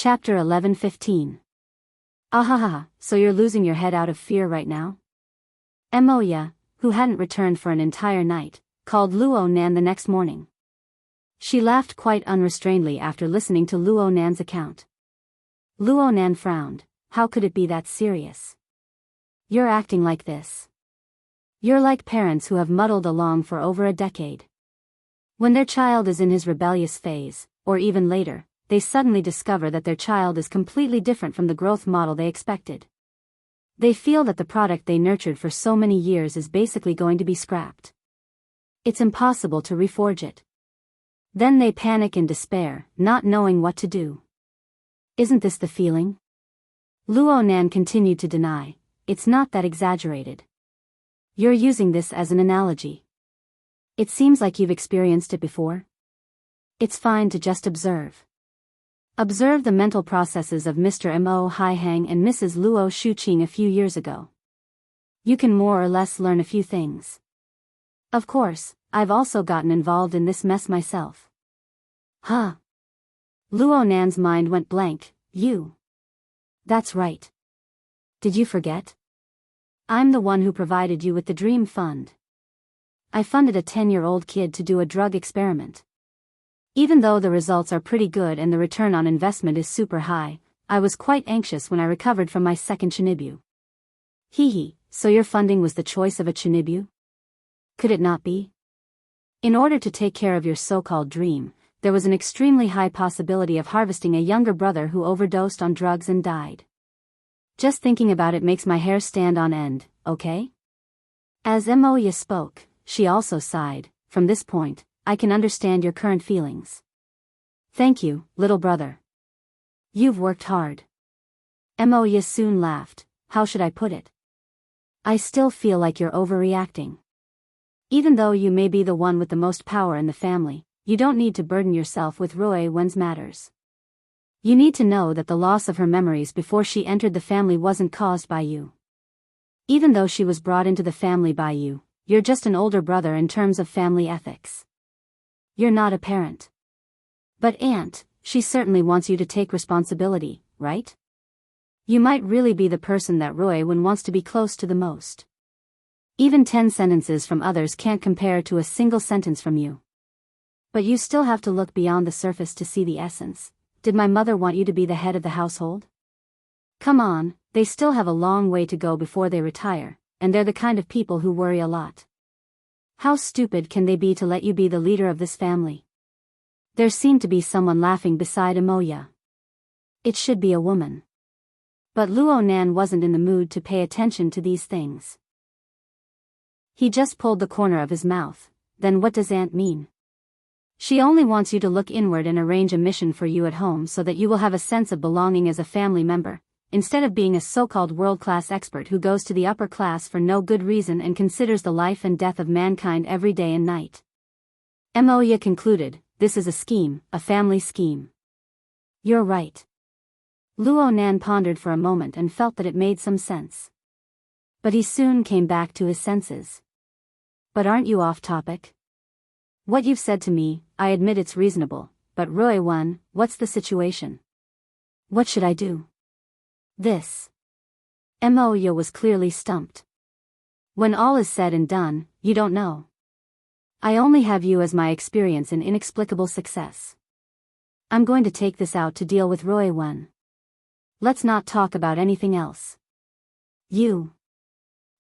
Chapter 11:15. Ahaha, so you're losing your head out of fear right now? Emoya, who hadn't returned for an entire night, called Luo Nan the next morning. She laughed quite unrestrainedly after listening to Luo Nan's account. Luo Nan frowned. How could it be that serious? You're acting like this. You're like parents who have muddled along for over a decade. When their child is in his rebellious phase, or even later, they suddenly discover that their child is completely different from the growth model they expected. They feel that the product they nurtured for so many years is basically going to be scrapped. It's impossible to reforge it. Then they panic in despair, not knowing what to do. Isn't this the feeling? Luo Nan continued to deny. It's not that exaggerated. You're using this as an analogy. It seems like you've experienced it before. It's fine to just observe. Observe the mental processes of Mr. Mo Haihang and Mrs. Luo Shuqing a few years ago. You can more or less learn a few things. Of course, I've also gotten involved in this mess myself. Huh? Luo Nan's mind went blank. You? That's right. Did you forget? I'm the one who provided you with the Dream Fund. I funded a 10-year-old kid to do a drug experiment. Even though the results are pretty good and the return on investment is super high, I was quite anxious when I recovered from my second Chinibu. Hee, so your funding was the choice of a Chinibu? Could it not be? In order to take care of your so-called dream, there was an extremely high possibility of harvesting a younger brother who overdosed on drugs and died. Just thinking about it makes my hair stand on end, okay? As Emoya spoke, she also sighed. From this point, I can understand your current feelings. Thank you, little brother. You've worked hard. Emoya soon laughed. How should I put it? I still feel like you're overreacting. Even though you may be the one with the most power in the family, you don't need to burden yourself with Rui Wen's matters. You need to know that the loss of her memories before she entered the family wasn't caused by you. Even though she was brought into the family by you, you're just an older brother in terms of family ethics. You're not a parent. But Aunt, she certainly wants you to take responsibility, right? You might really be the person that Rui Wen wants to be close to the most. Even 10 sentences from others can't compare to a single sentence from you. But you still have to look beyond the surface to see the essence. Did my mother want you to be the head of the household? Come on, they still have a long way to go before they retire, and they're the kind of people who worry a lot. How stupid can they be to let you be the leader of this family? There seemed to be someone laughing beside Emoya. It should be a woman. But Luo Nan wasn't in the mood to pay attention to these things. He just pulled the corner of his mouth. Then what does Aunt mean? She only wants you to look inward and arrange a mission for you at home so that you will have a sense of belonging as a family member, instead of being a so-called world-class expert who goes to the upper class for no good reason and considers the life and death of mankind every day and night. Emoya concluded, this is a scheme, a family scheme. You're right. Luo Nan pondered for a moment and felt that it made some sense. But he soon came back to his senses. But aren't you off topic? What you've said to me, I admit it's reasonable, but Rui Wen, what's the situation? What should I do? This. Emoya was clearly stumped. When all is said and done, you don't know. I only have you as my experience in inexplicable success. I'm going to take this out to deal with Rui Wen. Let's not talk about anything else. You.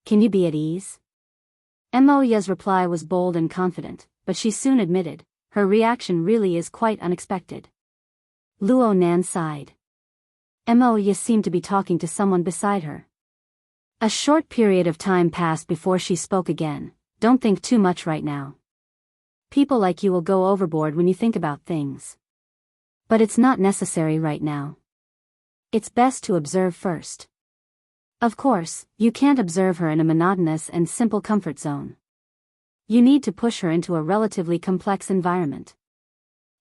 Can you be at ease? Emoya's reply was bold and confident, but she soon admitted, her reaction really is quite unexpected. Luo Nan sighed. Emoya seemed to be talking to someone beside her. A short period of time passed before she spoke again. Don't think too much right now. People like you will go overboard when you think about things. But it's not necessary right now. It's best to observe first. Of course, you can't observe her in a monotonous and simple comfort zone. You need to push her into a relatively complex environment.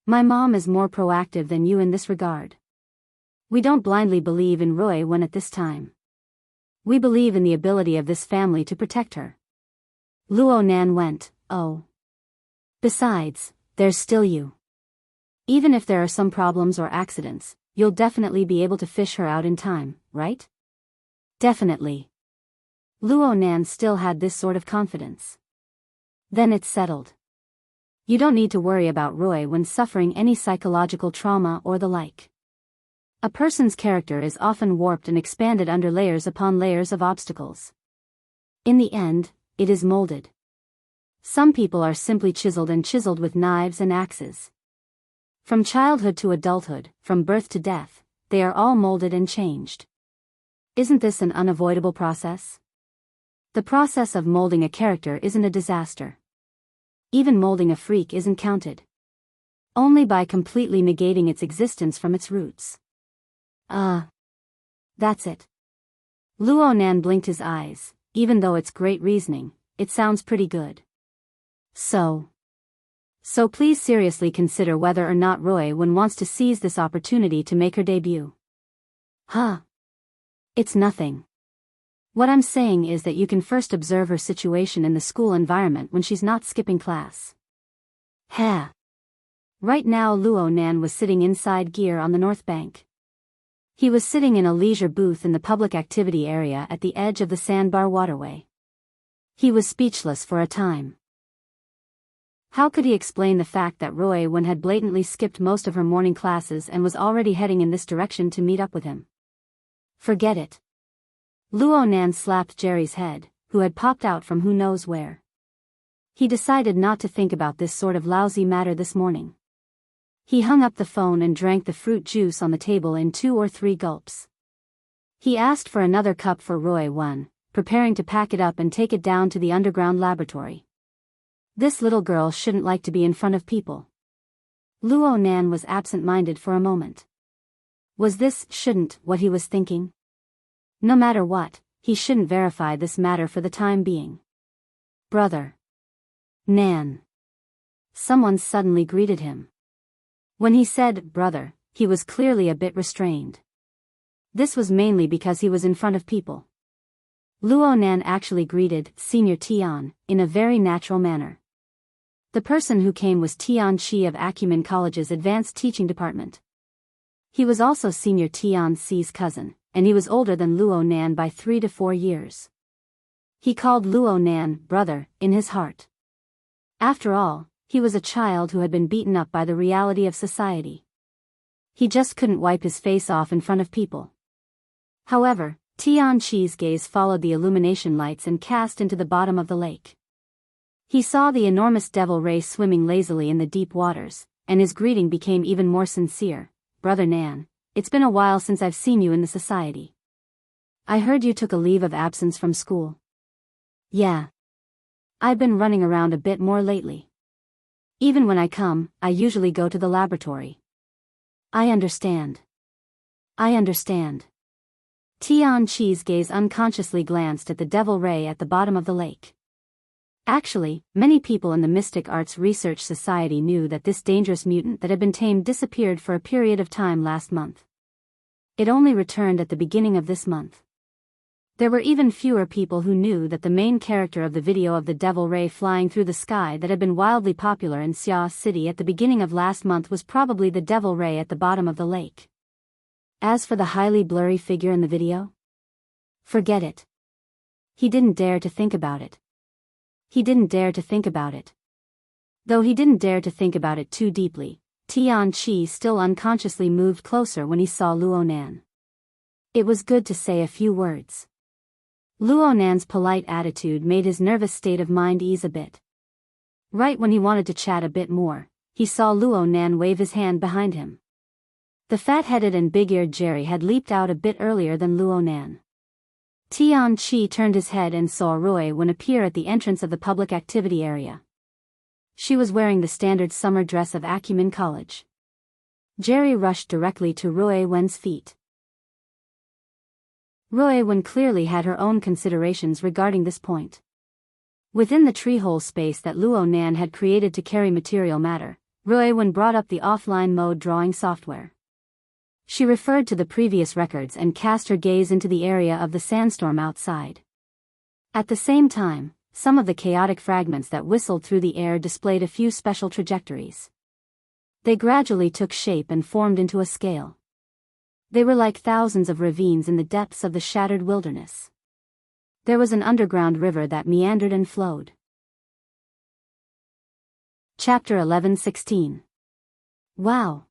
My mom is more proactive than you in this regard. We don't blindly believe in Rui Wen at this time. We believe in the ability of this family to protect her. Luo Nan went, oh. Besides, there's still you. Even if there are some problems or accidents, you'll definitely be able to fish her out in time, right? Definitely. Luo Nan still had this sort of confidence. Then it's settled. You don't need to worry about Roy when suffering any psychological trauma or the like. A person's character is often warped and expanded under layers upon layers of obstacles. In the end, it is molded. Some people are simply chiseled with knives and axes. From childhood to adulthood, from birth to death, they are all molded and changed. Isn't this an unavoidable process? The process of molding a character isn't a disaster. Even molding a freak isn't counted. Only by completely negating its existence from its roots. That's it. Luo Nan blinked his eyes. Even though it's great reasoning, it sounds pretty good. So please seriously consider whether or not Roy wants to seize this opportunity to make her debut. It's nothing. What I'm saying is that you can first observe her situation in the school environment when she's not skipping class. Right now Luo Nan was sitting inside gear on the north bank. He was sitting in a leisure booth in the public activity area at the edge of the sandbar waterway. He was speechless for a time. How could he explain the fact that Roy had blatantly skipped most of her morning classes and was already heading in this direction to meet up with him? Forget it. Luo Nan slapped Jerry's head, who had popped out from who knows where. He decided not to think about this sort of lousy matter this morning. He hung up the phone and drank the fruit juice on the table in 2 or 3 gulps. He asked for another cup for Roy, preparing to pack it up and take it down to the underground laboratory. This little girl shouldn't like to be in front of people. Luo Nan was absent-minded for a moment. Was this shouldn't what he was thinking? No matter what, he shouldn't verify this matter for the time being. Brother. Nan. Someone suddenly greeted him. When he said brother, he was clearly a bit restrained. This was mainly because he was in front of people. Luo Nan actually greeted Senior Tian in a very natural manner. The person who came was Tian Chi of Acumen College's Advanced Teaching Department. He was also Senior Tian Ci's cousin, and he was older than Luo Nan by 3 to 4 years. He called Luo Nan brother in his heart. After all, he was a child who had been beaten up by the reality of society. He just couldn't wipe his face off in front of people. However, Tian Chi's gaze followed the illumination lights and cast into the bottom of the lake. He saw the enormous devil ray swimming lazily in the deep waters, and his greeting became even more sincere. Brother Nan, it's been a while since I've seen you in the society. I heard you took a leave of absence from school. Yeah. I've been running around a bit more lately. Even when I come, I usually go to the laboratory. I understand. Tian Chi's gaze unconsciously glanced at the devil ray at the bottom of the lake. Actually, many people in the Mystic Arts Research Society knew that this dangerous mutant that had been tamed disappeared for a period of time last month. It only returned at the beginning of this month. There were even fewer people who knew that the main character of the video of the devil ray flying through the sky that had been wildly popular in Xia City at the beginning of last month was probably the devil ray at the bottom of the lake. As for the highly blurry figure in the video, forget it. He didn't dare to think about it. Though he didn't dare to think about it too deeply, Tian Chi still unconsciously moved closer when he saw Luo Nan. It was good to say a few words. Luo Nan's polite attitude made his nervous state of mind ease a bit. Right when he wanted to chat a bit more, he saw Luo Nan wave his hand behind him. The fat-headed and big-eared Jerry had leaped out a bit earlier than Luo Nan. Tian Chi turned his head and saw Roy appear at the entrance of the public activity area. She was wearing the standard summer dress of Acumen College. Jerry rushed directly to Roy Wen's feet. Roy Wen clearly had her own considerations regarding this point. Within the tree-hole space that Luo Nan had created to carry material matter, Roy Wen brought up the offline mode drawing software. She referred to the previous records and cast her gaze into the area of the sandstorm outside. At the same time, some of the chaotic fragments that whistled through the air displayed a few special trajectories. They gradually took shape and formed into a scale. They were like thousands of ravines in the depths of the shattered wilderness. There was an underground river that meandered and flowed. Chapter 11:16. Wow!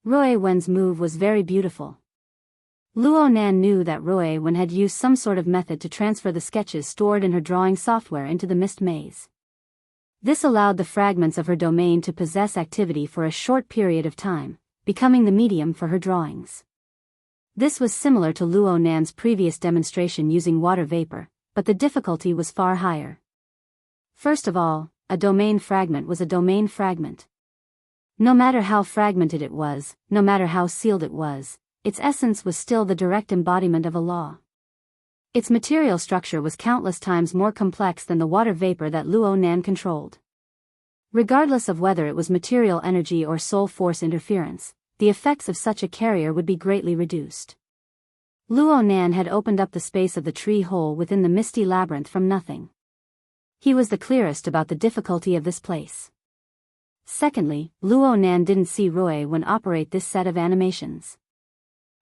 Roy Wen's move was very beautiful. Luo Nan knew that Roy Wen had used some sort of method to transfer the sketches stored in her drawing software into the mist maze. This allowed the fragments of her domain to possess activity for a short period of time, becoming the medium for her drawings. This was similar to Luo Nan's previous demonstration using water vapor, but the difficulty was far higher. First of all, a domain fragment was a domain fragment. No matter how fragmented it was, no matter how sealed it was, its essence was still the direct embodiment of a law. Its material structure was countless times more complex than the water vapor that Luo Nan controlled. Regardless of whether it was material energy or soul force interference, the effects of such a carrier would be greatly reduced. Luo Nan had opened up the space of the tree hole within the misty labyrinth from nothing. He was the clearest about the difficulty of this place. Secondly, Luo Nan didn't see Roy Wen operate this set of animations.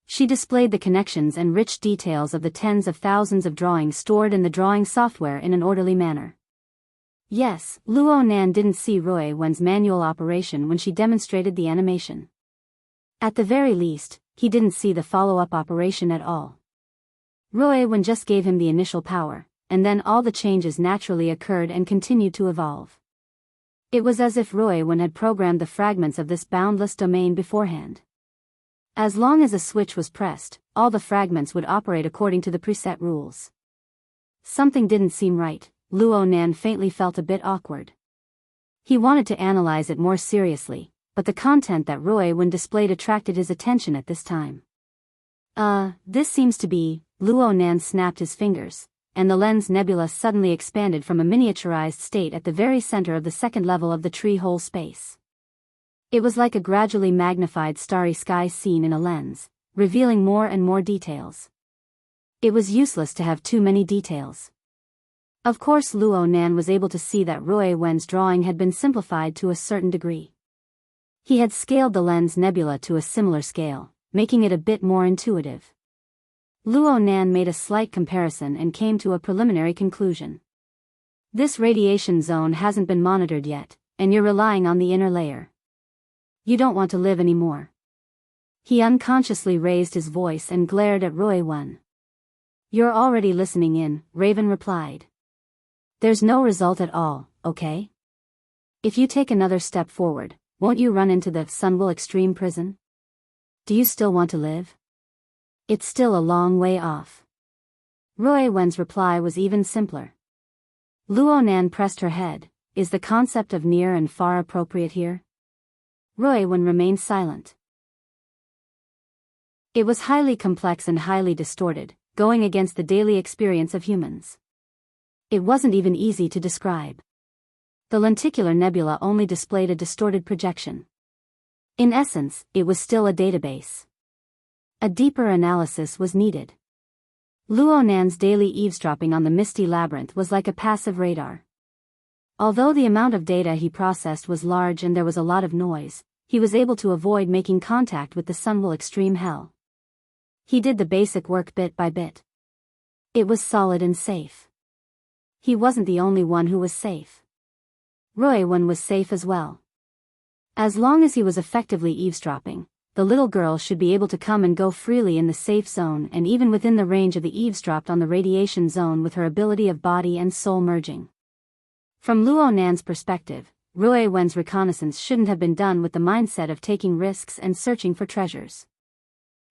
She displayed the connections and rich details of the tens of thousands of drawings stored in the drawing software in an orderly manner. Yes, Luo Nan didn't see Roy Wen's manual operation when she demonstrated the animation. At the very least, he didn't see the follow-up operation at all. Roy Wen just gave him the initial power, and then all the changes naturally occurred and continued to evolve. It was as if Roy Wen had programmed the fragments of this boundless domain beforehand. As long as a switch was pressed, all the fragments would operate according to the preset rules. Something didn't seem right. Luo Nan faintly felt a bit awkward. He wanted to analyze it more seriously, but the content that Roy Wen displayed attracted his attention at this time. This seems to be, Luo Nan snapped his fingers, and the lens nebula suddenly expanded from a miniaturized state at the very center of the second level of the tree hole space. It was like a gradually magnified starry sky seen in a lens, revealing more and more details. It was useless to have too many details. Of course Luo Nan was able to see that Roy Wen's drawing had been simplified to a certain degree. He had scaled the lens nebula to a similar scale, making it a bit more intuitive. Luo Nan made a slight comparison and came to a preliminary conclusion. This radiation zone hasn't been monitored yet, and you're relying on the inner layer. You don't want to live anymore. He unconsciously raised his voice and glared at Roy Wen. You're already listening in, Raven replied. There's no result at all, okay? If you take another step forward, won't you run into the Sunwell Extreme prison? Do you still want to live? It's still a long way off. Roy Wen's reply was even simpler. Luo Nan pressed her head. Is the concept of near and far appropriate here? Roy Wen remained silent. It was highly complex and highly distorted, going against the daily experience of humans. It wasn't even easy to describe. The lenticular nebula only displayed a distorted projection. In essence, it was still a database. A deeper analysis was needed. Luo Nan's daily eavesdropping on the misty labyrinth was like a passive radar. Although the amount of data he processed was large and there was a lot of noise, he was able to avoid making contact with the Sunwell Extreme hell. He did the basic work bit by bit. It was solid and safe. He wasn't the only one who was safe. Roy Wen was safe as well. As long as he was effectively eavesdropping, the little girl should be able to come and go freely in the safe zone and even within the range of the eavesdropped on the radiation zone with her ability of body and soul merging. From Luo Nan's perspective, Roy Wen's reconnaissance shouldn't have been done with the mindset of taking risks and searching for treasures.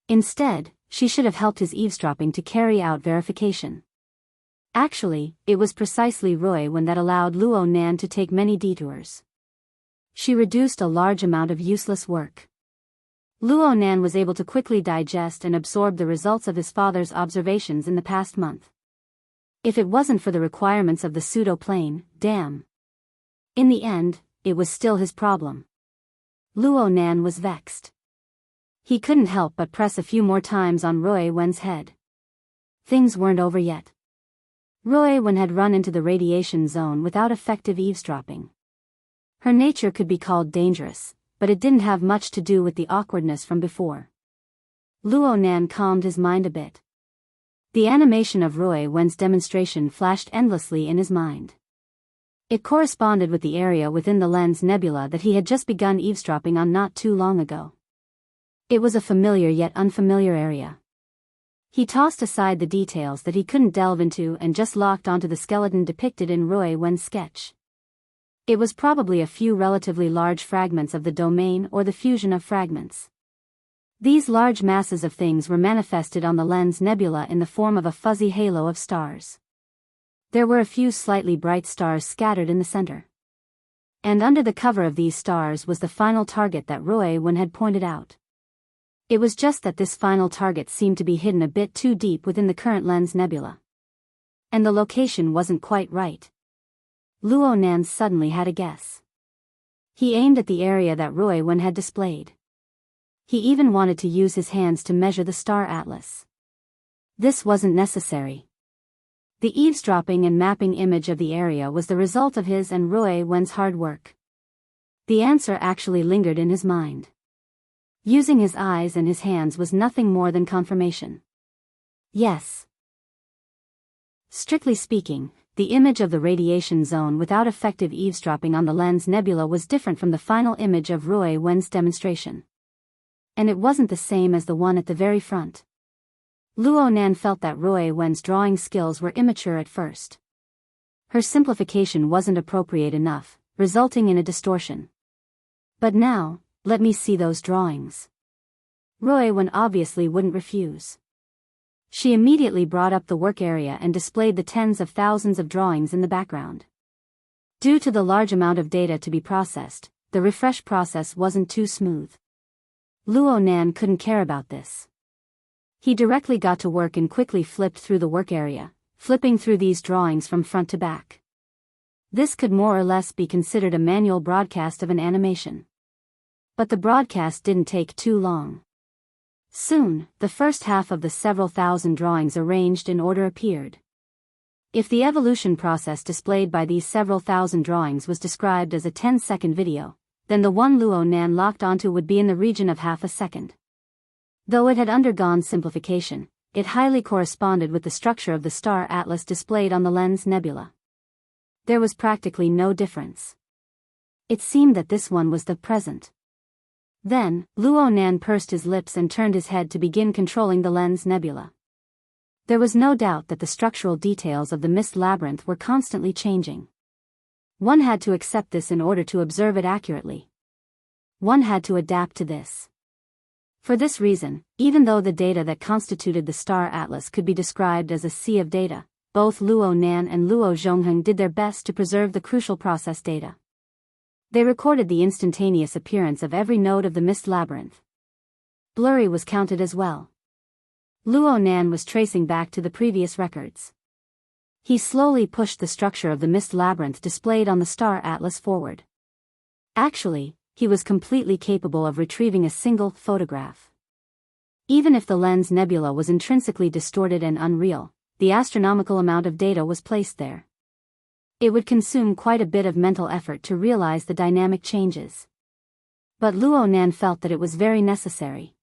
Instead, she should have helped his eavesdropping to carry out verification. Actually, it was precisely Roy Wen that allowed Luo Nan to take many detours. She reduced a large amount of useless work. Luo Nan was able to quickly digest and absorb the results of his father's observations in the past month. If it wasn't for the requirements of the pseudo-plane, damn. In the end, it was still his problem. Luo Nan was vexed. He couldn't help but press a few more times on Roy Wen's head. Things weren't over yet. Roy Wen had run into the radiation zone without effective eavesdropping. Her nature could be called dangerous, but it didn't have much to do with the awkwardness from before. Luo Nan calmed his mind a bit. The animation of Roy Wen's demonstration flashed endlessly in his mind. It corresponded with the area within the lens nebula that he had just begun eavesdropping on not too long ago. It was a familiar yet unfamiliar area. He tossed aside the details that he couldn't delve into and just locked onto the skeleton depicted in Roy Wen's sketch. It was probably a few relatively large fragments of the domain or the fusion of fragments. These large masses of things were manifested on the lens nebula in the form of a fuzzy halo of stars. There were a few slightly bright stars scattered in the center. And under the cover of these stars was the final target that Roy Wen had pointed out. It was just that this final target seemed to be hidden a bit too deep within the current lens nebula. And the location wasn't quite right. Luo Nan suddenly had a guess. He aimed at the area that Roy Wen had displayed. He even wanted to use his hands to measure the star atlas. This wasn't necessary. The eavesdropping and mapping image of the area was the result of his and Roy Wen's hard work. The answer actually lingered in his mind. Using his eyes and his hands was nothing more than confirmation. Yes. Strictly speaking, the image of the radiation zone without effective eavesdropping on the lens nebula was different from the final image of Roy Wen's demonstration. And it wasn't the same as the one at the very front. Luo Nan felt that Roy Wen's drawing skills were immature at first. Her simplification wasn't appropriate enough, resulting in a distortion. But now, let me see those drawings. Roy Wen obviously wouldn't refuse. She immediately brought up the work area and displayed the tens of thousands of drawings in the background. Due to the large amount of data to be processed, the refresh process wasn't too smooth. Luo Nan couldn't care about this. He directly got to work and quickly flipped through the work area, flipping through these drawings from front to back. This could more or less be considered a manual broadcast of an animation. But the broadcast didn't take too long. Soon, the first half of the several thousand drawings arranged in order appeared. If the evolution process displayed by these several thousand drawings was described as a 10-second video, then the one Luo Nan locked onto would be in the region of half a second. Though it had undergone simplification, it highly corresponded with the structure of the star atlas displayed on the lens nebula. There was practically no difference. It seemed that this one was the present. Then, Luo Nan pursed his lips and turned his head to begin controlling the lens nebula. There was no doubt that the structural details of the mist labyrinth were constantly changing. One had to accept this in order to observe it accurately. One had to adapt to this. For this reason, even though the data that constituted the star atlas could be described as a sea of data, both Luo Nan and Luo Zhongheng did their best to preserve the crucial process data. They recorded the instantaneous appearance of every node of the mist labyrinth. Blurry was counted as well. Luo Nan was tracing back to the previous records. He slowly pushed the structure of the mist labyrinth displayed on the star atlas forward. Actually, he was completely capable of retrieving a single photograph. Even if the lens nebula was intrinsically distorted and unreal, the astronomical amount of data was placed there. It would consume quite a bit of mental effort to realize the dynamic changes. But Luo Nan felt that it was very necessary.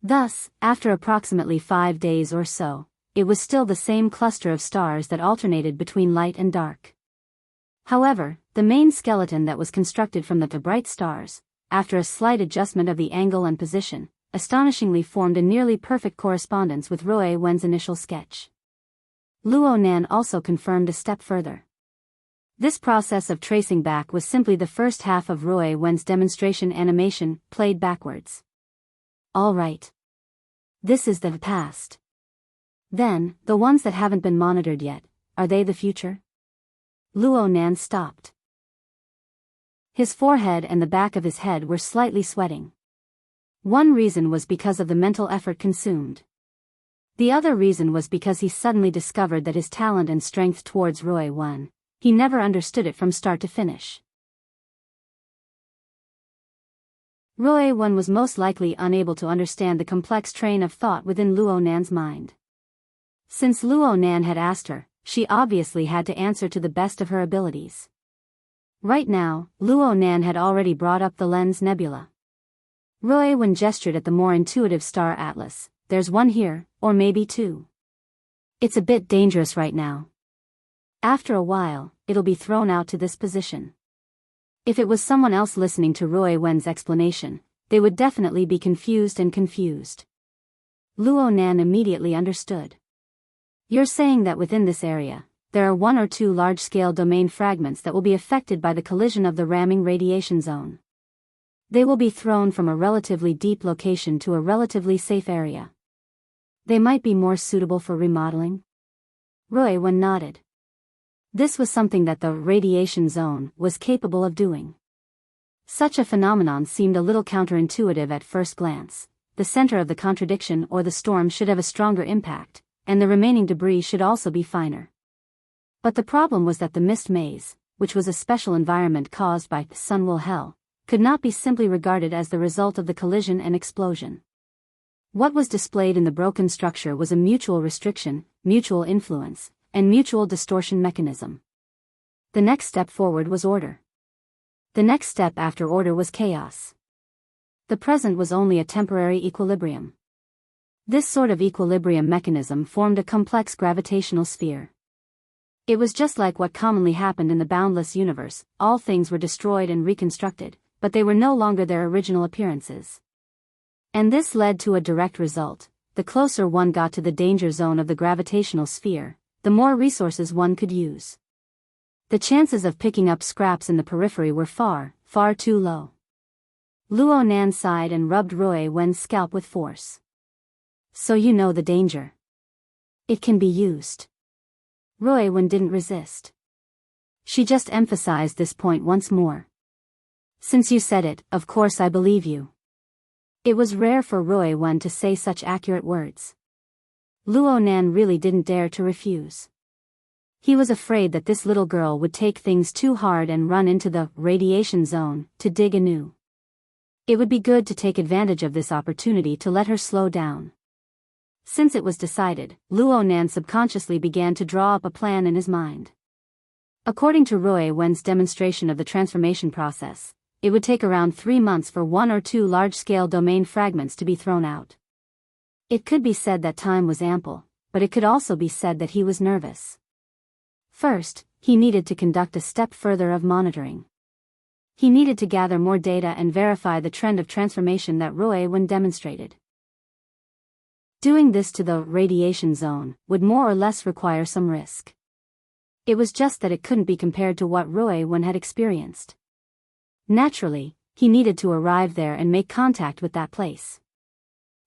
Thus, after approximately 5 days or so, it was still the same cluster of stars that alternated between light and dark. However, the main skeleton that was constructed from the bright stars, after a slight adjustment of the angle and position, astonishingly formed a nearly perfect correspondence with Roy Wen's initial sketch. Luo Nan also confirmed a step further. This process of tracing back was simply the first half of Roy Wen's demonstration animation, played backwards. All right. This is the past. Then, the ones that haven't been monitored yet, are they the future? Luo Nan stopped. His forehead and the back of his head were slightly sweating. One reason was because of the mental effort consumed. The other reason was because he suddenly discovered that his talent and strength towards Roy Wen, he never understood it from start to finish. Roy Wen was most likely unable to understand the complex train of thought within Luo Nan's mind. Since Luo Nan had asked her, she obviously had to answer to the best of her abilities. Right now, Luo Nan had already brought up the lens nebula. Roy Wen gestured at the more intuitive star atlas. There's one here, or maybe two. It's a bit dangerous right now. After a while, it'll be thrown out to this position. If it was someone else listening to Roy Wen's explanation, they would definitely be confused. Luo Nan immediately understood. You're saying that within this area, there are one or two large-scale domain fragments that will be affected by the collision of the ramming radiation zone. They will be thrown from a relatively deep location to a relatively safe area. They might be more suitable for remodeling? Roy Wen nodded. This was something that the radiation zone was capable of doing. Such a phenomenon seemed a little counterintuitive at first glance. The center of the contradiction or the storm should have a stronger impact, and the remaining debris should also be finer. But the problem was that the mist maze, which was a special environment caused by Sunwell Hell, could not be simply regarded as the result of the collision and explosion. What was displayed in the broken structure was a mutual restriction, mutual influence, and mutual distortion mechanism. The next step forward was order. The next step after order was chaos. The present was only a temporary equilibrium. This sort of equilibrium mechanism formed a complex gravitational sphere. It was just like what commonly happened in the boundless universe. All things were destroyed and reconstructed, but they were no longer their original appearances. And this led to a direct result. The closer one got to the danger zone of the gravitational sphere, the more resources one could use. The chances of picking up scraps in the periphery were far, far too low. Luo Nan sighed and rubbed Roy Wen's scalp with force. So you know the danger. It can be used. Roy Wen didn't resist. She just emphasized this point once more. Since you said it, of course I believe you. It was rare for Roy Wen to say such accurate words. Luo Nan really didn't dare to refuse. He was afraid that this little girl would take things too hard and run into the radiation zone to dig anew. It would be good to take advantage of this opportunity to let her slow down. Since it was decided, Luo Nan subconsciously began to draw up a plan in his mind. According to Roy Wen's demonstration of the transformation process, it would take around 3 months for 1 or 2 large-scale domain fragments to be thrown out. It could be said that time was ample, but it could also be said that he was nervous. First, he needed to conduct a step further of monitoring. He needed to gather more data and verify the trend of transformation that Roy Wen demonstrated. Doing this to the radiation zone would more or less require some risk. It was just that it couldn't be compared to what Roy Wen had experienced. Naturally, he needed to arrive there and make contact with that place.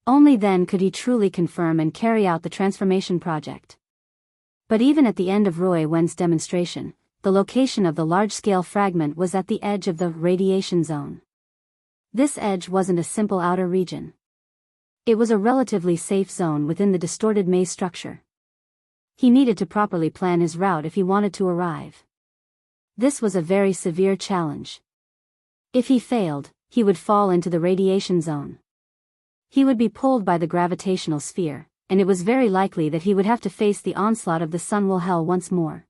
Only then could he truly confirm and carry out the transformation project. But even at the end of Roy Wen's demonstration, the location of the large-scale fragment was at the edge of the radiation zone. This edge wasn't a simple outer region. It was a relatively safe zone within the distorted maze structure. He needed to properly plan his route if he wanted to arrive. This was a very severe challenge. If he failed, he would fall into the radiation zone. He would be pulled by the gravitational sphere, and it was very likely that he would have to face the onslaught of the Sunwell Hell once more.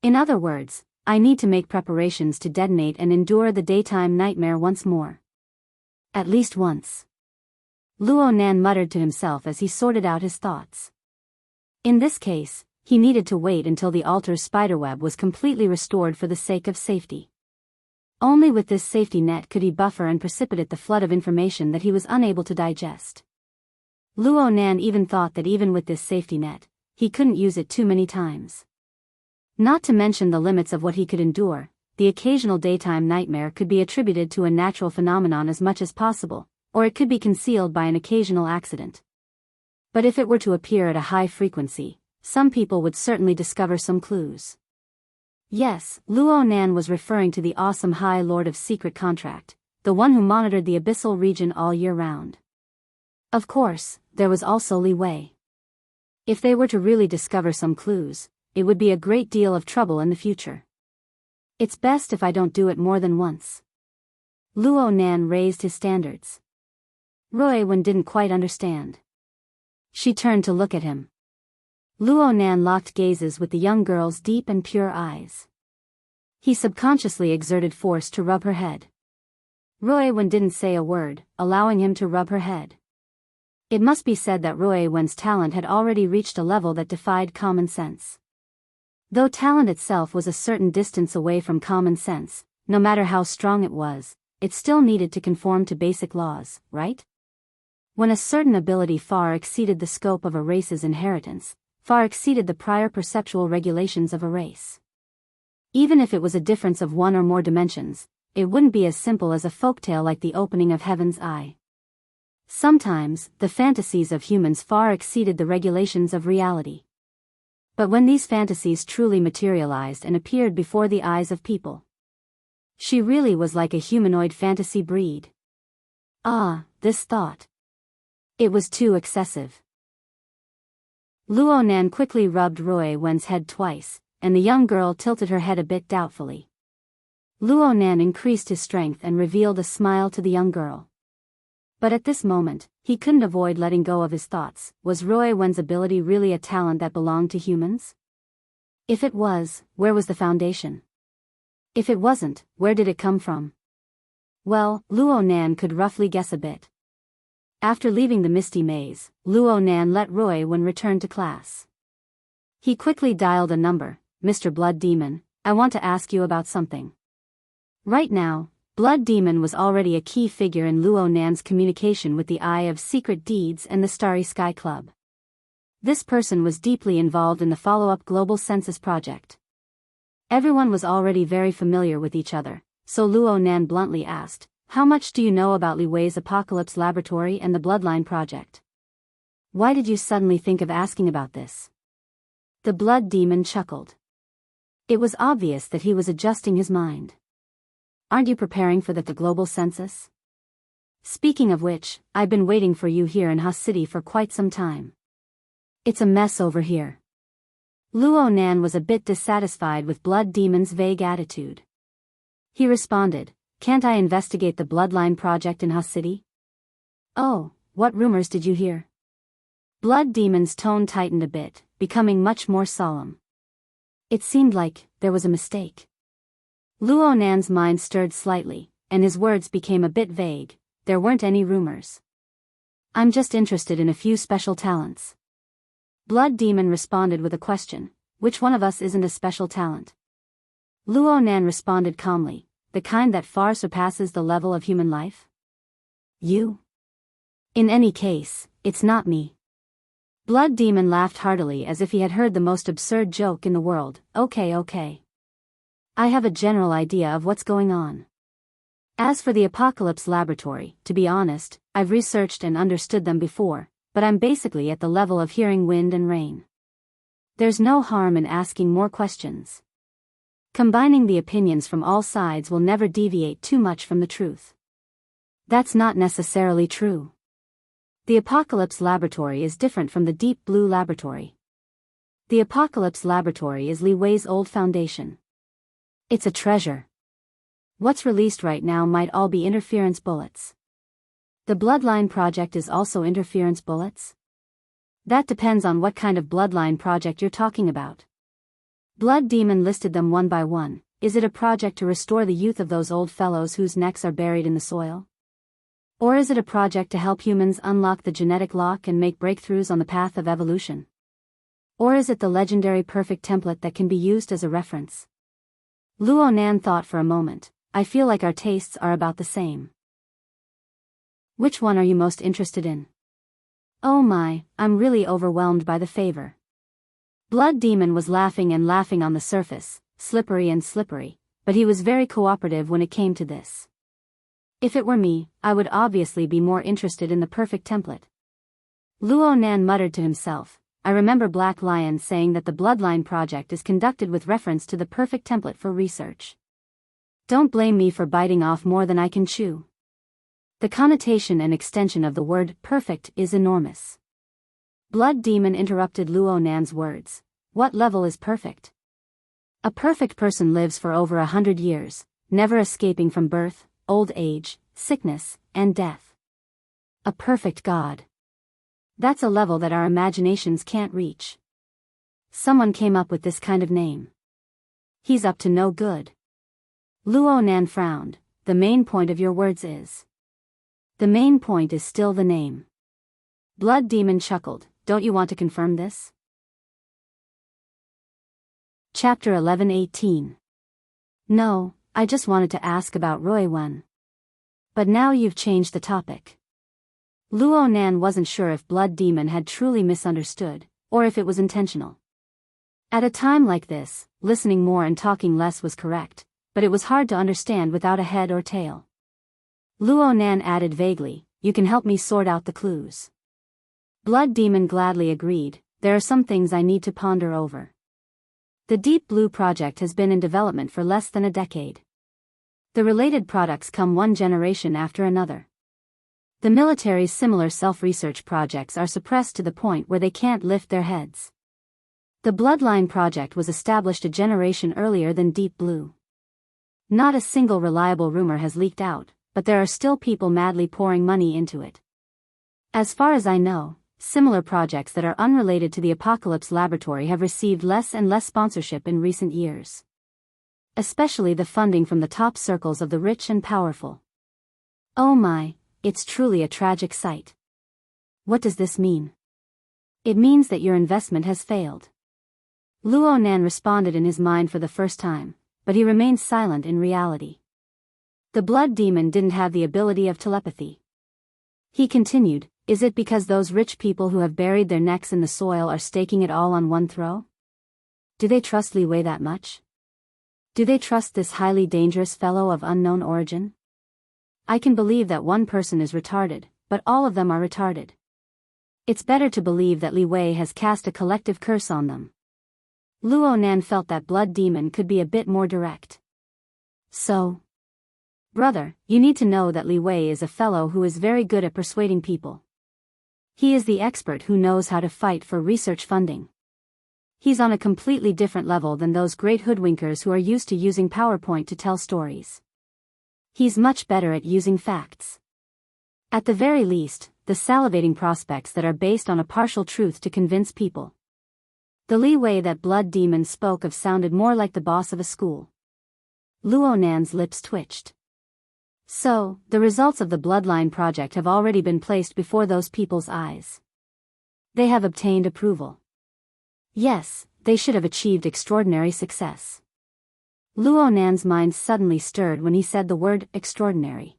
In other words, I need to make preparations to detonate and endure the daytime nightmare once more. At least once. Luo Nan muttered to himself as he sorted out his thoughts. In this case, he needed to wait until the altar's spiderweb was completely restored for the sake of safety. Only with this safety net could he buffer and precipitate the flood of information that he was unable to digest. Luo Nan even thought that even with this safety net, he couldn't use it too many times. Not to mention the limits of what he could endure, the occasional daytime nightmare could be attributed to a natural phenomenon as much as possible, or it could be concealed by an occasional accident. But if it were to appear at a high frequency, some people would certainly discover some clues. Yes, Luo Nan was referring to the awesome High Lord of Secret Contract, the one who monitored the abyssal region all year round. Of course, there was also Li Wei. If they were to really discover some clues, it would be a great deal of trouble in the future. It's best if I don't do it more than once. Luo Nan raised his standards. Roy Wen didn't quite understand. She turned to look at him. Luo Nan locked gazes with the young girl's deep and pure eyes. He subconsciously exerted force to rub her head. Ruowen didn't say a word, allowing him to rub her head. It must be said that Ruowen's talent had already reached a level that defied common sense. Though talent itself was a certain distance away from common sense, no matter how strong it still needed to conform to basic laws, right? When a certain ability far exceeded the scope of a race's inheritance, far exceeded the prior perceptual regulations of a race. Even if it was a difference of one or more dimensions, it wouldn't be as simple as a folktale like the opening of Heaven's Eye. Sometimes, the fantasies of humans far exceeded the regulations of reality. But when these fantasies truly materialized and appeared before the eyes of people, she really was like a humanoid fantasy breed. Ah, this thought. It was too excessive. Luo Nan quickly rubbed Ruowen's head twice, and the young girl tilted her head a bit doubtfully. Luo Nan increased his strength and revealed a smile to the young girl. But at this moment, he couldn't avoid letting go of his thoughts. Was Ruowen's ability really a talent that belonged to humans? If it was, where was the foundation? If it wasn't, where did it come from? Well, Luo Nan could roughly guess a bit. After leaving the misty maze, Luo Nan let Ruowen return to class. He quickly dialed a number. Mr. Blood Demon, I want to ask you about something. Right now, Blood Demon was already a key figure in Luo Nan's communication with the Eye of Secret Deeds and the Starry Sky Club. This person was deeply involved in the follow-up global census project. Everyone was already very familiar with each other, so Luo Nan bluntly asked, how much do you know about Li Wei's Apocalypse Laboratory and the Bloodline Project? Why did you suddenly think of asking about this? The Blood Demon chuckled. It was obvious that he was adjusting his mind. Aren't you preparing for the global census? Speaking of which, I've been waiting for you here in Ha City for quite some time. It's a mess over here. Luo Nan was a bit dissatisfied with Blood Demon's vague attitude. He responded, can't I investigate the Bloodline Project in Ha City? Oh, what rumors did you hear? Blood Demon's tone tightened a bit, becoming much more solemn. It seemed like there was a mistake. Luo Nan's mind stirred slightly, and his words became a bit vague. There weren't any rumors. I'm just interested in a few special talents. Blood Demon responded with a question, which one of us isn't a special talent? Luo Nan responded calmly, the kind that far surpasses the level of human life? You? In any case, it's not me. Blood Demon laughed heartily as if he had heard the most absurd joke in the world. Okay. I have a general idea of what's going on. As for the Apocalypse Laboratory, to be honest, I've researched and understood them before, but I'm basically at the level of hearing wind and rain. There's no harm in asking more questions. Combining the opinions from all sides will never deviate too much from the truth. That's not necessarily true. The Apocalypse Laboratory is different from the Deep Blue Laboratory. The Apocalypse Laboratory is Li Wei's old foundation. It's a treasure. What's released right now might all be interference bullets. The Bloodline Project is also interference bullets? That depends on what kind of Bloodline Project you're talking about. Blood Demon listed them one by one. Is it a project to restore the youth of those old fellows whose necks are buried in the soil? Or is it a project to help humans unlock the genetic lock and make breakthroughs on the path of evolution? Or is it the legendary perfect template that can be used as a reference? Luo Nan thought for a moment. I feel like our tastes are about the same. Which one are you most interested in? Oh my, I'm really overwhelmed by the favor. Blood Demon was laughing and laughing on the surface, slippery and slippery, but he was very cooperative when it came to this. If it were me, I would obviously be more interested in the perfect template. Luo Nan muttered to himself, I remember Black Lion saying that the Bloodline Project is conducted with reference to the perfect template for research. Don't blame me for biting off more than I can chew. The connotation and extension of the word perfect is enormous. Blood Demon interrupted Luo Nan's words. What level is perfect? A perfect person lives for over 100 years, never escaping from birth, old age, sickness, and death. A perfect God. That's a level that our imaginations can't reach. Someone came up with this kind of name. He's up to no good. Luo Nan frowned. the main point of your words is. The main point is still the name. Blood Demon chuckled. Don't you want to confirm this? Chapter 11:18. No, I just wanted to ask about Roy One. But now you've changed the topic. Luo Nan wasn't sure if Blood Demon had truly misunderstood, or if it was intentional. At a time like this, listening more and talking less was correct, but it was hard to understand without a head or tail. Luo Nan added vaguely, "You can help me sort out the clues." Blood Demon gladly agreed, "There are some things I need to ponder over." The Deep Blue project has been in development for less than a decade. The related products come one generation after another. The military's similar self-research projects are suppressed to the point where they can't lift their heads. The Bloodline project was established a generation earlier than Deep Blue. Not a single reliable rumor has leaked out, but there are still people madly pouring money into it. As far as I know, similar projects that are unrelated to the Apocalypse Laboratory have received less and less sponsorship in recent years. Especially the funding from the top circles of the rich and powerful. Oh my, it's truly a tragic sight. What does this mean? It means that your investment has failed. Luo Nan responded in his mind for the first time, but he remained silent in reality. The Blood Demon didn't have the ability of telepathy. He continued, "Is it because those rich people who have buried their necks in the soil are staking it all on one throw? Do they trust Li Wei that much? Do they trust this highly dangerous fellow of unknown origin? I can believe that one person is retarded, but all of them are retarded. It's better to believe that Li Wei has cast a collective curse on them." Luo Nan felt that Blood Demon could be a bit more direct. "So, brother, you need to know that Li Wei is a fellow who is very good at persuading people. He is the expert who knows how to fight for research funding. He's on a completely different level than those great hoodwinkers who are used to using PowerPoint to tell stories. He's much better at using facts. At the very least, the salivating prospects that are based on a partial truth to convince people." The Li Wei that Blood Demon spoke of sounded more like the boss of a school. Luo Nan's lips twitched. So, the results of the Bloodline project have already been placed before those people's eyes. They have obtained approval. Yes, they should have achieved extraordinary success. Luo Nan's mind suddenly stirred when he said the word extraordinary.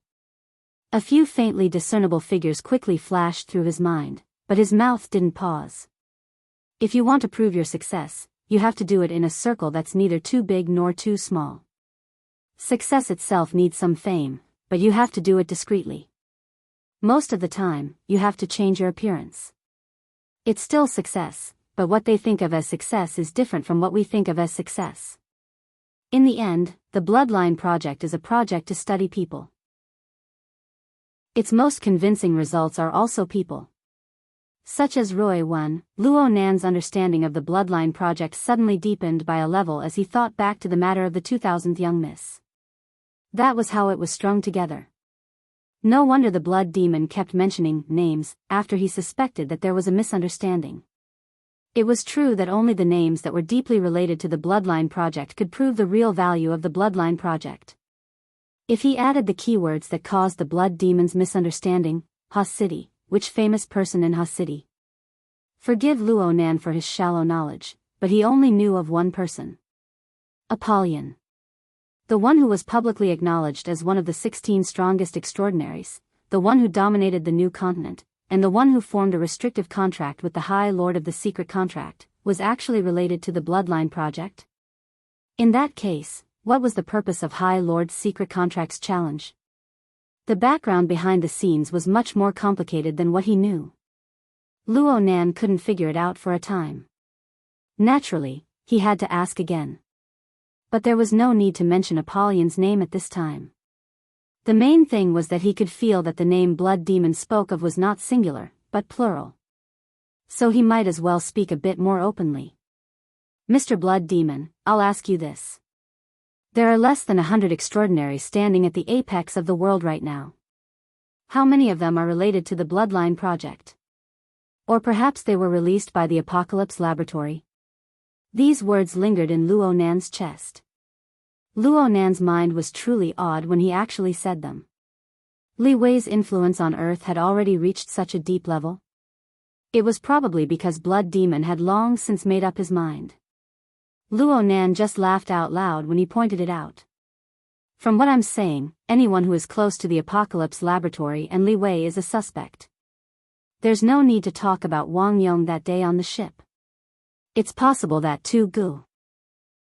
A few faintly discernible figures quickly flashed through his mind, but his mouth didn't pause. If you want to prove your success, you have to do it in a circle that's neither too big nor too small. Success itself needs some fame, but you have to do it discreetly. Most of the time, you have to change your appearance. It's still success, but what they think of as success is different from what we think of as success. In the end, the Bloodline project is a project to study people. Its most convincing results are also people. Such as Roy One. Luo Nan's understanding of the Bloodline project suddenly deepened by a level as he thought back to the matter of the 2000th young miss. That was how it was strung together. No wonder the Blood Demon kept mentioning names after he suspected that there was a misunderstanding. It was true that only the names that were deeply related to the Bloodline project could prove the real value of the Bloodline project. If he added the keywords that caused the Blood Demon's misunderstanding, Ha City, which famous person in Ha City? Forgive Luo Nan for his shallow knowledge, but he only knew of one person. Apollyon. The one who was publicly acknowledged as one of the 16 strongest extraordinaries, the one who dominated the new continent, and the one who formed a restrictive contract with the High Lord of the Secret Contract, was actually related to the Bloodline project? In that case, what was the purpose of High Lord's Secret Contract's challenge? The background behind the scenes was much more complicated than what he knew. Luo Nan couldn't figure it out for a time. Naturally, he had to ask again. But there was no need to mention Apollyon's name at this time. The main thing was that he could feel that the name Blood Demon spoke of was not singular, but plural. So he might as well speak a bit more openly. "Mr. Blood Demon, I'll ask you this. There are less than 100 extraordinaries standing at the apex of the world right now. How many of them are related to the Bloodline project? Or perhaps they were released by the Apocalypse Laboratory?" These words lingered in Luo Nan's chest. Luo Nan's mind was truly awed when he actually said them. Li Wei's influence on Earth had already reached such a deep level. It was probably because Blood Demon had long since made up his mind. Luo Nan just laughed out loud when he pointed it out. From what I'm saying, anyone who is close to the Apocalypse Laboratory and Li Wei is a suspect. There's no need to talk about Wang Yong that day on the ship. It's possible that Tu Gu.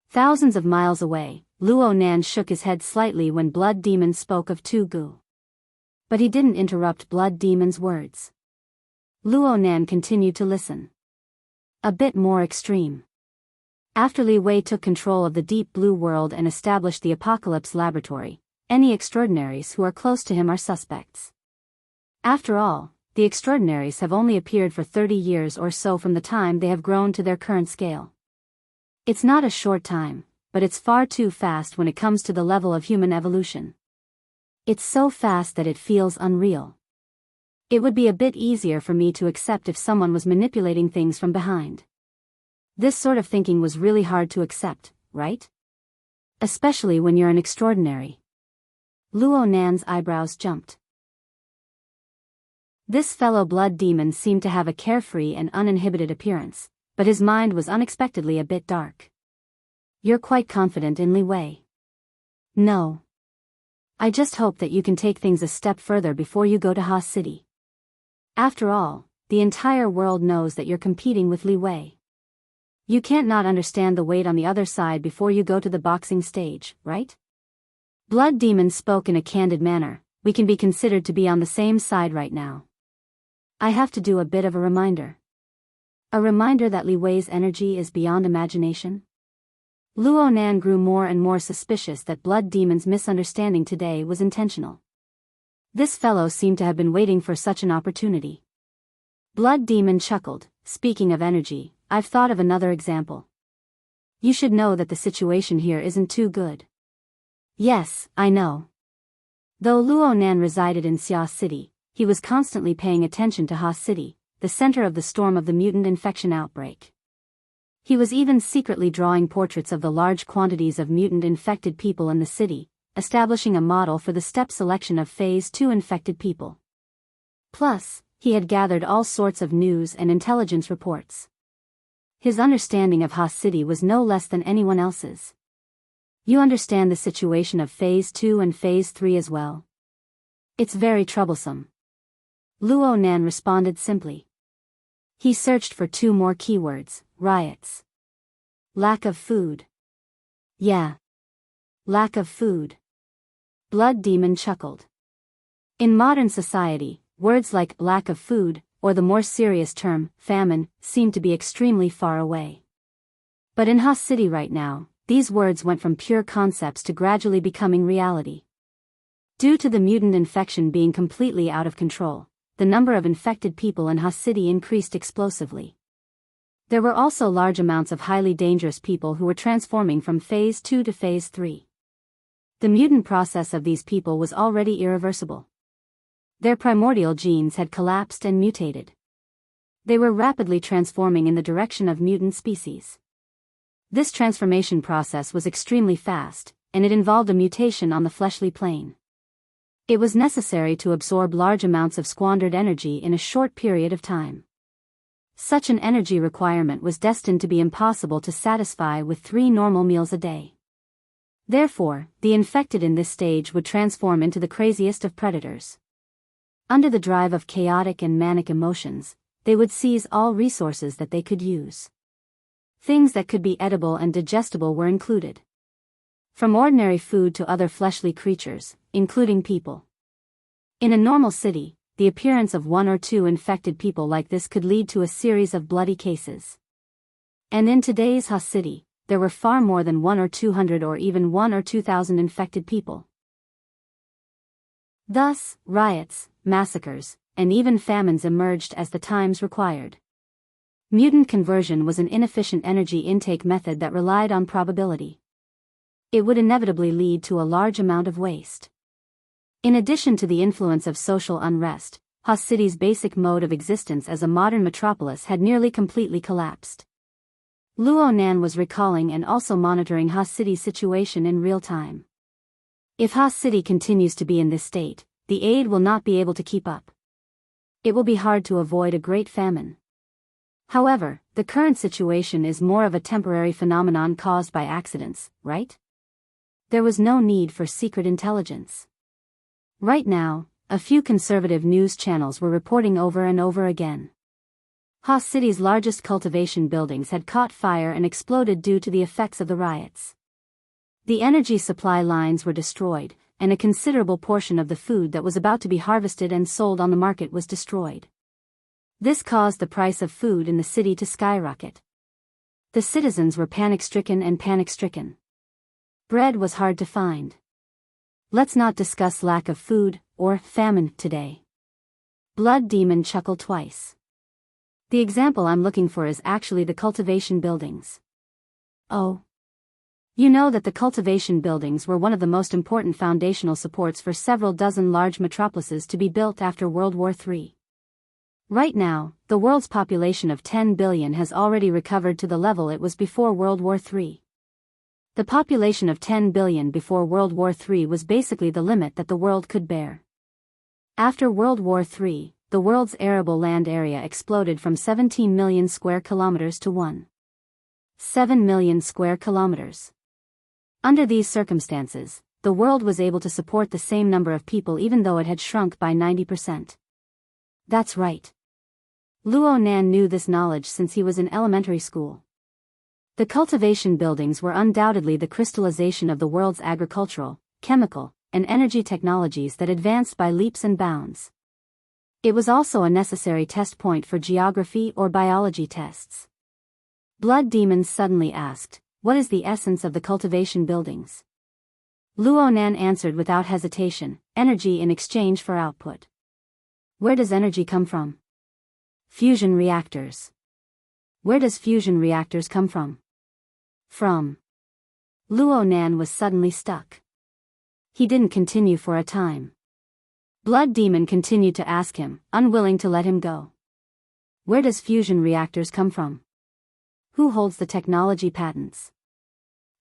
Thousands of miles away, Luo Nan shook his head slightly when Blood Demon spoke of Tu Gu. But he didn't interrupt Blood Demon's words. Luo Nan continued to listen. A bit more extreme. After Li Wei took control of the Deep Blue World and established the Apocalypse Laboratory, any extraordinaries who are close to him are suspects. After all, the extraordinaries have only appeared for 30 years or so from the time they have grown to their current scale. It's not a short time, but it's far too fast when it comes to the level of human evolution. It's so fast that it feels unreal. It would be a bit easier for me to accept if someone was manipulating things from behind. This sort of thinking was really hard to accept, right? Especially when you're an extraordinary. Luo Nan's eyebrows jumped. This fellow Blood Demon seemed to have a carefree and uninhibited appearance, but his mind was unexpectedly a bit dark. You're quite confident in Li Wei. No. I just hope that you can take things a step further before you go to Ha City. After all, the entire world knows that you're competing with Li Wei. You can't not understand the weight on the other side before you go to the boxing stage, right? Blood Demon spoke in a candid manner. We can be considered to be on the same side right now. I have to do a bit of a reminder. A reminder that Li Wei's energy is beyond imagination. Luo Nan grew more and more suspicious that Blood Demon's misunderstanding today was intentional. This fellow seemed to have been waiting for such an opportunity. Blood Demon chuckled. Speaking of energy, I've thought of another example. You should know that the situation here isn't too good. Yes, I know. Though Luo Nan resided in Xia City, he was constantly paying attention to Ha City, the center of the storm of the mutant infection outbreak. He was even secretly drawing portraits of the large quantities of mutant-infected people in the city, establishing a model for the step selection of Phase 2 infected people. Plus, he had gathered all sorts of news and intelligence reports. His understanding of Ha City was no less than anyone else's. You understand the situation of Phase 2 and Phase 3 as well. It's very troublesome. Luo Nan responded simply. He searched for two more keywords: riots. Lack of food. Yeah. Lack of food. Blood Demon chuckled. In modern society, words like lack of food, or the more serious term, famine, seem to be extremely far away. But in Ha City right now, these words went from pure concepts to gradually becoming reality. Due to the mutant infection being completely out of control, the number of infected people in Ha City increased explosively. There were also large amounts of highly dangerous people who were transforming from Phase 2 to Phase 3. The mutant process of these people was already irreversible. Their primordial genes had collapsed and mutated. They were rapidly transforming in the direction of mutant species. This transformation process was extremely fast, and it involved a mutation on the fleshly plane. It was necessary to absorb large amounts of squandered energy in a short period of time. Such an energy requirement was destined to be impossible to satisfy with 3 normal meals a day. Therefore, the infected in this stage would transform into the craziest of predators. Under the drive of chaotic and manic emotions, they would seize all resources that they could use. Things that could be edible and digestible were included. From ordinary food to other fleshly creatures, including people. In a normal city, the appearance of 1 or 2 infected people like this could lead to a series of bloody cases. And in today's Ha City, there were far more than 1 or 200 or even 1 or 2,000 infected people. Thus, riots, massacres, and even famines emerged as the times required. Mutant conversion was an inefficient energy intake method that relied on probability. It would inevitably lead to a large amount of waste. In addition to the influence of social unrest, Ha City's basic mode of existence as a modern metropolis had nearly completely collapsed. Luo Nan was recalling and also monitoring Ha City's situation in real time. If Ha City continues to be in this state, the aid will not be able to keep up. It will be hard to avoid a great famine. However, the current situation is more of a temporary phenomenon caused by accidents, right? There was no need for secret intelligence. Right now, a few conservative news channels were reporting over and over again. Ha City's largest cultivation buildings had caught fire and exploded due to the effects of the riots. The energy supply lines were destroyed, and a considerable portion of the food that was about to be harvested and sold on the market was destroyed. This caused the price of food in the city to skyrocket. The citizens were panic-stricken. Bread was hard to find. Let's not discuss lack of food, or famine, today. Blood Demon chuckled twice. The example I'm looking for is actually the cultivation buildings. Oh. You know that the cultivation buildings were one of the most important foundational supports for several dozen large metropolises to be built after World War III. Right now, the world's population of 10 billion has already recovered to the level it was before World War III. The population of 10 billion before World War III was basically the limit that the world could bear. After World War III, the world's arable land area exploded from 17 million square kilometers to 1.7 million square kilometers. Under these circumstances, the world was able to support the same number of people even though it had shrunk by 90%. That's right. Luo Nan knew this knowledge since he was in elementary school. The cultivation buildings were undoubtedly the crystallization of the world's agricultural, chemical, and energy technologies that advanced by leaps and bounds. It was also a necessary test point for geography or biology tests. Blood Demons suddenly asked, "What is the essence of the cultivation buildings?" Luo Nan answered without hesitation, "Energy in exchange for output." Where does energy come from? Fusion reactors. Where does fusion reactors come from? From. Luo Nan was suddenly stuck. He didn't continue for a time. Blood Demon continued to ask him, unwilling to let him go. Where does fusion reactors come from? Who holds the technology patents?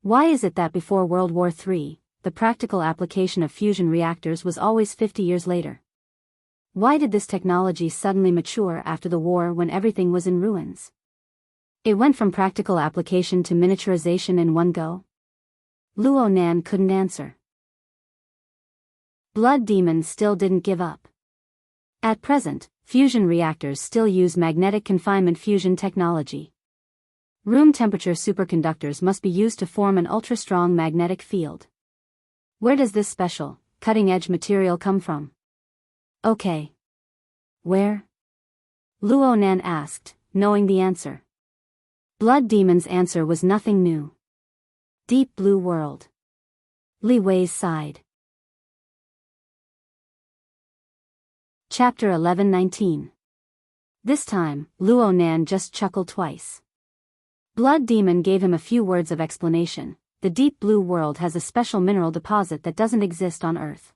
Why is it that before World War III, the practical application of fusion reactors was always 50 years later? Why did this technology suddenly mature after the war when everything was in ruins? It went from practical application to miniaturization in one go? Luo Nan couldn't answer. Blood Demon still didn't give up. At present, fusion reactors still use magnetic confinement fusion technology. Room temperature superconductors must be used to form an ultra-strong magnetic field. Where does this special, cutting-edge material come from? Okay. Where? Luo Nan asked, knowing the answer. Blood Demon's answer was nothing new. Deep Blue World. Li Wei's sighed. Chapter 11:19. This time, Luo Nan just chuckled twice. Blood Demon gave him a few words of explanation. The Deep Blue World has a special mineral deposit that doesn't exist on Earth.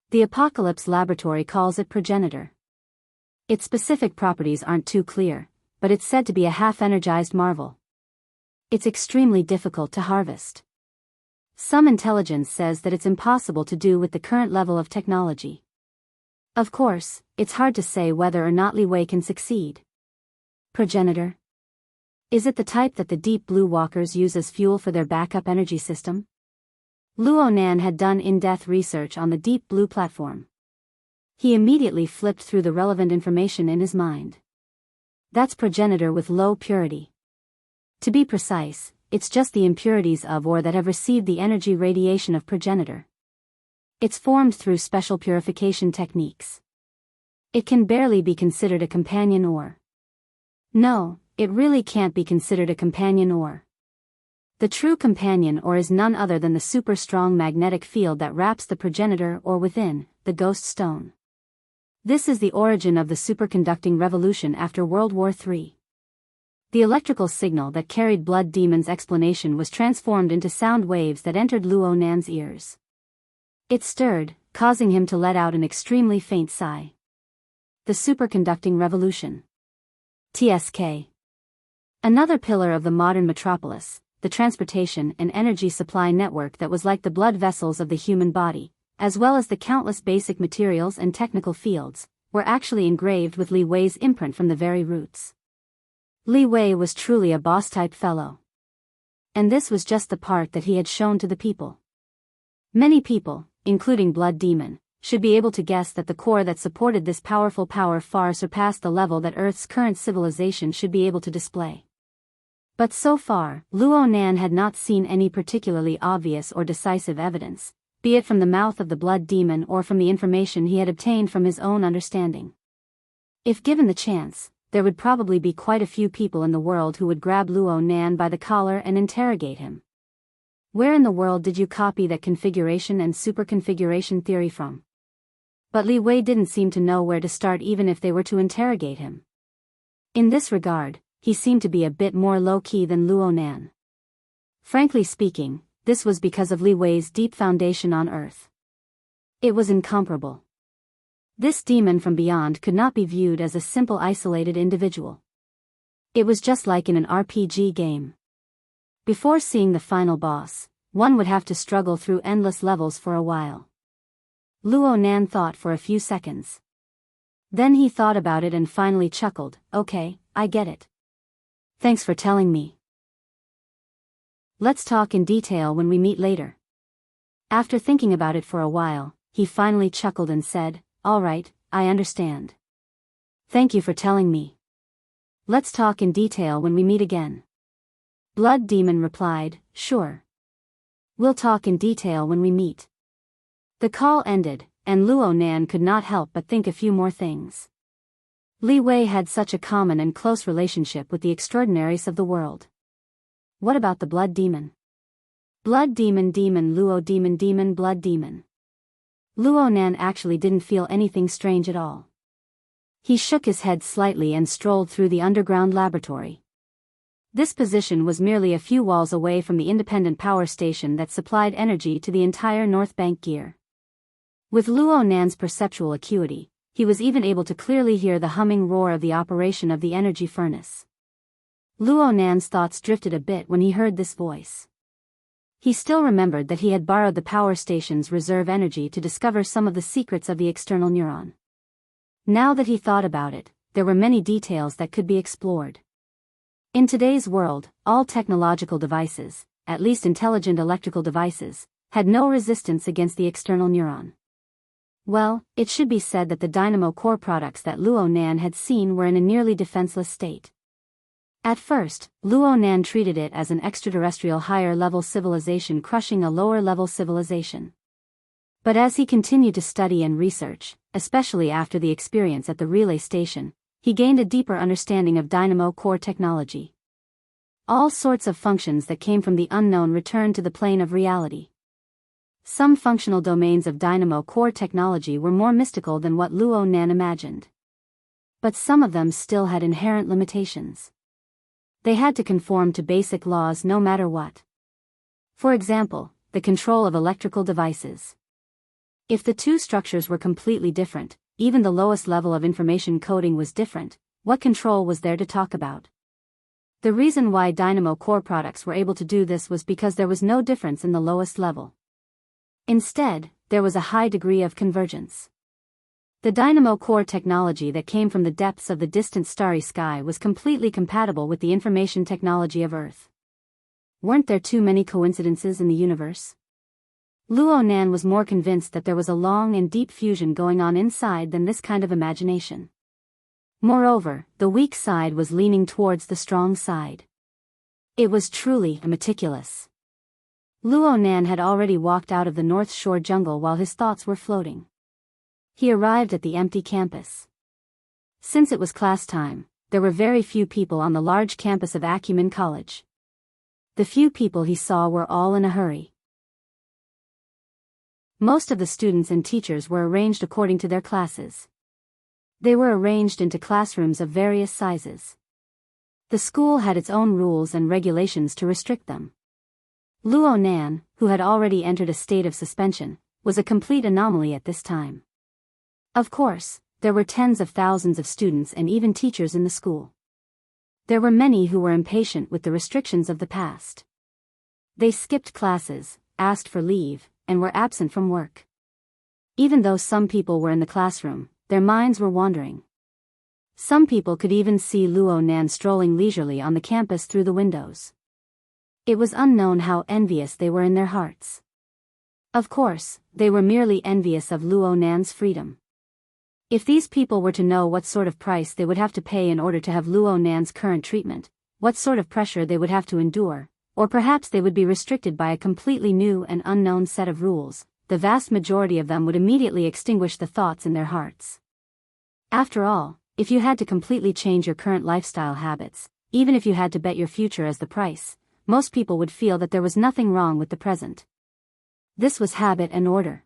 The Apocalypse Laboratory calls it progenitor. Its specific properties aren't too clear, but it's said to be a half-energized marvel. It's extremely difficult to harvest. Some intelligence says that it's impossible to do with the current level of technology. Of course, it's hard to say whether or not Li Wei can succeed. Progenitor? Is it the type that the Deep Blue Walkers use as fuel for their backup energy system? Luo Nan had done in-depth research on the Deep Blue platform. He immediately flipped through the relevant information in his mind. That's progenitor with low purity. To be precise, it's just the impurities of or that have received the energy radiation of progenitor. It's formed through special purification techniques. It can barely be considered a companion ore. No, it really can't be considered a companion ore. The true companion ore is none other than the super-strong magnetic field that wraps the progenitor or within, the ghost stone. This is the origin of the superconducting revolution after World War III. The electrical signal that carried Blood Demon's explanation was transformed into sound waves that entered Luo Nan's ears. It stirred, causing him to let out an extremely faint sigh. The superconducting revolution. TSK. Another pillar of the modern metropolis, the transportation and energy supply network that was like the blood vessels of the human body, as well as the countless basic materials and technical fields, were actually engraved with Li Wei's imprint from the very roots. Li Wei was truly a boss-type fellow. And this was just the part that he had shown to the people. Many people, including Blood Demon, should be able to guess that the core that supported this powerful power far surpassed the level that Earth's current civilization should be able to display. But so far, Luo Nan had not seen any particularly obvious or decisive evidence, be it from the mouth of the Blood Demon or from the information he had obtained from his own understanding. If given the chance, there would probably be quite a few people in the world who would grab Luo Nan by the collar and interrogate him. Where in the world did you copy that configuration and superconfiguration theory from? But Li Wei didn't seem to know where to start even if they were to interrogate him. In this regard, he seemed to be a bit more low-key than Luo Nan. Frankly speaking, this was because of Li Wei's deep foundation on Earth. It was incomparable. This demon from beyond could not be viewed as a simple isolated individual. It was just like in an RPG game. Before seeing the final boss, one would have to struggle through endless levels for a while. Luo Nan thought for a few seconds. Then he thought about it and finally chuckled, "Okay, I get it. Thanks for telling me. Let's talk in detail when we meet later." After thinking about it for a while, he finally chuckled and said, "All right, I understand. Thank you for telling me. Let's talk in detail when we meet again." Blood Demon replied, "Sure. We'll talk in detail when we meet." The call ended, and Luo Nan could not help but think a few more things. Li Wei had such a common and close relationship with the extraordinaries of the world. What about the Blood Demon? Blood Demon Demon Luo Demon Demon Blood Demon. Luo Nan actually didn't feel anything strange at all. He shook his head slightly and strolled through the underground laboratory. This position was merely a few walls away from the independent power station that supplied energy to the entire North Bank gear. With Luo Nan's perceptual acuity, he was even able to clearly hear the humming roar of the operation of the energy furnace. Luo Nan's thoughts drifted a bit when he heard this voice. He still remembered that he had borrowed the power station's reserve energy to discover some of the secrets of the external neuron. Now that he thought about it, there were many details that could be explored. In today's world, all technological devices, at least intelligent electrical devices, had no resistance against the external neuron. Well, it should be said that the dynamo core products that Luo Nan had seen were in a nearly defenseless state. At first, Luo Nan treated it as an extraterrestrial higher-level civilization crushing a lower-level civilization. But as he continued to study and research, especially after the experience at the relay station, he gained a deeper understanding of dynamo core technology. All sorts of functions that came from the unknown returned to the plane of reality. Some functional domains of dynamo core technology were more mystical than what Luo Nan imagined. But some of them still had inherent limitations. They had to conform to basic laws no matter what. For example, the control of electrical devices. If the two structures were completely different, even the lowest level of information coding was different, what control was there to talk about? The reason why dynamo core products were able to do this was because there was no difference in the lowest level. Instead, there was a high degree of convergence. The dynamo core technology that came from the depths of the distant starry sky was completely compatible with the information technology of Earth. Weren't there too many coincidences in the universe? Luo Nan was more convinced that there was a long and deep fusion going on inside than this kind of imagination. Moreover, the weak side was leaning towards the strong side. It was truly meticulous. Luo Nan had already walked out of the North Shore jungle while his thoughts were floating. He arrived at the empty campus. Since it was class time, there were very few people on the large campus of Acumen College. The few people he saw were all in a hurry. Most of the students and teachers were arranged according to their classes. They were arranged into classrooms of various sizes. The school had its own rules and regulations to restrict them. Luo Nan, who had already entered a state of suspension, was a complete anomaly at this time. Of course, there were tens of thousands of students and even teachers in the school. There were many who were impatient with the restrictions of the past. They skipped classes, asked for leave, and were absent from work. Even though some people were in the classroom, their minds were wandering. Some people could even see Luo Nan strolling leisurely on the campus through the windows. It was unknown how envious they were in their hearts. Of course, they were merely envious of Luo Nan's freedom. If these people were to know what sort of price they would have to pay in order to have Luo Nan's current treatment, what sort of pressure they would have to endure, or perhaps they would be restricted by a completely new and unknown set of rules, the vast majority of them would immediately extinguish the thoughts in their hearts. After all, if you had to completely change your current lifestyle habits, even if you had to bet your future as the price, most people would feel that there was nothing wrong with the present. This was habit and order.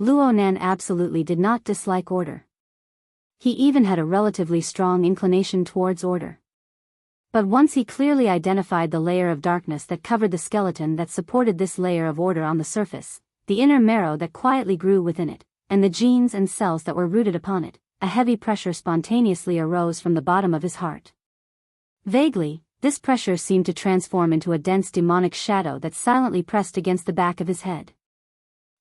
Luo Nan absolutely did not dislike order. He even had a relatively strong inclination towards order. But once he clearly identified the layer of darkness that covered the skeleton that supported this layer of order on the surface, the inner marrow that quietly grew within it, and the genes and cells that were rooted upon it, a heavy pressure spontaneously arose from the bottom of his heart. Vaguely, this pressure seemed to transform into a dense demonic shadow that silently pressed against the back of his head.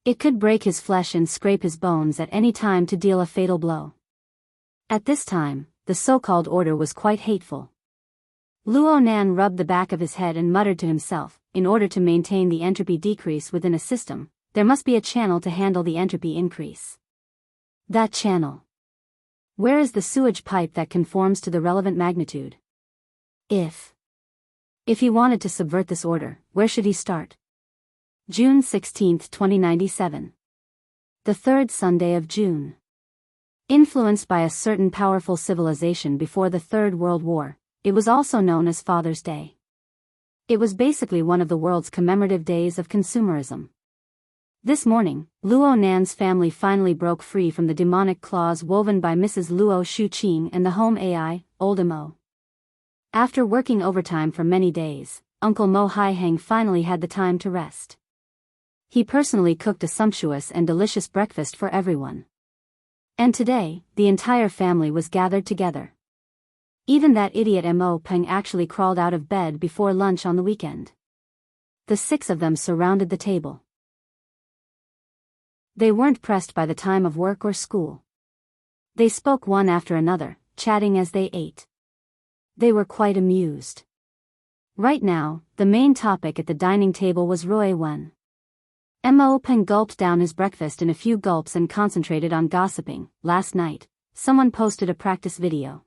It could break his flesh and scrape his bones at any time to deal a fatal blow. At this time, the so-called order was quite hateful. Luo Nan rubbed the back of his head and muttered to himself, in order to maintain the entropy decrease within a system, there must be a channel to handle the entropy increase. That channel. Where is the sewage pipe that conforms to the relevant magnitude? If he wanted to subvert this order, where should he start? June 16, 2097. The third Sunday of June. Influenced by a certain powerful civilization before the Third World War, it was also known as Father's Day. It was basically one of the world's commemorative days of consumerism. This morning, Luo Nan's family finally broke free from the demonic claws woven by Mrs. Luo Shuqing and the home AI, Old Mo. After working overtime for many days, Uncle Mo Haiheng finally had the time to rest. He personally cooked a sumptuous and delicious breakfast for everyone. And today, the entire family was gathered together. Even that idiot Mo Peng actually crawled out of bed before lunch on the weekend. The 6 of them surrounded the table. They weren't pressed by the time of work or school. They spoke one after another, chatting as they ate. They were quite amused. Right now, the main topic at the dining table was Roy Wen. Mo Peng gulped down his breakfast in a few gulps and concentrated on gossiping. Last night, someone posted a practice video.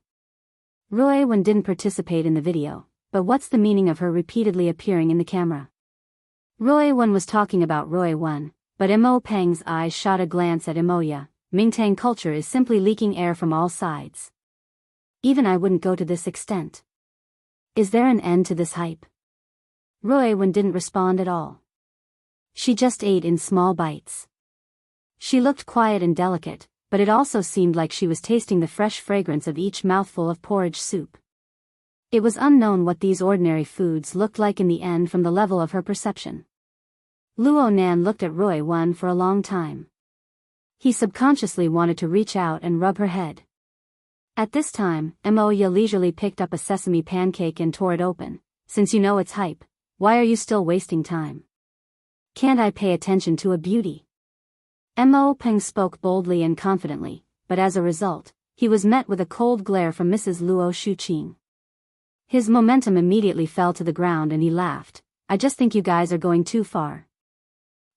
Roy Wen didn't participate in the video, but what's the meaning of her repeatedly appearing in the camera? Roy Wen was talking about Roy Wen, but Mo Peng's eyes shot a glance at Emoya. Mingtang culture is simply leaking air from all sides. Even I wouldn't go to this extent. Is there an end to this hype? Roy Wen didn't respond at all. She just ate in small bites. She looked quiet and delicate, but it also seemed like she was tasting the fresh fragrance of each mouthful of porridge soup. It was unknown what these ordinary foods looked like in the end from the level of her perception. Luo Nan looked at Roy Wen for a long time. He subconsciously wanted to reach out and rub her head. At this time, Emoya leisurely picked up a sesame pancake and tore it open. Since you know it's hype, why are you still wasting time? Can't I pay attention to a beauty? Mo Peng spoke boldly and confidently, but as a result, he was met with a cold glare from Mrs. Luo Shuqing. His momentum immediately fell to the ground and he laughed. I just think you guys are going too far.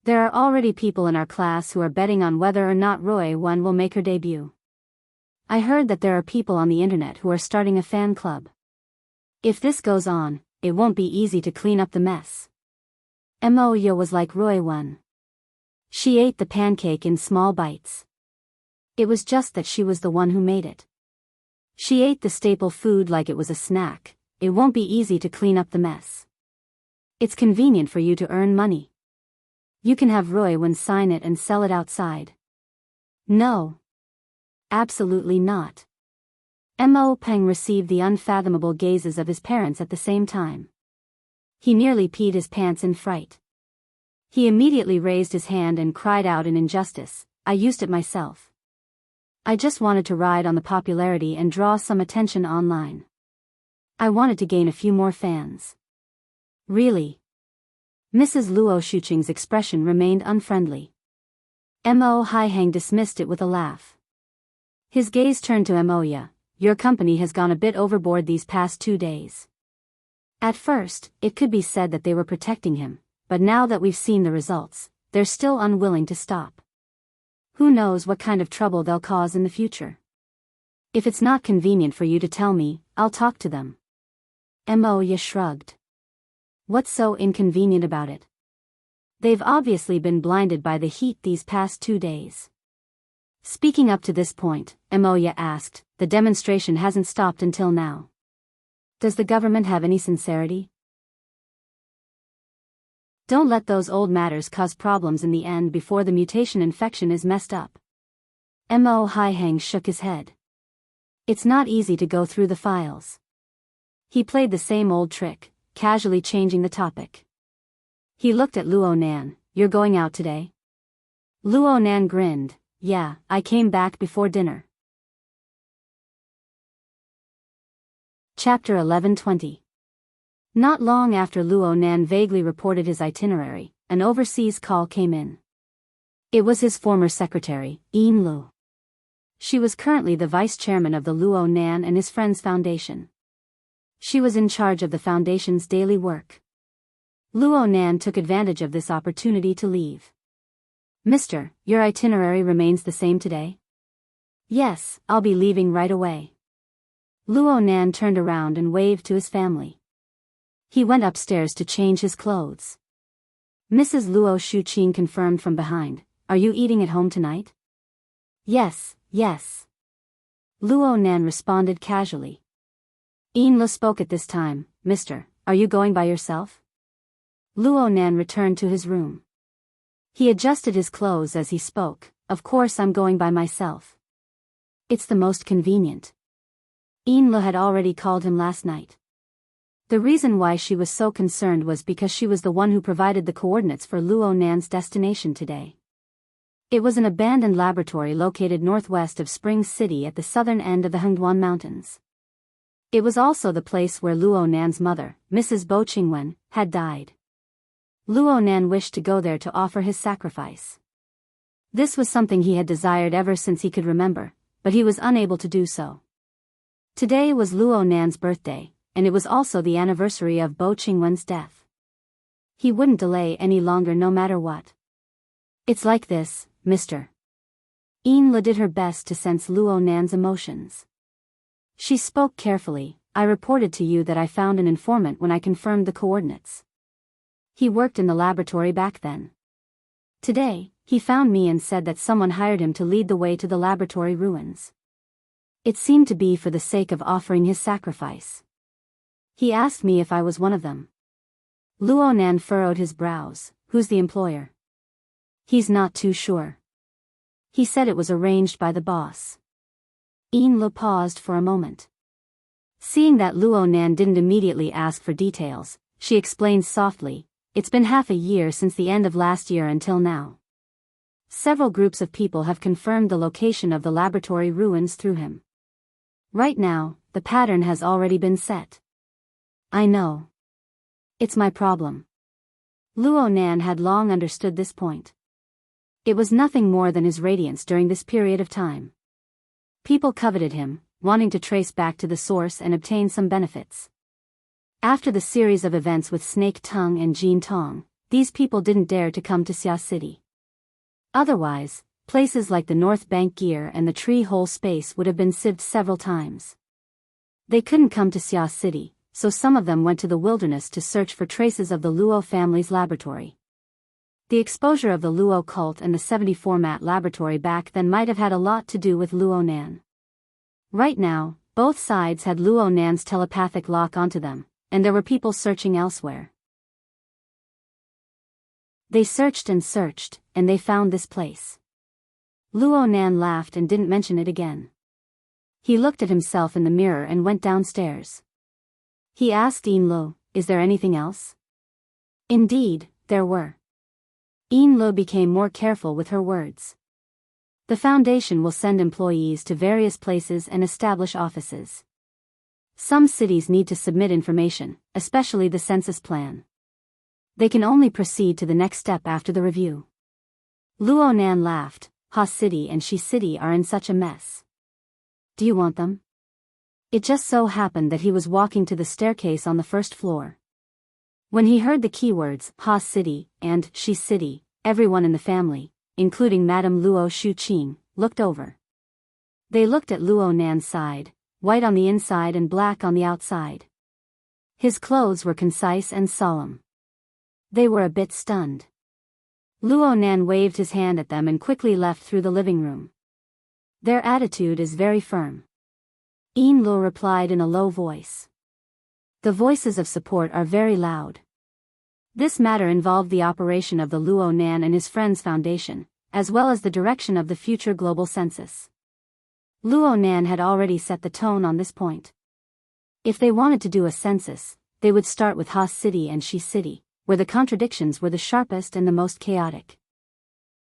There are already people in our class who are betting on whether or not Roy Wen will make her debut. I heard that there are people on the internet who are starting a fan club. If this goes on, it won't be easy to clean up the mess. Emoya was like Roy Wen. She ate the pancake in small bites. It was just that she was the one who made it. She ate the staple food like it was a snack. It won't be easy to clean up the mess. It's convenient for you to earn money. You can have Roy Wen sign it and sell it outside. No. Absolutely not. Mo Peng received the unfathomable gazes of his parents at the same time. He nearly peed his pants in fright. He immediately raised his hand and cried out in injustice, I used it myself. I just wanted to ride on the popularity and draw some attention online. I wanted to gain a few more fans. Really? Mrs. Luo Shuqing's expression remained unfriendly. Mo Haihang dismissed it with a laugh. His gaze turned to Mo Ya. Your company has gone a bit overboard these past 2 days. At first, it could be said that they were protecting him, but now that we've seen the results, they're still unwilling to stop. Who knows what kind of trouble they'll cause in the future? If it's not convenient for you to tell me, I'll talk to them. Mo Ya shrugged. What's so inconvenient about it? They've obviously been blinded by the heat these past 2 days. Speaking up to this point, Mo Ya asked, the demonstration hasn't stopped until now. Does the government have any sincerity? Don't let those old matters cause problems in the end before the mutation infection is messed up. Mo Haihang shook his head. It's not easy to go through the files. He played the same old trick, casually changing the topic. He looked at Luo Nan. You're going out today? Luo Nan grinned. Yeah, I came back before dinner. Chapter 11:20. Not long after Luo Nan vaguely reported his itinerary, an overseas call came in. It was his former secretary, Yin Lu. She was currently the vice chairman of the Luo Nan and his Friends Foundation. She was in charge of the foundation's daily work. Luo Nan took advantage of this opportunity to leave. Mister, your itinerary remains the same today? Yes, I'll be leaving right away. Luo Nan turned around and waved to his family. He went upstairs to change his clothes. Mrs. Luo Shuqing confirmed from behind, Are you eating at home tonight? Yes, yes. Luo Nan responded casually. Yin Lu spoke at this time, Mister, are you going by yourself? Luo Nan returned to his room. He adjusted his clothes as he spoke, Of course I'm going by myself. It's the most convenient. Yin Lu had already called him last night. The reason why she was so concerned was because she was the one who provided the coordinates for Luo Nan's destination today. It was an abandoned laboratory located northwest of Spring City at the southern end of the Hengduan Mountains. It was also the place where Luo Nan's mother, Mrs. Bo Qingwen, had died. Luo Nan wished to go there to offer his sacrifice. This was something he had desired ever since he could remember, but he was unable to do so. Today was Luo Nan's birthday, and it was also the anniversary of Bo Qingwen's death. He wouldn't delay any longer no matter what. It's like this, mister. Yin Lu did her best to sense Luo Nan's emotions. She spoke carefully, I reported to you that I found an informant when I confirmed the coordinates. He worked in the laboratory back then. Today, he found me and said that someone hired him to lead the way to the laboratory ruins. It seemed to be for the sake of offering his sacrifice. He asked me if I was one of them. Luo Nan furrowed his brows. Who's the employer? He's not too sure. He said it was arranged by the boss. Yin Lu paused for a moment. Seeing that Luo Nan didn't immediately ask for details, she explained softly, It's been half a year since the end of last year until now. Several groups of people have confirmed the location of the laboratory ruins through him. Right now, the pattern has already been set. I know. It's my problem. Luo Nan had long understood this point. It was nothing more than his radiance during this period of time. People coveted him, wanting to trace back to the source and obtain some benefits. After the series of events with Snake Tongue and Jean Tong, these people didn't dare to come to Xia City. Otherwise, places like the North Bank Gear and the Tree Hole Space would have been sieved several times. They couldn't come to Xia City, so some of them went to the wilderness to search for traces of the Luo family's laboratory. The exposure of the Luo cult and the 70-format laboratory back then might have had a lot to do with Luo Nan. Right now, both sides had Luo Nan's telepathic lock onto them, and there were people searching elsewhere. They searched, and they found this place. Luo Nan laughed and didn't mention it again. He looked at himself in the mirror and went downstairs. He asked Yin Lu, Is there anything else? Indeed, there were. Yin Lu became more careful with her words. The foundation will send employees to various places and establish offices. Some cities need to submit information, especially the census plan. They can only proceed to the next step after the review. Luo Nan laughed. Ha City and She City are in such a mess. Do you want them? It just so happened that he was walking to the staircase on the first floor. When he heard the keywords, Ha City, and She City, everyone in the family, including Madame Luo Shuqing, looked over. They looked at Luo Nan's side, white on the inside and black on the outside. His clothes were concise and solemn. They were a bit stunned. Luo Nan waved his hand at them and quickly left through the living room. Their attitude is very firm. Yin Luo replied in a low voice. The voices of support are very loud. This matter involved the operation of the Luo Nan and his friends foundation, as well as the direction of the future global census. Luo Nan had already set the tone on this point. If they wanted to do a census, they would start with Ha City and She City, where the contradictions were the sharpest and the most chaotic.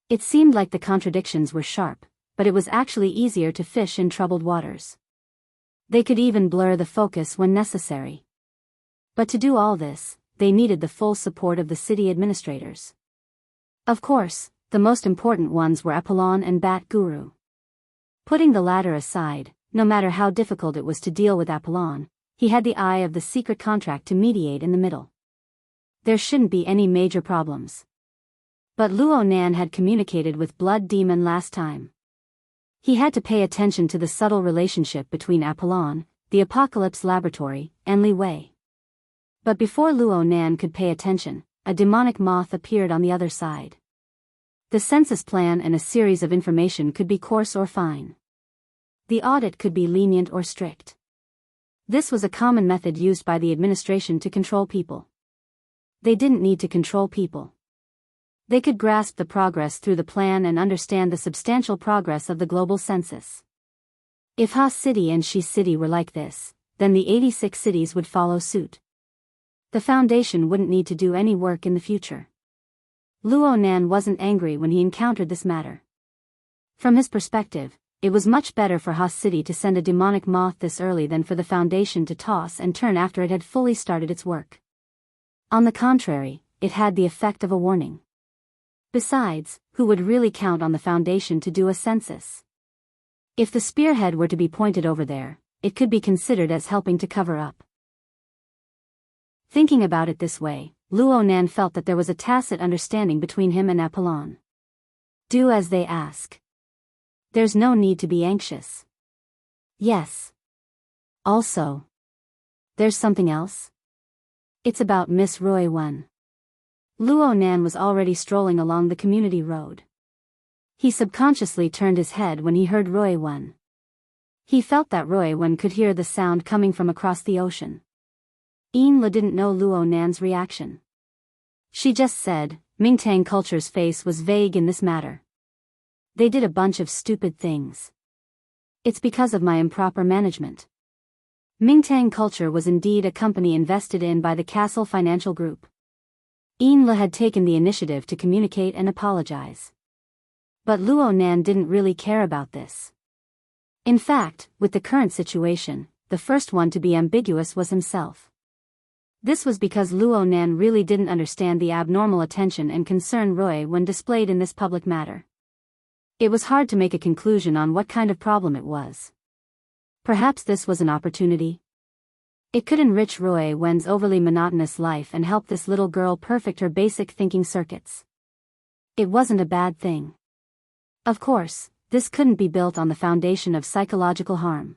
It seemed like the contradictions were sharp, but it was actually easier to fish in troubled waters. They could even blur the focus when necessary. But to do all this, they needed the full support of the city administrators. Of course, the most important ones were Apollon and Bat Guru. Putting the latter aside, no matter how difficult it was to deal with Apollon, he had the eye of the secret contract to mediate in the middle. There shouldn't be any major problems. But Luo Nan had communicated with Blood Demon last time. He had to pay attention to the subtle relationship between Apollon, the Apocalypse Laboratory, and Li Wei. But before Luo Nan could pay attention, a demonic moth appeared on the other side. The census plan and a series of information could be coarse or fine. The audit could be lenient or strict. This was a common method used by the administration to control people. They didn't need to control people. They could grasp the progress through the plan and understand the substantial progress of the global census. If Ha City and She City were like this, then the 86 cities would follow suit. The foundation wouldn't need to do any work in the future. Luo Nan wasn't angry when he encountered this matter. From his perspective, it was much better for Ha City to send a demonic moth this early than for the foundation to toss and turn after it had fully started its work. On the contrary, it had the effect of a warning. Besides, who would really count on the foundation to do a census? If the spearhead were to be pointed over there, it could be considered as helping to cover up. Thinking about it this way, Luo Nan felt that there was a tacit understanding between him and Apollon. Do as they ask. There's no need to be anxious. Yes. Also, there's something else. It's about Miss Roy Wen. Luo Nan was already strolling along the community road. He subconsciously turned his head when he heard Roy Wen. He felt that Roy Wen could hear the sound coming from across the ocean. Yin Le didn't know Luo Nan's reaction. She just said, Mingtang culture's face was vague in this matter. They did a bunch of stupid things. It's because of my improper management. Mingtang Culture was indeed a company invested in by the Castle Financial Group. Yin Le had taken the initiative to communicate and apologize. But Luo Nan didn't really care about this. In fact, with the current situation, the first one to be ambiguous was himself. This was because Luo Nan really didn't understand the abnormal attention and concern Roy when displayed in this public matter. It was hard to make a conclusion on what kind of problem it was. Perhaps this was an opportunity. It could enrich Roy Wen's overly monotonous life and help this little girl perfect her basic thinking circuits. It wasn't a bad thing. Of course, this couldn't be built on the foundation of psychological harm.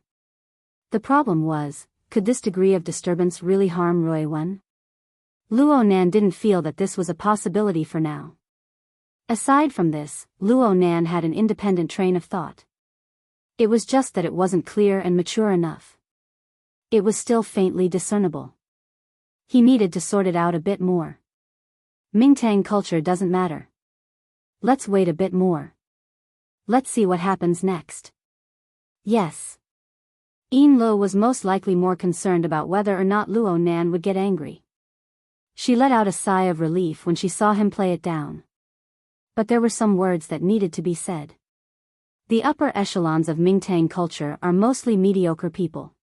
The problem was, could this degree of disturbance really harm Roy Wen? Luo Nan didn't feel that this was a possibility for now. Aside from this, Luo Nan had an independent train of thought. It was just that it wasn't clear and mature enough. It was still faintly discernible. He needed to sort it out a bit more. Mingtang culture doesn't matter. Let's wait a bit more. Let's see what happens next. Yes. Yin Lo was most likely more concerned about whether or not Luo Nan would get angry. She let out a sigh of relief when she saw him play it down. But there were some words that needed to be said. The upper echelons of Mingtang culture are mostly mediocre people.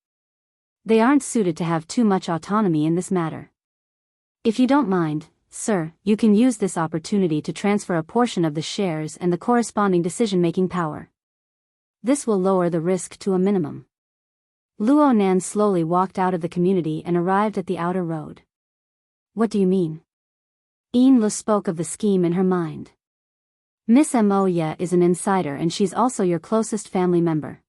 They aren't suited to have too much autonomy in this matter. If you don't mind, sir, you can use this opportunity to transfer a portion of the shares and the corresponding decision-making power. This will lower the risk to a minimum. Luo Nan slowly walked out of the community and arrived at the outer road. What do you mean? Yin Lu spoke of the scheme in her mind. Miss Mo Ye is an insider and she's also your closest family member.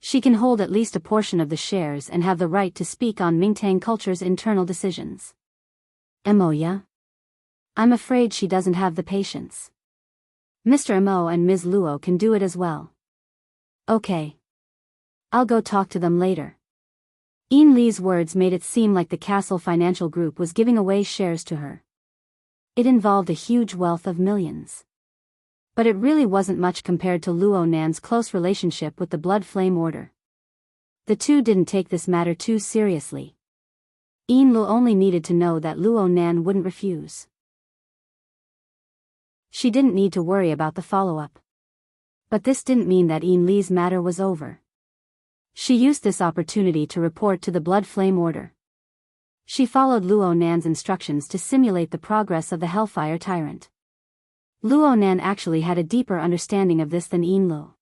She can hold at least a portion of the shares and have the right to speak on Mingtang culture's internal decisions. Mo Ye? I'm afraid she doesn't have the patience. Mr. Mo and Ms. Luo can do it as well. Okay. I'll go talk to them later. Yin Li's words made it seem like the Castle Financial Group was giving away shares to her. It involved a huge wealth of millions. But it really wasn't much compared to Luo Nan's close relationship with the Blood Flame Order. The two didn't take this matter too seriously. Yin Lu only needed to know that Luo Nan wouldn't refuse. She didn't need to worry about the follow-up. But this didn't mean that Yin Li's matter was over. She used this opportunity to report to the Blood Flame Order. She followed Luo Nan's instructions to simulate the progress of the Hellfire Tyrant. Luo Nan actually had a deeper understanding of this than Yin Lu.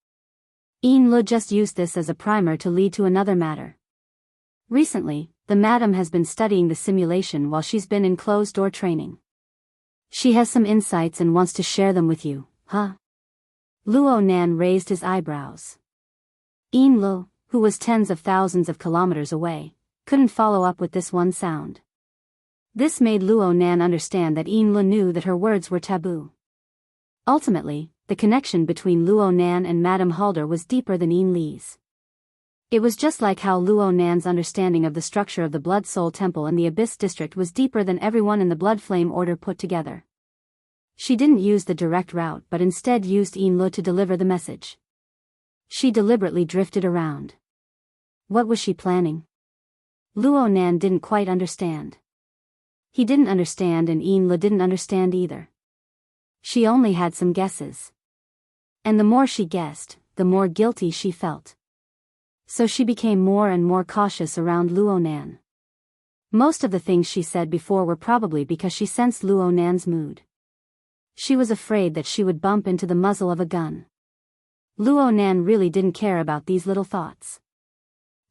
Yin Lu just used this as a primer to lead to another matter. Recently, the madam has been studying the simulation while she's been in closed-door training. She has some insights and wants to share them with you, huh? Luo Nan raised his eyebrows. Yin Lu, who was tens of thousands of kilometers away, couldn't follow up with this one sound. This made Luo Nan understand that Yin Lu knew that her words were taboo. Ultimately, the connection between Luo Nan and Madame Halder was deeper than Yin Li's. It was just like how Luo Nan's understanding of the structure of the Blood Soul Temple and the Abyss District was deeper than everyone in the Blood Flame Order put together. She didn't use the direct route but instead used Yin Lu to deliver the message. She deliberately drifted around. What was she planning? Luo Nan didn't quite understand. He didn't understand and Yin Lu didn't understand either. She only had some guesses. And the more she guessed, the more guilty she felt. So she became more and more cautious around Luo Nan. Most of the things she said before were probably because she sensed Luo Nan's mood. She was afraid that she would bump into the muzzle of a gun. Luo Nan really didn't care about these little thoughts.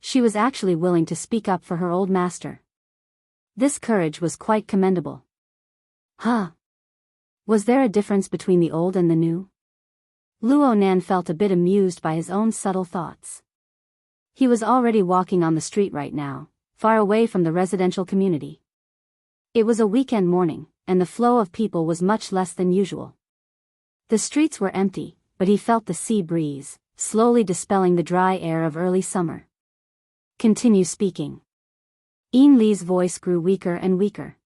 She was actually willing to speak up for her old master. This courage was quite commendable. Huh? Was there a difference between the old and the new? Luo Nan felt a bit amused by his own subtle thoughts. He was already walking on the street right now, far away from the residential community. It was a weekend morning, and the flow of people was much less than usual. The streets were empty, but he felt the sea breeze, slowly dispelling the dry air of early summer. Continue speaking. Yin Li's voice grew weaker and weaker.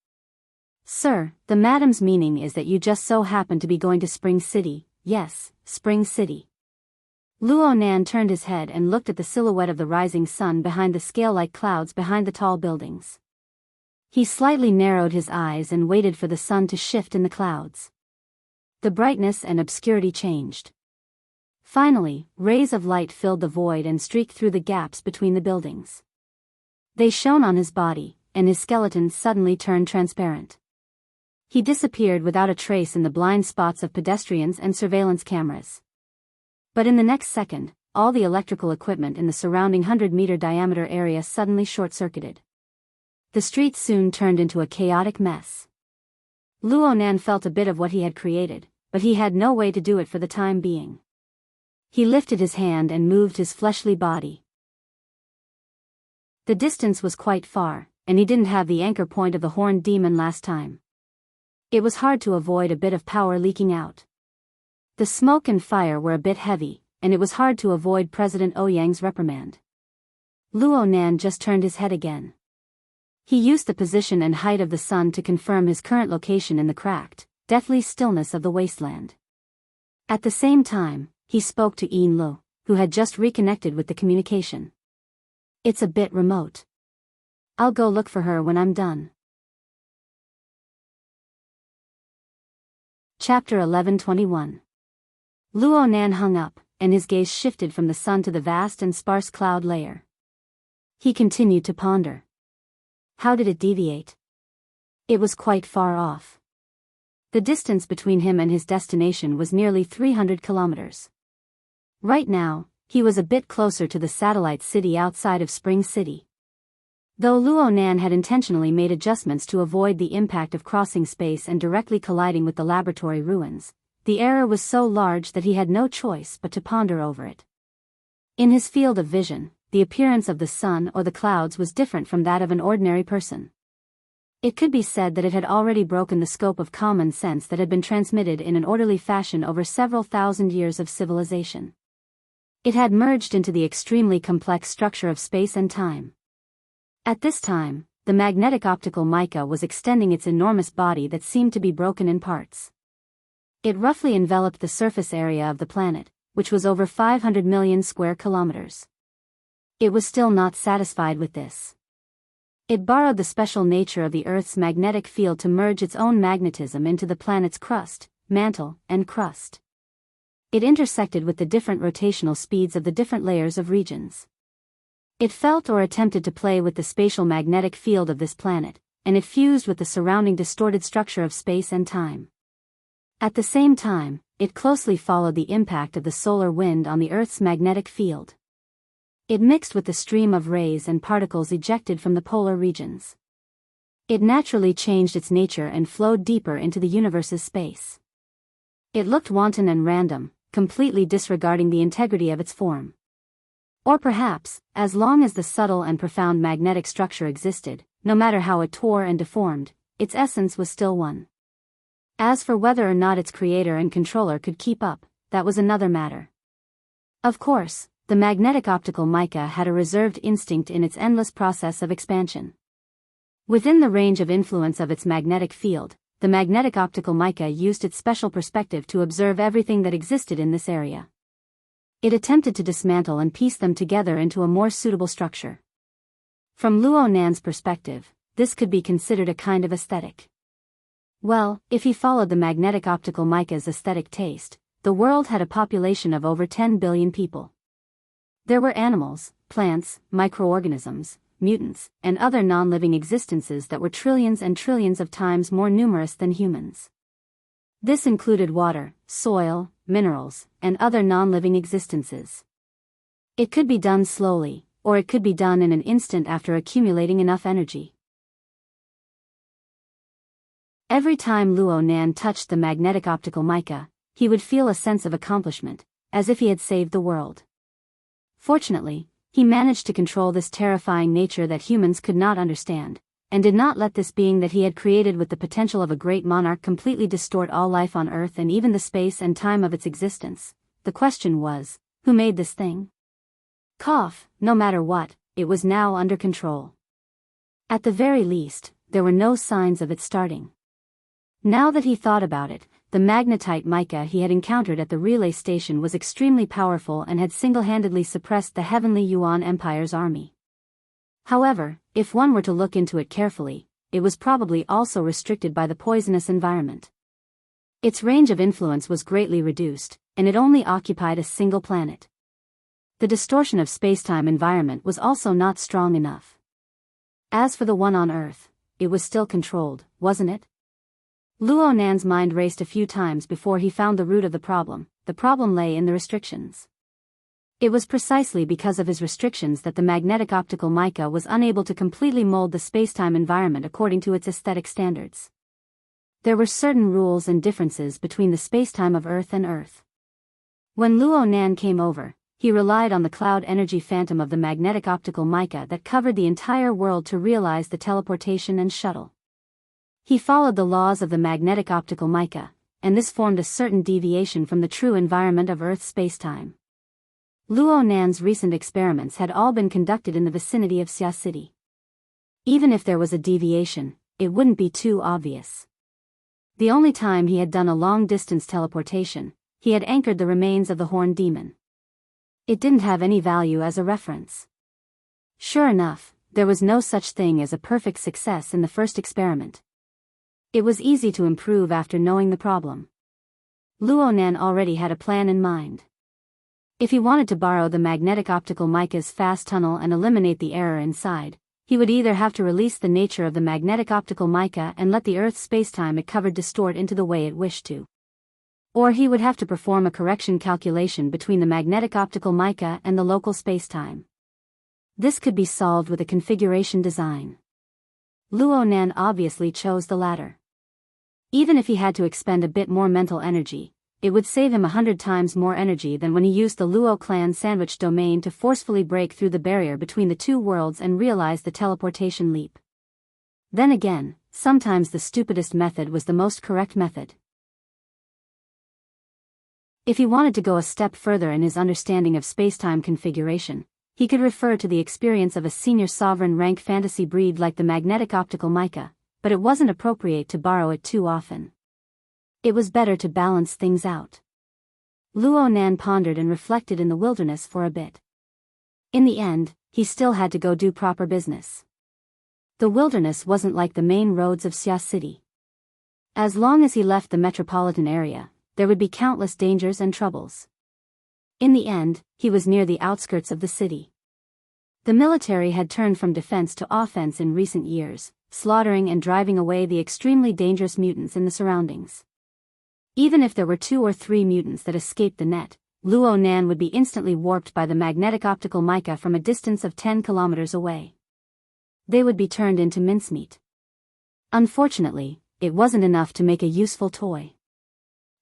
Sir, the madam's meaning is that you just so happen to be going to Spring City. Yes, Spring City. Luo Nan turned his head and looked at the silhouette of the rising sun behind the scale-like clouds behind the tall buildings. He slightly narrowed his eyes and waited for the sun to shift in the clouds. The brightness and obscurity changed. Finally, rays of light filled the void and streaked through the gaps between the buildings. They shone on his body, and his skeleton suddenly turned transparent. He disappeared without a trace in the blind spots of pedestrians and surveillance cameras. But in the next second, all the electrical equipment in the surrounding 100-meter diameter area suddenly short-circuited. The streets soon turned into a chaotic mess. Luo Nan felt a bit of what he had created, but he had no way to do it for the time being. He lifted his hand and moved his fleshly body. The distance was quite far, and he didn't have the anchor point of the horned demon last time. It was hard to avoid a bit of power leaking out. The smoke and fire were a bit heavy, and it was hard to avoid President Ouyang's reprimand. Luo Nan just turned his head again. He used the position and height of the sun to confirm his current location in the cracked, deathly stillness of the wasteland. At the same time, he spoke to Yin Lu, who had just reconnected with the communication. It's a bit remote. I'll go look for her when I'm done. Chapter 11:21. Luo Nan hung up, and his gaze shifted from the sun to the vast and sparse cloud layer. He continued to ponder. How did it deviate? It was quite far off. The distance between him and his destination was nearly 300 kilometers. Right now, he was a bit closer to the satellite city outside of Spring City. Though Luo Nan had intentionally made adjustments to avoid the impact of crossing space and directly colliding with the laboratory ruins, the error was so large that he had no choice but to ponder over it. In his field of vision, the appearance of the sun or the clouds was different from that of an ordinary person. It could be said that it had already broken the scope of common sense that had been transmitted in an orderly fashion over several thousand years of civilization. It had merged into the extremely complex structure of space and time. At this time, the magnetic optical mica was extending its enormous body that seemed to be broken in parts. It roughly enveloped the surface area of the planet, which was over 500 million square kilometers. It was still not satisfied with this. It borrowed the special nature of the Earth's magnetic field to merge its own magnetism into the planet's crust, mantle, and crust. It intersected with the different rotational speeds of the different layers of regions. It felt or attempted to play with the spatial magnetic field of this planet, and it fused with the surrounding distorted structure of space and time. At the same time, it closely followed the impact of the solar wind on the Earth's magnetic field. It mixed with the stream of rays and particles ejected from the polar regions. It naturally changed its nature and flowed deeper into the universe's space. It looked wanton and random, completely disregarding the integrity of its form. Or perhaps, as long as the subtle and profound magnetic structure existed, no matter how it tore and deformed, its essence was still one. As for whether or not its creator and controller could keep up, that was another matter. Of course, the magnetic optical mica had a reserved instinct in its endless process of expansion. Within the range of influence of its magnetic field, the magnetic optical mica used its special perspective to observe everything that existed in this area. It attempted to dismantle and piece them together into a more suitable structure. From Luo Nan's perspective, this could be considered a kind of aesthetic. Well, if he followed the magnetic optical mica's aesthetic taste, the world had a population of over 10 billion people. There were animals, plants, microorganisms, mutants, and other non-living existences that were trillions and trillions of times more numerous than humans. This included water, soil, minerals, and other non-living existences. It could be done slowly, or it could be done in an instant after accumulating enough energy. Every time Luo Nan touched the magnetic optical mica, he would feel a sense of accomplishment, as if he had saved the world. Fortunately, he managed to control this terrifying nature that humans could not understand, and did not let this being that he had created with the potential of a great monarch completely distort all life on Earth and even the space and time of its existence. The question was, who made this thing? No matter what, it was now under control. At the very least, there were no signs of it starting. Now that he thought about it, the magnetite mica he had encountered at the relay station was extremely powerful and had single-handedly suppressed the heavenly Yuan Empire's army. However, if one were to look into it carefully, it was probably also restricted by the poisonous environment. Its range of influence was greatly reduced, and it only occupied a single planet. The distortion of space-time environment was also not strong enough. As for the one on Earth, it was still controlled, wasn't it? Luo Nan's mind raced a few times before he found the root of the problem. The problem lay in the restrictions. It was precisely because of his restrictions that the magnetic optical mica was unable to completely mold the spacetime environment according to its aesthetic standards. There were certain rules and differences between the spacetime of Earth and Earth. When Luo Nan came over, he relied on the cloud energy phantom of the magnetic optical mica that covered the entire world to realize the teleportation and shuttle. He followed the laws of the magnetic optical mica, and this formed a certain deviation from the true environment of Earth's spacetime. Luo Nan's recent experiments had all been conducted in the vicinity of Xia City. Even if there was a deviation, it wouldn't be too obvious. The only time he had done a long-distance teleportation, he had anchored the remains of the horned demon. It didn't have any value as a reference. Sure enough, there was no such thing as a perfect success in the first experiment. It was easy to improve after knowing the problem. Luo Nan already had a plan in mind. If he wanted to borrow the magnetic optical mica's fast tunnel and eliminate the error inside, he would either have to release the nature of the magnetic optical mica and let the Earth's spacetime it covered distort into the way it wished to. Or he would have to perform a correction calculation between the magnetic optical mica and the local spacetime. This could be solved with a configuration design. Luo Nan obviously chose the latter. Even if he had to expend a bit more mental energy, it would save him 100 times more energy than when he used the Luo clan sandwich domain to forcefully break through the barrier between the two worlds and realize the teleportation leap. Then again, sometimes the stupidest method was the most correct method. If he wanted to go a step further in his understanding of spacetime configuration, he could refer to the experience of a senior sovereign rank fantasy breed like the magnetic optical mica, but it wasn't appropriate to borrow it too often. It was better to balance things out. Luo Nan pondered and reflected in the wilderness for a bit. In the end, he still had to go do proper business. The wilderness wasn't like the main roads of Xia City. As long as he left the metropolitan area, there would be countless dangers and troubles. In the end, he was near the outskirts of the city. The military had turned from defense to offense in recent years, slaughtering and driving away the extremely dangerous mutants in the surroundings. Even if there were 2 or 3 mutants that escaped the net, Luo Nan would be instantly warped by the magnetic optical mica from a distance of 10 kilometers away. They would be turned into mincemeat. Unfortunately, it wasn't enough to make a useful toy.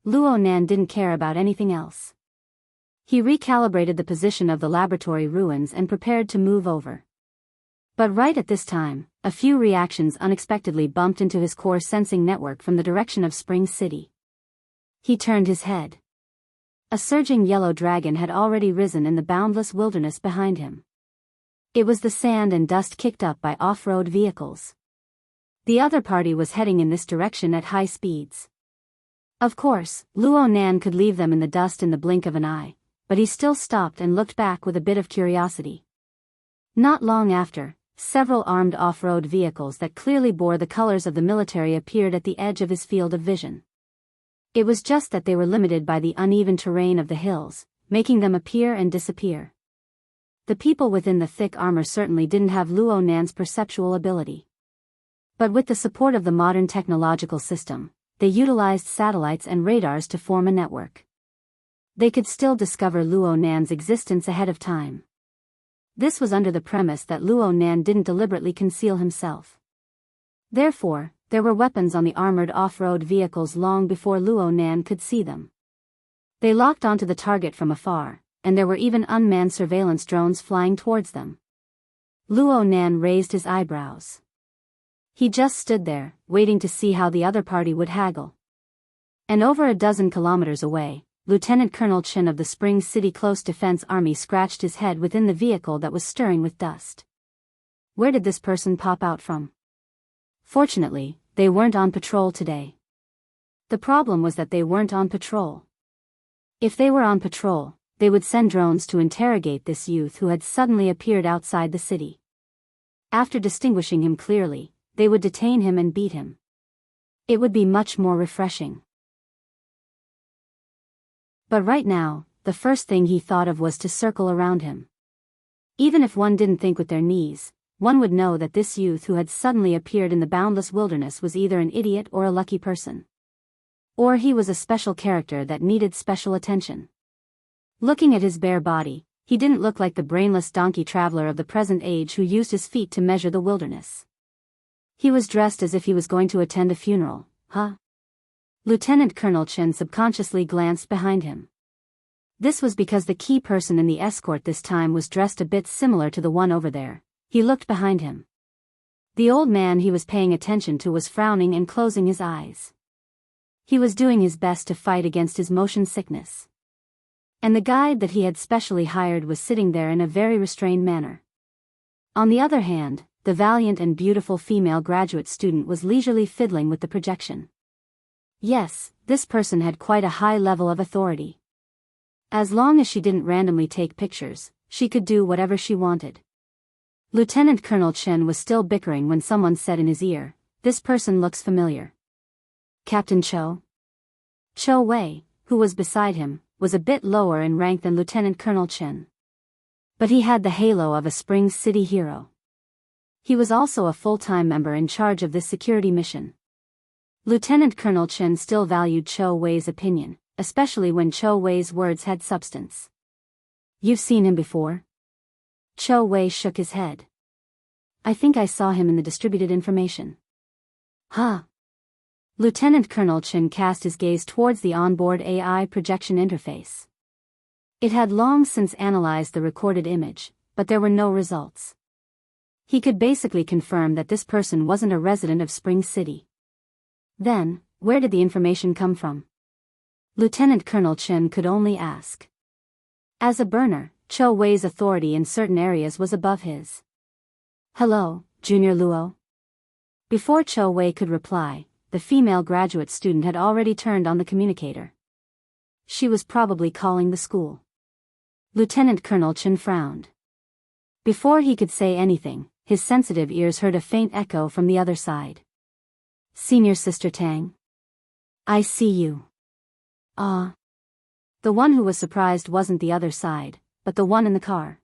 Luo Nan didn't care about anything else. He recalibrated the position of the laboratory ruins and prepared to move over. But right at this time, a few reactions unexpectedly bumped into his core sensing network from the direction of Spring City. He turned his head. A surging yellow dragon had already risen in the boundless wilderness behind him. It was the sand and dust kicked up by off-road vehicles. The other party was heading in this direction at high speeds. Of course, Luo Nan could leave them in the dust in the blink of an eye, but he still stopped and looked back with a bit of curiosity. Not long after, several armed off-road vehicles that clearly bore the colors of the military appeared at the edge of his field of vision. It was just that they were limited by the uneven terrain of the hills, making them appear and disappear. The people within the thick armor certainly didn't have Luo Nan's perceptual ability. But with the support of the modern technological system, they utilized satellites and radars to form a network. They could still discover Luo Nan's existence ahead of time. This was under the premise that Luo Nan didn't deliberately conceal himself. Therefore, there were weapons on the armored off-road vehicles long before Luo Nan could see them. They locked onto the target from afar, and there were even unmanned surveillance drones flying towards them. Luo Nan raised his eyebrows. He just stood there, waiting to see how the other party would haggle. And over a dozen kilometers away, Lieutenant Colonel Chen of the Spring City Close Defense Army scratched his head within the vehicle that was stirring with dust. Where did this person pop out from? Fortunately, they weren't on patrol today. The problem was that they weren't on patrol. If they were on patrol, they would send drones to interrogate this youth who had suddenly appeared outside the city. After distinguishing him clearly, they would detain him and beat him. It would be much more refreshing. But right now, the first thing he thought of was to circle around him. Even if one didn't think with their knees, one would know that this youth who had suddenly appeared in the boundless wilderness was either an idiot or a lucky person. Or he was a special character that needed special attention. Looking at his bare body, he didn't look like the brainless donkey traveler of the present age who used his feet to measure the wilderness. He was dressed as if he was going to attend a funeral, huh? Lieutenant Colonel Chen subconsciously glanced behind him. This was because the key person in the escort this time was dressed a bit similar to the one over there. He looked behind him. The old man he was paying attention to was frowning and closing his eyes. He was doing his best to fight against his motion sickness. And the guide that he had specially hired was sitting there in a very restrained manner. On the other hand, the valiant and beautiful female graduate student was leisurely fiddling with the projection. Yes, this person had quite a high level of authority. As long as she didn't randomly take pictures, she could do whatever she wanted. Lieutenant Colonel Chen was still bickering when someone said in his ear, "This person looks familiar." Captain Cho? Cho Wei, who was beside him, was a bit lower in rank than Lieutenant Colonel Chen. But he had the halo of a Spring City hero. He was also a full-time member in charge of this security mission. Lieutenant Colonel Chen still valued Cho Wei's opinion, especially when Cho Wei's words had substance. "You've seen him before?" Cho Wei shook his head. "I think I saw him in the distributed information." "Huh?" Lieutenant Colonel Chen cast his gaze towards the onboard AI projection interface. It had long since analyzed the recorded image, but there were no results. He could basically confirm that this person wasn't a resident of Spring City. Then, where did the information come from? Lieutenant Colonel Chen could only ask. As a burner, Cho Wei's authority in certain areas was above his. "Hello, Junior Luo." Before Cho Wei could reply, the female graduate student had already turned on the communicator. She was probably calling the school. Lieutenant Colonel Chen frowned. Before he could say anything, his sensitive ears heard a faint echo from the other side. "Senior Sister Tang? I see you." "Ah." The one who was surprised wasn't the other side, but the one in the car.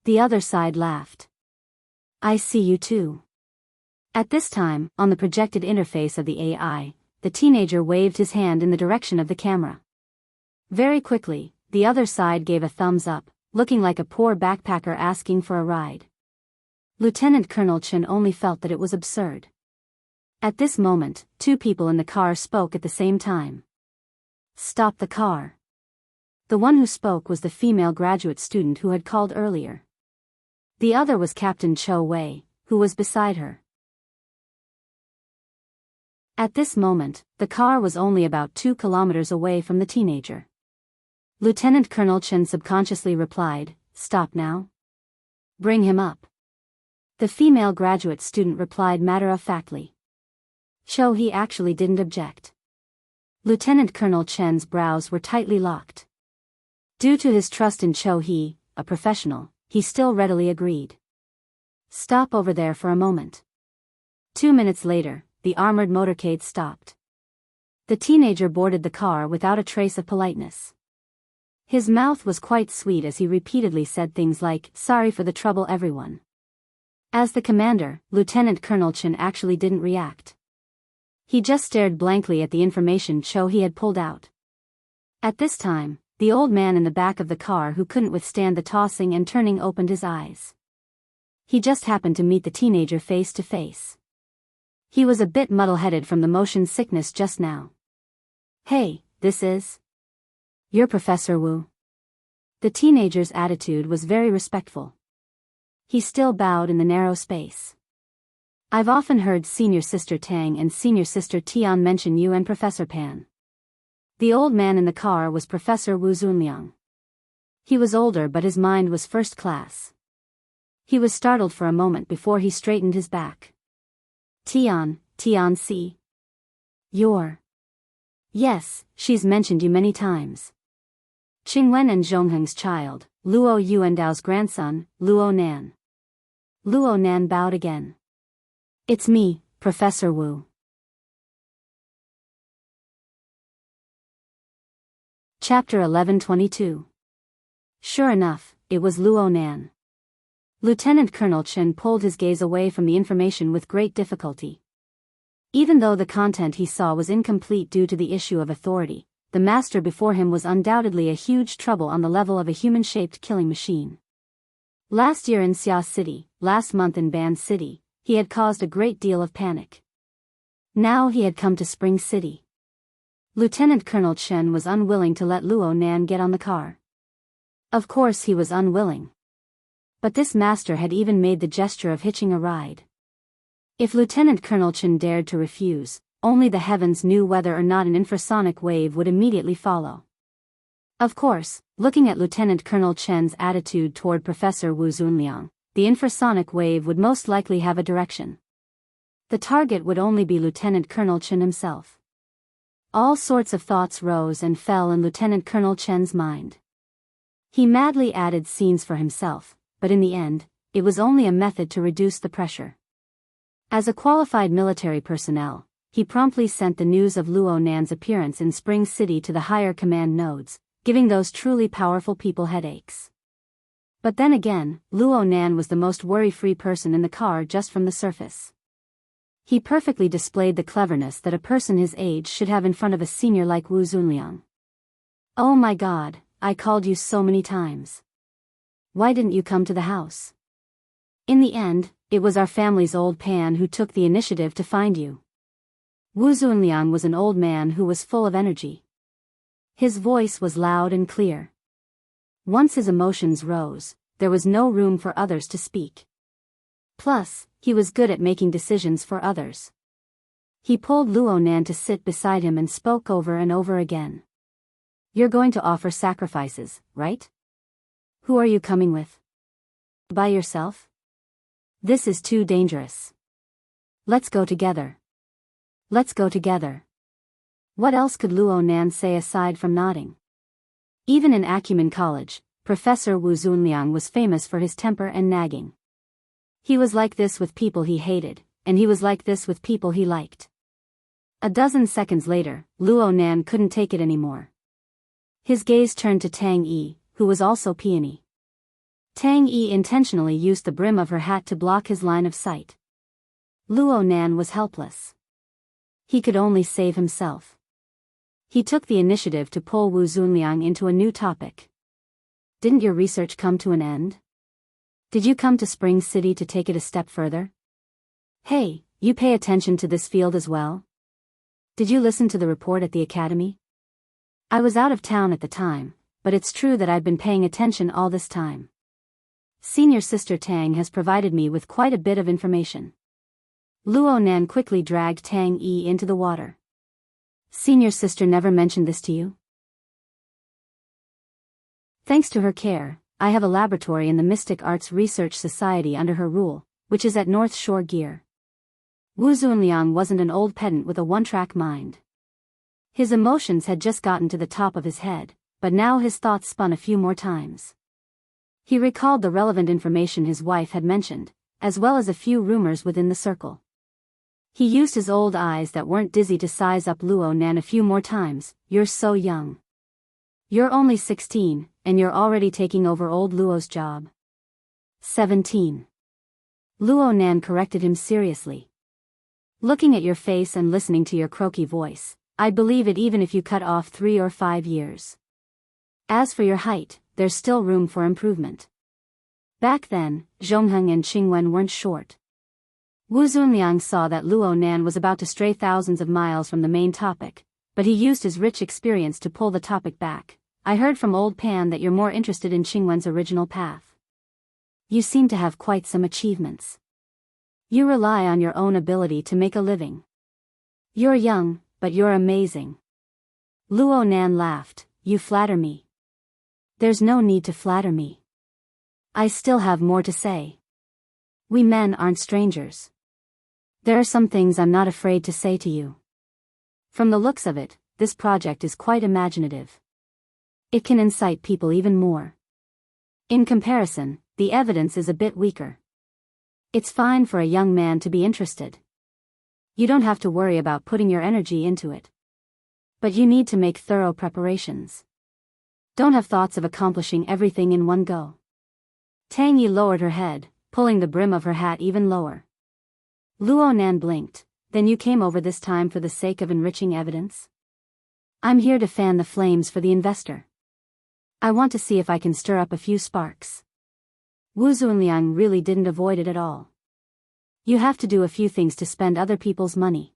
The other side laughed. "I see you too." At this time, on the projected interface of the AI, the teenager waved his hand in the direction of the camera. Very quickly, the other side gave a thumbs up, looking like a poor backpacker asking for a ride. Lieutenant Colonel Chen only felt that it was absurd. At this moment, two people in the car spoke at the same time. "Stop the car." The one who spoke was the female graduate student who had called earlier. The other was Captain Cho Wei, who was beside her. At this moment, the car was only about 2 kilometers away from the teenager. Lieutenant Colonel Chen subconsciously replied, "Stop now. Bring him up." The female graduate student replied matter-of-factly. Cho He actually didn't object. Lieutenant Colonel Chen's brows were tightly locked. Due to his trust in Cho He, a professional, he still readily agreed. "Stop over there for a moment." 2 minutes later, the armored motorcade stopped. The teenager boarded the car without a trace of politeness. His mouth was quite sweet as he repeatedly said things like, "Sorry for the trouble, everyone." As the commander, Lieutenant Colonel Chen actually didn't react. He just stared blankly at the information Cho He had pulled out. At this time, the old man in the back of the car who couldn't withstand the tossing and turning opened his eyes. He just happened to meet the teenager face to face. He was a bit muddle-headed from the motion sickness just now. "Hey, this is... You're Professor Wu." The teenager's attitude was very respectful. He still bowed in the narrow space. "I've often heard Senior Sister Tang and Senior Sister Tian mention you and Professor Pan." The old man in the car was Professor Wu Zunliang. He was older but his mind was first class. He was startled for a moment before he straightened his back. Tian Si. You're... Yes, she's mentioned you many times." Qingwen and Zhongheng's child, Luo Yuandao's grandson, Luo Nan. Luo Nan bowed again. "It's me, Professor Wu." Chapter 1122. Sure enough, it was Luo Nan. Lieutenant Colonel Chen pulled his gaze away from the information with great difficulty. Even though the content he saw was incomplete due to the issue of authority, the master before him was undoubtedly a huge trouble on the level of a human-shaped killing machine. Last year in Xia City, last month in Ban City, he had caused a great deal of panic. Now he had come to Spring City. Lieutenant Colonel Chen was unwilling to let Luo Nan get on the car. Of course he was unwilling. But this master had even made the gesture of hitching a ride. If Lieutenant Colonel Chen dared to refuse, only the heavens knew whether or not an infrasonic wave would immediately follow. Of course, looking at Lieutenant Colonel Chen's attitude toward Professor Wu Zunliang, the infrasonic wave would most likely have a direction. The target would only be Lieutenant Colonel Chen himself. All sorts of thoughts rose and fell in Lieutenant Colonel Chen's mind. He madly added scenes for himself, but in the end, it was only a method to reduce the pressure. As a qualified military personnel, he promptly sent the news of Luo Nan's appearance in Spring City to the higher command nodes, giving those truly powerful people headaches. But then again, Luo Nan was the most worry-free person in the car just from the surface. He perfectly displayed the cleverness that a person his age should have in front of a senior like Wu Zunliang. Oh my God, I called you so many times. Why didn't you come to the house? In the end, it was our family's old Pan who took the initiative to find you. Wu Zunliang was an old man who was full of energy. His voice was loud and clear. Once his emotions rose, there was no room for others to speak. Plus, he was good at making decisions for others. He pulled Luo Nan to sit beside him and spoke over and over again. You're going to offer sacrifices, right? Who are you coming with? By yourself? This is too dangerous. Let's go together. Let's go together. What else could Luo Nan say aside from nodding? Even in Acumen College, Professor Wu Zunliang was famous for his temper and nagging. He was like this with people he hated, and he was like this with people he liked. A dozen seconds later, Luo Nan couldn't take it anymore. His gaze turned to Tang Yi, who was also peony. Tang Yi intentionally used the brim of her hat to block his line of sight. Luo Nan was helpless. He could only save himself. He took the initiative to pull Wu Zunliang into a new topic. Didn't your research come to an end? Did you come to Spring City to take it a step further? Hey, you pay attention to this field as well? Did you listen to the report at the academy? I was out of town at the time, but it's true that I've been paying attention all this time. Senior Sister Tang has provided me with quite a bit of information. Luo Nan quickly dragged Tang Yi into the water. Senior Sister never mentioned this to you? Thanks to her care, I have a laboratory in the Mystic Arts Research Society under her rule, which is at North Shore Gear. Wu Zunliang wasn't an old pedant with a one-track mind. His emotions had just gotten to the top of his head, but now his thoughts spun a few more times. He recalled the relevant information his wife had mentioned, as well as a few rumors within the circle. He used his old eyes that weren't dizzy to size up Luo Nan a few more times. You're so young. You're only 16, and you're already taking over old Luo's job. 17. Luo Nan corrected him seriously. Looking at your face and listening to your croaky voice, I'd believe it even if you cut off 3 or 5 years. As for your height, there's still room for improvement. Back then, Zhongheng and Qingwen weren't short. Wu Zunliang saw that Luo Nan was about to stray thousands of miles from the main topic, but he used his rich experience to pull the topic back. I heard from old Pan that you're more interested in Qingwen's original path. You seem to have quite some achievements. You rely on your own ability to make a living. You're young, but you're amazing. Luo Nan laughed. You flatter me. There's no need to flatter me. I still have more to say. We men aren't strangers. There are some things I'm not afraid to say to you. From the looks of it, this project is quite imaginative. It can incite people even more. In comparison, the evidence is a bit weaker. It's fine for a young man to be interested. You don't have to worry about putting your energy into it. But you need to make thorough preparations. Don't have thoughts of accomplishing everything in one go. Tang Yi lowered her head, pulling the brim of her hat even lower. Luo Nan blinked. Then you came over this time for the sake of enriching evidence? I'm here to fan the flames for the investor. I want to see if I can stir up a few sparks. Wu Zunliang really didn't avoid it at all. You have to do a few things to spend other people's money.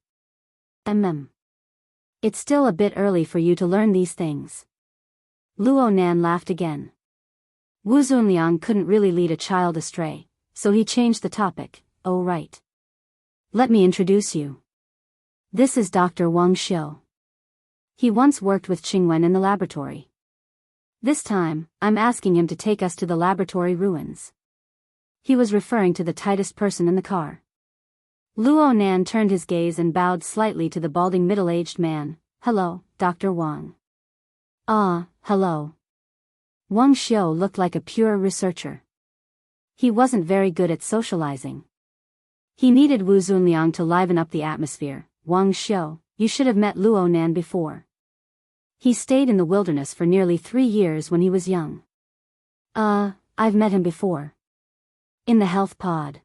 It's still a bit early for you to learn these things. Luo Nan laughed again. Wu Zunliang couldn't really lead a child astray, so he changed the topic. Oh right. Let me introduce you. This is Dr. Wang Xiu. He once worked with Qingwen in the laboratory. This time, I'm asking him to take us to the laboratory ruins. He was referring to the tightest person in the car. Luo Nan turned his gaze and bowed slightly to the balding middle-aged man. Hello, Dr. Wang. Ah, hello. Wang Xiu looked like a pure researcher. He wasn't very good at socializing. He needed Wu Zunliang to liven up the atmosphere. Wang Xiu, you should have met Luo Nan before. He stayed in the wilderness for nearly 3 years when he was young. I've met him before. In the health pod.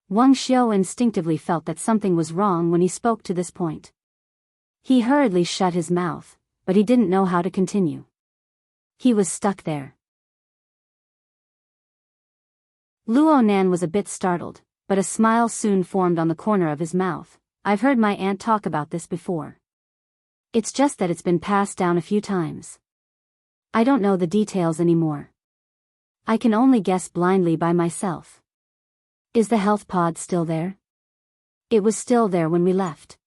Wang Xiao instinctively felt that something was wrong when he spoke to this point. He hurriedly shut his mouth, but he didn't know how to continue. He was stuck there. Luo Nan was a bit startled, but a smile soon formed on the corner of his mouth. I've heard my aunt talk about this before. It's just that it's been passed down a few times. I don't know the details anymore. I can only guess blindly by myself. Is the health pod still there? It was still there when we left.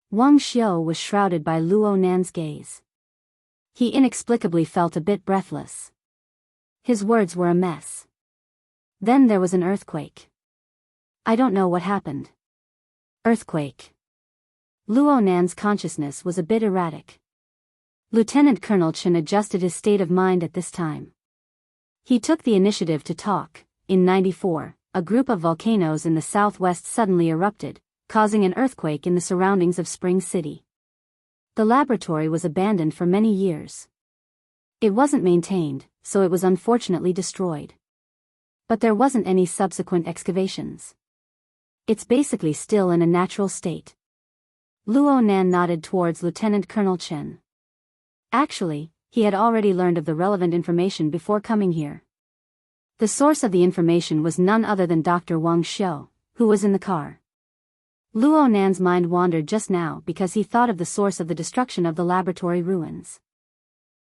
Wang Xiao was shrouded by Luo Nan's gaze. He inexplicably felt a bit breathless. His words were a mess. Then there was an earthquake. I don't know what happened. Earthquake. Luo Nan's consciousness was a bit erratic. Lieutenant Colonel Chen adjusted his state of mind at this time. He took the initiative to talk. In 94, a group of volcanoes in the southwest suddenly erupted, causing an earthquake in the surroundings of Spring City. The laboratory was abandoned for many years. It wasn't maintained, so it was unfortunately destroyed. But there wasn't any subsequent excavations. It's basically still in a natural state. Luo Nan nodded towards Lieutenant Colonel Chen. Actually, he had already learned of the relevant information before coming here. The source of the information was none other than Dr. Wang Xiao, who was in the car. Luo Nan's mind wandered just now because he thought of the source of the destruction of the laboratory ruins.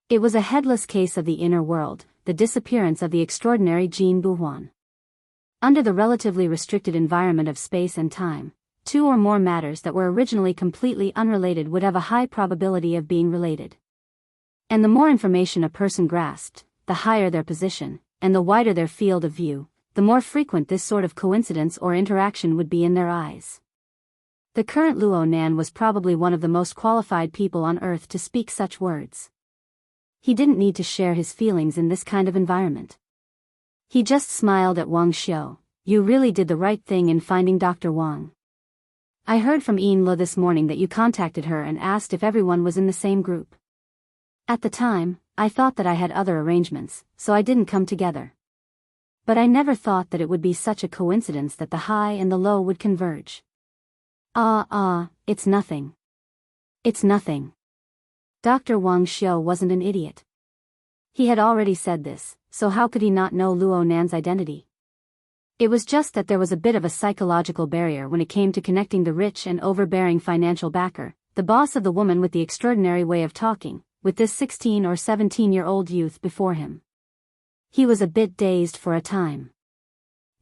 It was a headless case of the inner world, the disappearance of the extraordinary Jin Buhuan. Under the relatively restricted environment of space and time, 2 or more matters that were originally completely unrelated would have a high probability of being related. And the more information a person grasped, the higher their position, and the wider their field of view, the more frequent this sort of coincidence or interaction would be in their eyes. The current Luo Nan was probably one of the most qualified people on Earth to speak such words. He didn't need to share his feelings in this kind of environment. He just smiled at Wang Xiao. You really did the right thing in finding Dr. Wang. I heard from Yin Lo this morning that you contacted her and asked if everyone was in the same group. At the time, I thought that I had other arrangements, so I didn't come together. But I never thought that it would be such a coincidence that the high and the low would converge. It's nothing. It's nothing. Dr. Wang Xiao wasn't an idiot. He had already said this, so how could he not know Luo Nan's identity? It was just that there was a bit of a psychological barrier when it came to connecting the rich and overbearing financial backer, the boss of the woman with the extraordinary way of talking, with this 16 or 17-year-old youth before him. He was a bit dazed for a time.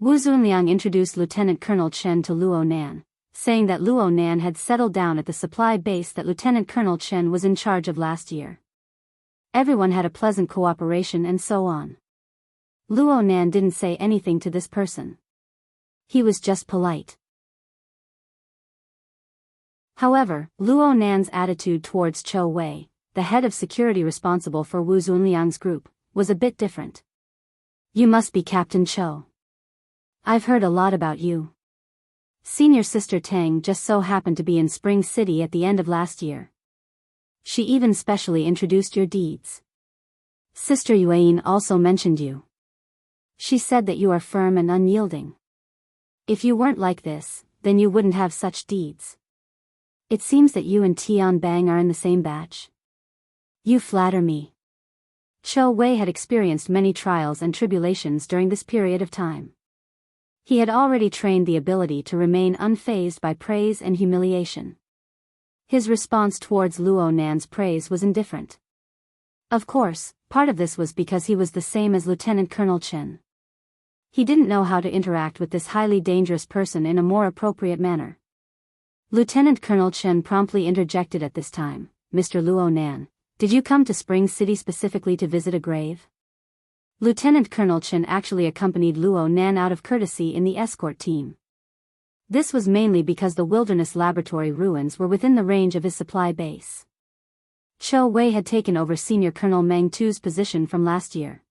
Wu Zunliang introduced Lieutenant Colonel Chen to Luo Nan, saying that Luo Nan had settled down at the supply base that Lieutenant Colonel Chen was in charge of last year. Everyone had a pleasant cooperation and so on. Luo Nan didn't say anything to this person. He was just polite. However, Luo Nan's attitude towards Chou Wei, the head of security responsible for Wu Zunliang's group, was a bit different. You must be Captain Chou. I've heard a lot about you. Senior Sister Tang just so happened to be in Spring City at the end of last year. She even specially introduced your deeds. Sister Yuan also mentioned you. She said that you are firm and unyielding. If you weren't like this, then you wouldn't have such deeds. It seems that you and Tian Bang are in the same batch. You flatter me. Chou Wei had experienced many trials and tribulations during this period of time. He had already trained the ability to remain unfazed by praise and humiliation. His response towards Luo Nan's praise was indifferent. Of course, part of this was because he was the same as Lieutenant Colonel Chen. He didn't know how to interact with this highly dangerous person in a more appropriate manner. Lieutenant Colonel Chen promptly interjected at this time. Mr. Luo Nan, did you come to Spring City specifically to visit a grave? Lieutenant Colonel Chen actually accompanied Luo Nan out of courtesy in the escort team. This was mainly because the wilderness laboratory ruins were within the range of his supply base. Chou Wei had taken over Senior Colonel Meng Tu's position from last year.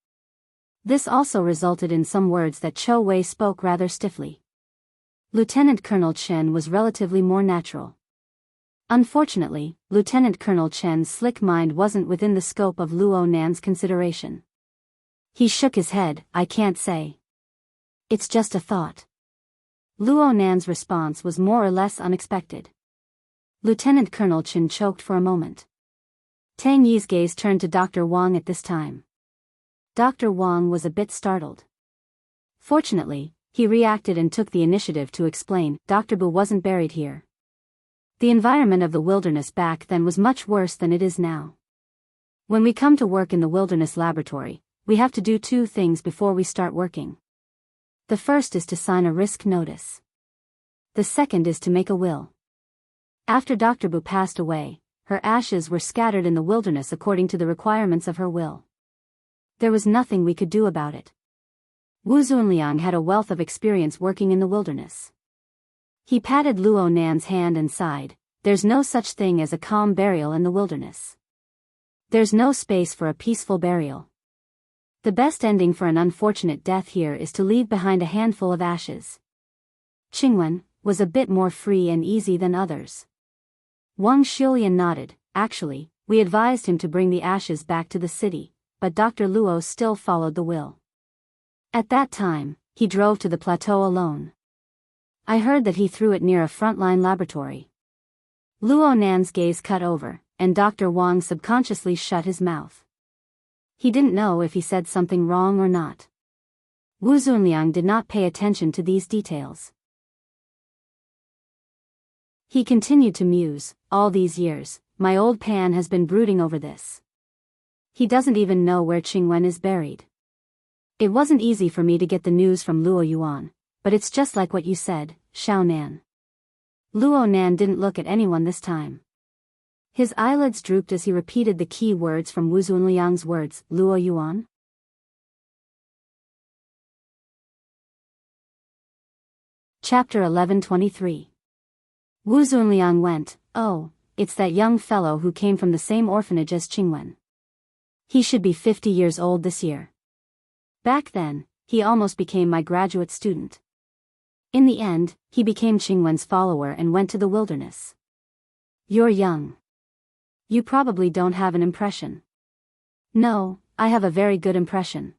This also resulted in some words that Chou Wei spoke rather stiffly. Lieutenant Colonel Chen was relatively more natural. Unfortunately, Lieutenant Colonel Chen's slick mind wasn't within the scope of Luo Nan's consideration. He shook his head. I can't say. It's just a thought. Luo Nan's response was more or less unexpected. Lieutenant Colonel Chen choked for a moment. Tang Yi's gaze turned to Dr. Wang at this time. Dr. Wang was a bit startled. Fortunately, he reacted and took the initiative to explain. Dr. Bu wasn't buried here. The environment of the wilderness back then was much worse than it is now. When we come to work in the wilderness laboratory, we have to do two things before we start working. The first is to sign a risk notice. The second is to make a will. After Dr. Bu passed away, her ashes were scattered in the wilderness according to the requirements of her will. There was nothing we could do about it. Wu Zunliang had a wealth of experience working in the wilderness. He patted Luo Nan's hand and sighed. There's no such thing as a calm burial in the wilderness. There's no space for a peaceful burial. The best ending for an unfortunate death here is to leave behind a handful of ashes. Qingwen was a bit more free and easy than others. Wang Xiulian nodded. Actually, we advised him to bring the ashes back to the city, but Dr. Luo still followed the will. At that time, he drove to the plateau alone. I heard that he threw it near a frontline laboratory. Luo Nan's gaze cut over, and Dr. Wang subconsciously shut his mouth. He didn't know if he said something wrong or not. Wu Zunliang did not pay attention to these details. He continued to muse. All these years, my old Pan has been brooding over this. He doesn't even know where Qingwen is buried. It wasn't easy for me to get the news from Luo Yuan, but it's just like what you said, Xiao Nan. Luo Nan didn't look at anyone this time. His eyelids drooped as he repeated the key words from Wu Zunliang's words. Luo Yuan? Chapter 11:23. Wu Zunliang went. Oh, it's that young fellow who came from the same orphanage as Qingwen. He should be 50 years old this year. Back then, he almost became my graduate student. In the end, he became Qingwen's follower and went to the wilderness. You're young. You probably don't have an impression. No, I have a very good impression.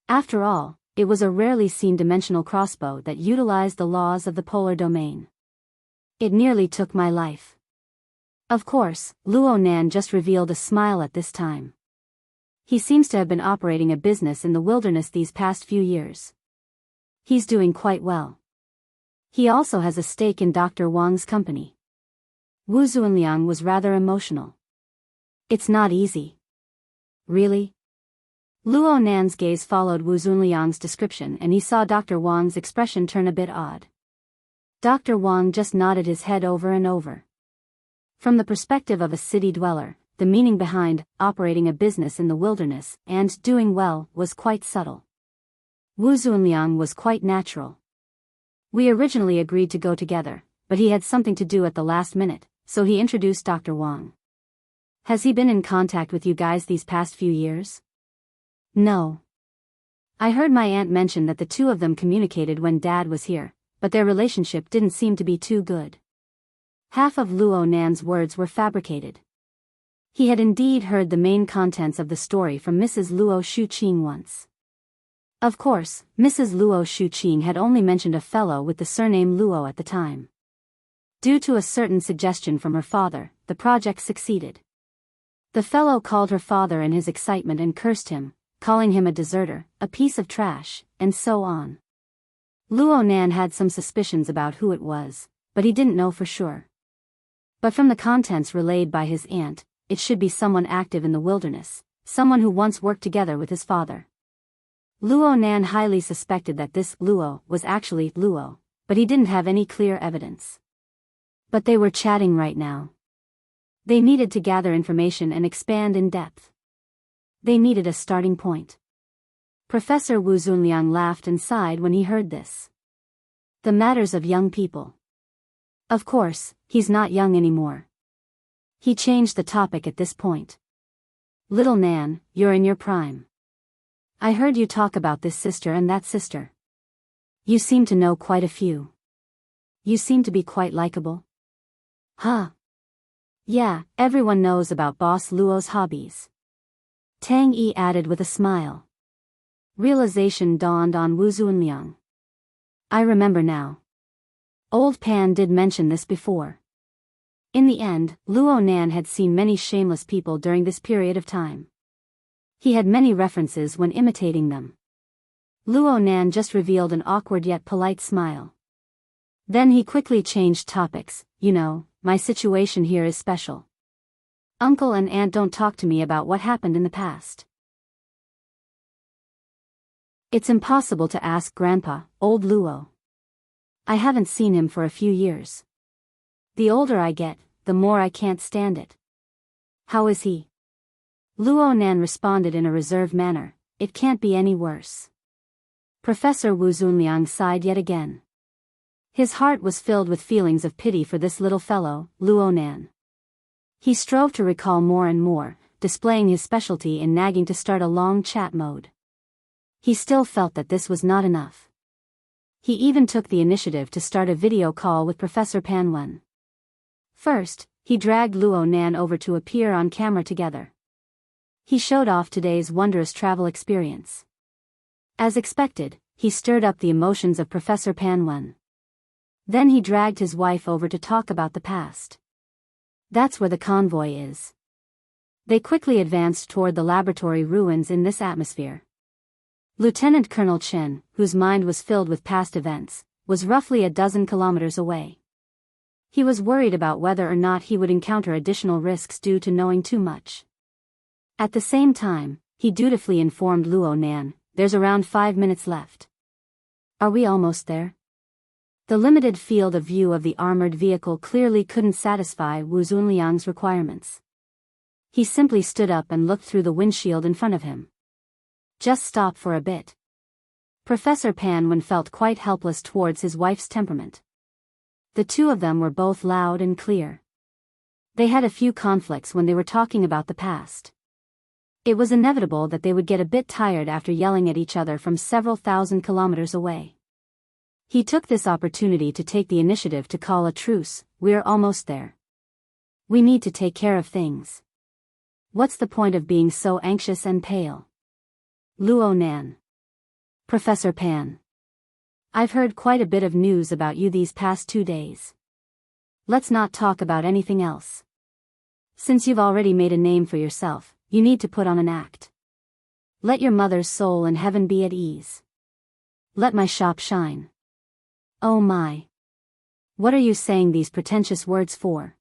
After all, it was a rarely seen dimensional crossbow that utilized the laws of the polar domain. It nearly took my life. Of course, Luo Nan just revealed a smile at this time. He seems to have been operating a business in the wilderness these past few years. He's doing quite well. He also has a stake in Dr. Wang's company. Wu Zunliang was rather emotional. It's not easy. Really? Luo Nan's gaze followed Wu Zunliang's description and he saw Dr. Wang's expression turn a bit odd. Dr. Wang just nodded his head over and over. From the perspective of a city dweller, the meaning behind operating a business in the wilderness and doing well was quite subtle. Wu Zunliang was quite natural. We originally agreed to go together, but he had something to do at the last minute, so he introduced Dr. Wang. Has he been in contact with you guys these past few years? No. I heard my aunt mention that the two of them communicated when Dad was here, but their relationship didn't seem to be too good. Half of Luo Nan's words were fabricated. He had indeed heard the main contents of the story from Mrs. Luo Shuqing once. Of course, Mrs. Luo Shuqing had only mentioned a fellow with the surname Luo at the time. Due to a certain suggestion from her father, the project succeeded. The fellow called her father in his excitement and cursed him, calling him a deserter, a piece of trash, and so on. Luo Nan had some suspicions about who it was, but he didn't know for sure. But from the contents relayed by his aunt, it should be someone active in the wilderness, someone who once worked together with his father. Luo Nan highly suspected that this Luo was actually Luo, but he didn't have any clear evidence. But they were chatting right now. They needed to gather information and expand in depth. They needed a starting point. Professor Wu Zunliang laughed and sighed when he heard this. The matters of young people. Of course, he's not young anymore. He changed the topic at this point. Little Nan, you're in your prime. I heard you talk about this sister and that sister. You seem to know quite a few. You seem to be quite likable. Huh. Yeah, everyone knows about Boss Luo's hobbies. Tang Yi added with a smile. Realization dawned on Wu Zunliang. I remember now. Old Pan did mention this before. In the end, Luo Nan had seen many shameless people during this period of time. He had many references when imitating them. Luo Nan just revealed an awkward yet polite smile. Then he quickly changed topics. You know, my situation here is special. Uncle and aunt don't talk to me about what happened in the past. It's impossible to ask Grandpa, old Luo. I haven't seen him for a few years. The older I get, the more I can't stand it. How is he? Luo Nan responded in a reserved manner, it can't be any worse. Professor Wu Zunliang sighed yet again. His heart was filled with feelings of pity for this little fellow, Luo Nan. He strove to recall more and more, displaying his specialty in nagging to start a long chat mode. He still felt that this was not enough. He even took the initiative to start a video call with Professor Pan Wen. First, he dragged Luo Nan over to appear on camera together. He showed off today's wondrous travel experience. As expected, he stirred up the emotions of Professor Pan Wen. Then he dragged his wife over to talk about the past. That's where the convoy is. They quickly advanced toward the laboratory ruins in this atmosphere. Lieutenant Colonel Chen, whose mind was filled with past events, was roughly a dozen kilometers away. He was worried about whether or not he would encounter additional risks due to knowing too much. At the same time, he dutifully informed Luo Nan, there's around 5 minutes left. Are we almost there? The limited field of view of the armored vehicle clearly couldn't satisfy Wu Zunliang's requirements. He simply stood up and looked through the windshield in front of him. Just stop for a bit. Professor Pan Wen felt quite helpless towards his wife's temperament. The two of them were both loud and clear. They had a few conflicts when they were talking about the past. It was inevitable that they would get a bit tired after yelling at each other from several thousand kilometers away. He took this opportunity to take the initiative to call a truce. We're almost there. We need to take care of things. What's the point of being so anxious and pale? Luo Nan. Professor Pan. I've heard quite a bit of news about you these past 2 days. Let's not talk about anything else. Since you've already made a name for yourself, you need to put on an act. Let your mother's soul in heaven be at ease. Let my shop shine. Oh my. What are you saying these pretentious words for?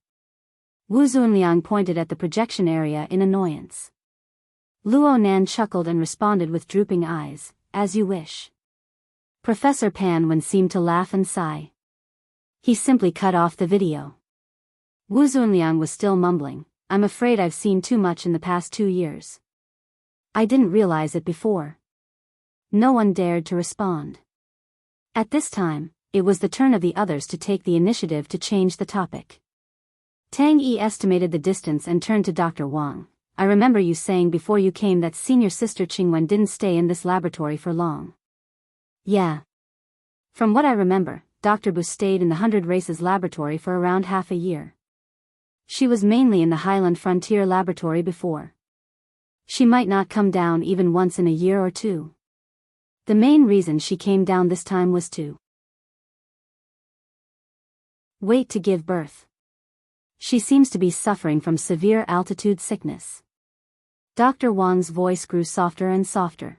Wu Zunliang pointed at the projection area in annoyance. Luo Nan chuckled and responded with drooping eyes, as you wish. Professor Pan Wen seemed to laugh and sigh. He simply cut off the video. Wu Zunliang was still mumbling, I'm afraid I've seen too much in the past 2 years. I didn't realize it before. No one dared to respond. At this time, it was the turn of the others to take the initiative to change the topic. Tang Yi estimated the distance and turned to Dr. Wang. I remember you saying before you came that senior sister Qingwen didn't stay in this laboratory for long. Yeah. From what I remember, Dr. Bu stayed in the 100 Races laboratory for around half a year. She was mainly in the Highland Frontier laboratory before. She might not come down even once in a year or two. The main reason she came down this time was to wait to give birth. She seems to be suffering from severe altitude sickness. Dr. Wang's voice grew softer and softer.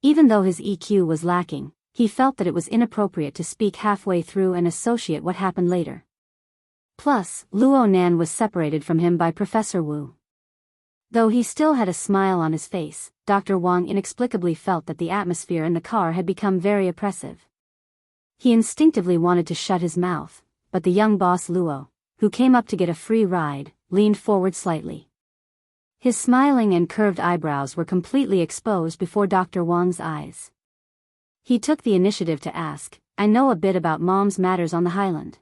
Even though his EQ was lacking, he felt that it was inappropriate to speak halfway through and associate what happened later. Plus, Luo Nan was separated from him by Professor Wu. Though he still had a smile on his face, Dr. Wang inexplicably felt that the atmosphere in the car had become very oppressive. He instinctively wanted to shut his mouth, but the young boss Luo, who came up to get a free ride, leaned forward slightly. His smiling and curved eyebrows were completely exposed before Dr. Wang's eyes. He took the initiative to ask, I know a bit about Mom's matters on the Highland.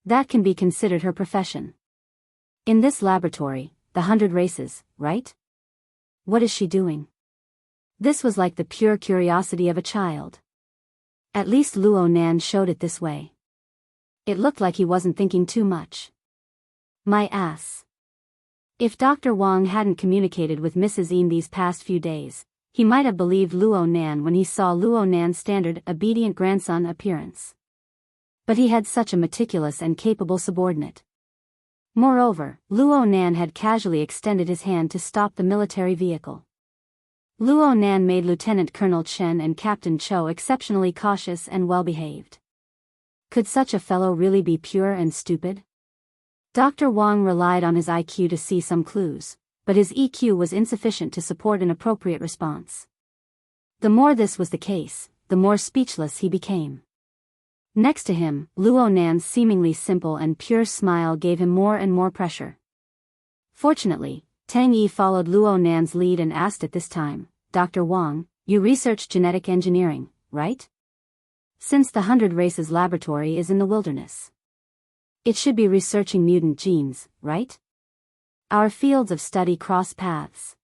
That can be considered her profession. In this laboratory, the 100 Races, right? What is she doing? This was like the pure curiosity of a child. At least Luo Nan showed it this way. It looked like he wasn't thinking too much. My ass. If Dr. Wang hadn't communicated with Mrs. Yin these past few days, he might have believed Luo Nan when he saw Luo Nan's standard obedient grandson appearance. But he had such a meticulous and capable subordinate. Moreover, Luo Nan had casually extended his hand to stop the military vehicle. Luo Nan made Lieutenant Colonel Chen and Captain Cho exceptionally cautious and well-behaved. Could such a fellow really be pure and stupid? Dr. Wang relied on his IQ to see some clues, but his EQ was insufficient to support an appropriate response. The more this was the case, the more speechless he became. Next to him, Luo Nan's seemingly simple and pure smile gave him more and more pressure. Fortunately, Tang Yi followed Luo Nan's lead and asked at this time, Dr. Wang, you research genetic engineering, right? Since the 100 Races laboratory is in the wilderness, it should be researching mutant genes, right? Our fields of study cross paths.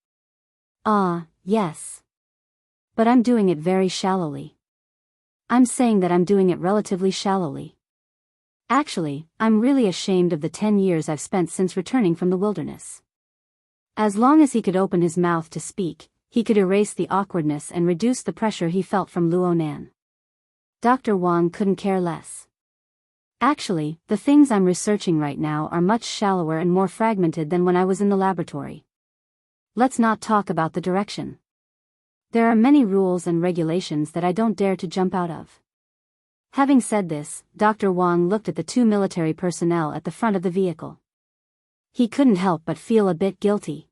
Yes. But I'm doing it very shallowly. I'm saying that I'm doing it relatively shallowly. Actually, I'm really ashamed of the 10 years I've spent since returning from the wilderness. As long as he could open his mouth to speak, he could erase the awkwardness and reduce the pressure he felt from Luo Nan. Dr. Wang couldn't care less. Actually, the things I'm researching right now are much shallower and more fragmented than when I was in the laboratory. Let's not talk about the direction. There are many rules and regulations that I don't dare to jump out of. Having said this, Dr. Wang looked at the two military personnel at the front of the vehicle. He couldn't help but feel a bit guilty.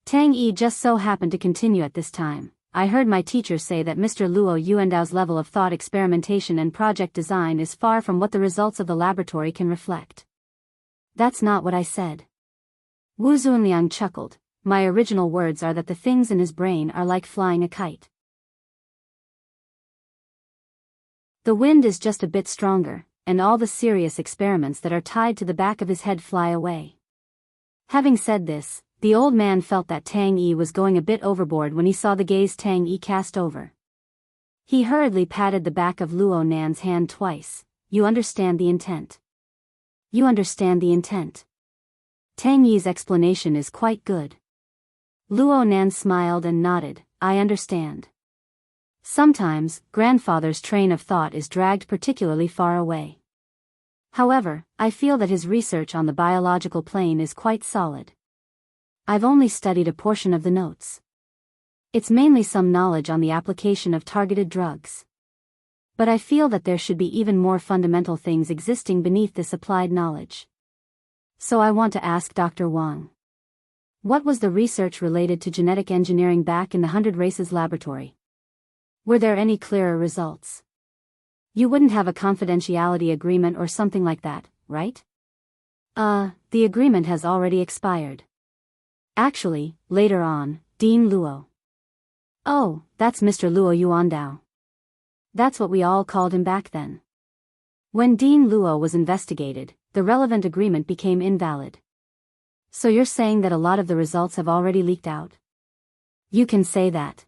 Tang Yi just so happened to continue at this time. I heard my teacher say that Mr. Luo Yuandao's level of thought experimentation and project design is far from what the results of the laboratory can reflect. That's not what I said. Wu Zunliang chuckled. My original words are that the things in his brain are like flying a kite. The wind is just a bit stronger, and all the serious experiments that are tied to the back of his head fly away. Having said this, the old man felt that Tang Yi was going a bit overboard when he saw the gaze Tang Yi cast over. He hurriedly patted the back of Luo Nan's hand twice. You understand the intent. You understand the intent. Tang Yi's explanation is quite good. Luo Nan smiled and nodded. I understand. Sometimes, grandfather's train of thought is dragged particularly far away. However, I feel that his research on the biological plane is quite solid. I've only studied a portion of the notes. It's mainly some knowledge on the application of targeted drugs. But I feel that there should be even more fundamental things existing beneath this applied knowledge. So I want to ask Dr. Wang. What was the research related to genetic engineering back in the 100 Races laboratory? Were there any clearer results? You wouldn't have a confidentiality agreement or something like that, right? The agreement has already expired. Actually, later on, Dean Luo. Oh, that's Mr. Luo Yuandao. That's what we all called him back then. When Dean Luo was investigated, the relevant agreement became invalid. So you're saying that a lot of the results have already leaked out? You can say that.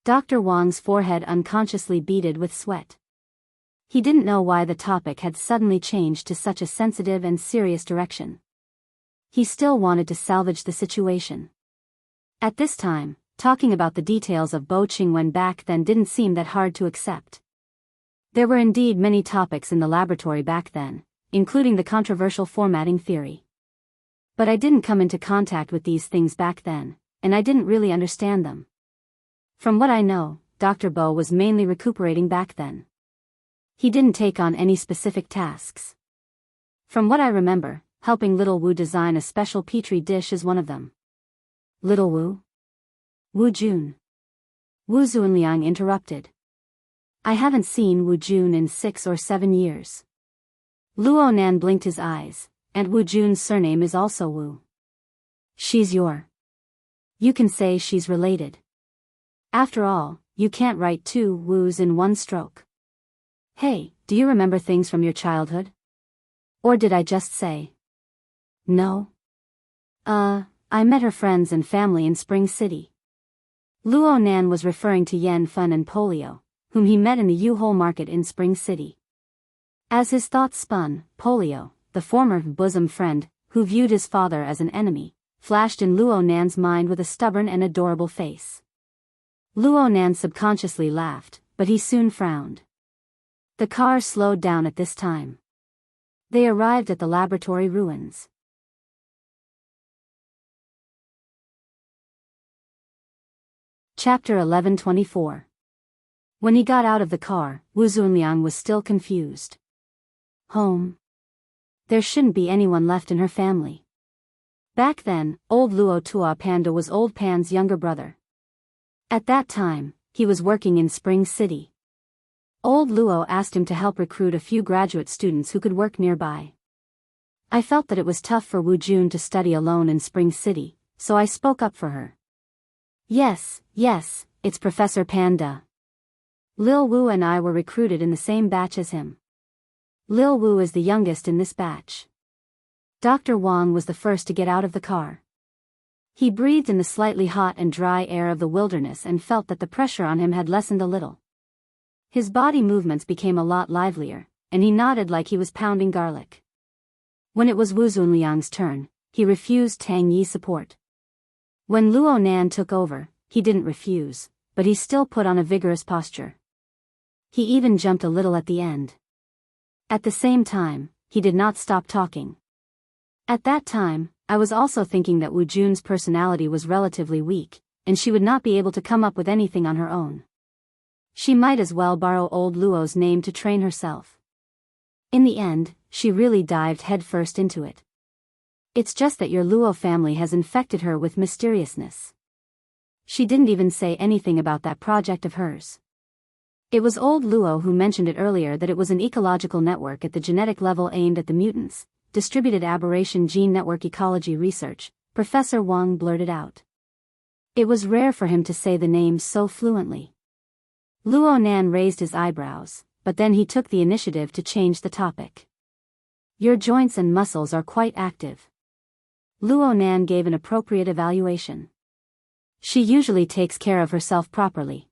Dr. Wang's forehead unconsciously beaded with sweat. He didn't know why the topic had suddenly changed to such a sensitive and serious direction. He still wanted to salvage the situation. At this time, talking about the details of Bo Qingwen back then didn't seem that hard to accept. There were indeed many topics in the laboratory back then, including the controversial formatting theory. But I didn't come into contact with these things back then, and I didn't really understand them. From what I know, Dr. Bo was mainly recuperating back then. He didn't take on any specific tasks. From what I remember, helping Little Wu design a special petri dish is one of them. Little Wu? Wu Jun. Wu Zunliang interrupted. I haven't seen Wu Jun in 6 or 7 years. Luo Nan blinked his eyes, and Wu Jun's surname is also Wu. She's your. You can say she's related. After all, you can't write 2 Wus in one stroke. Hey, do you remember things from your childhood? Or did I just say? No. I met her friends and family in Spring City. Luo Nan was referring to Yen Fun and Polio, whom he met in the U-Hole market in Spring City. As his thoughts spun, Polio, the former bosom friend, who viewed his father as an enemy, flashed in Luo Nan's mind with a stubborn and adorable face. Luo Nan subconsciously laughed, but he soon frowned. The car slowed down at this time. They arrived at the laboratory ruins. Chapter 11:24. When he got out of the car, Wu Zunliang was still confused. Home. There shouldn't be anyone left in her family. Back then, old Luo Tua Panda was old Pan's younger brother. At that time, he was working in Spring City. Old Luo asked him to help recruit a few graduate students who could work nearby. I felt that it was tough for Wu Jun to study alone in Spring City, so I spoke up for her. Yes, it's Professor Panda. Lil Wu and I were recruited in the same batch as him. Lil Wu is the youngest in this batch. Dr. Wang was the first to get out of the car. He breathed in the slightly hot and dry air of the wilderness and felt that the pressure on him had lessened a little. His body movements became a lot livelier, and he nodded like he was pounding garlic. When it was Wu Zunliang's turn, he refused Tang Yi's support. When Luo Nan took over, he didn't refuse, but he still put on a vigorous posture. He even jumped a little at the end. At the same time, he did not stop talking. At that time, I was also thinking that Wu Jun's personality was relatively weak, and she would not be able to come up with anything on her own. She might as well borrow old Luo's name to train herself. In the end, she really dived headfirst into it. It's just that your Luo family has infected her with mysteriousness. She didn't even say anything about that project of hers. It was old Luo who mentioned it earlier that it was an ecological network at the genetic level aimed at the mutants, distributed aberration gene network ecology research, Professor Wang blurted out. It was rare for him to say the name so fluently. Luo Nan raised his eyebrows, but then he took the initiative to change the topic. Your joints and muscles are quite active. Luo Nan gave an appropriate evaluation. She usually takes care of herself properly.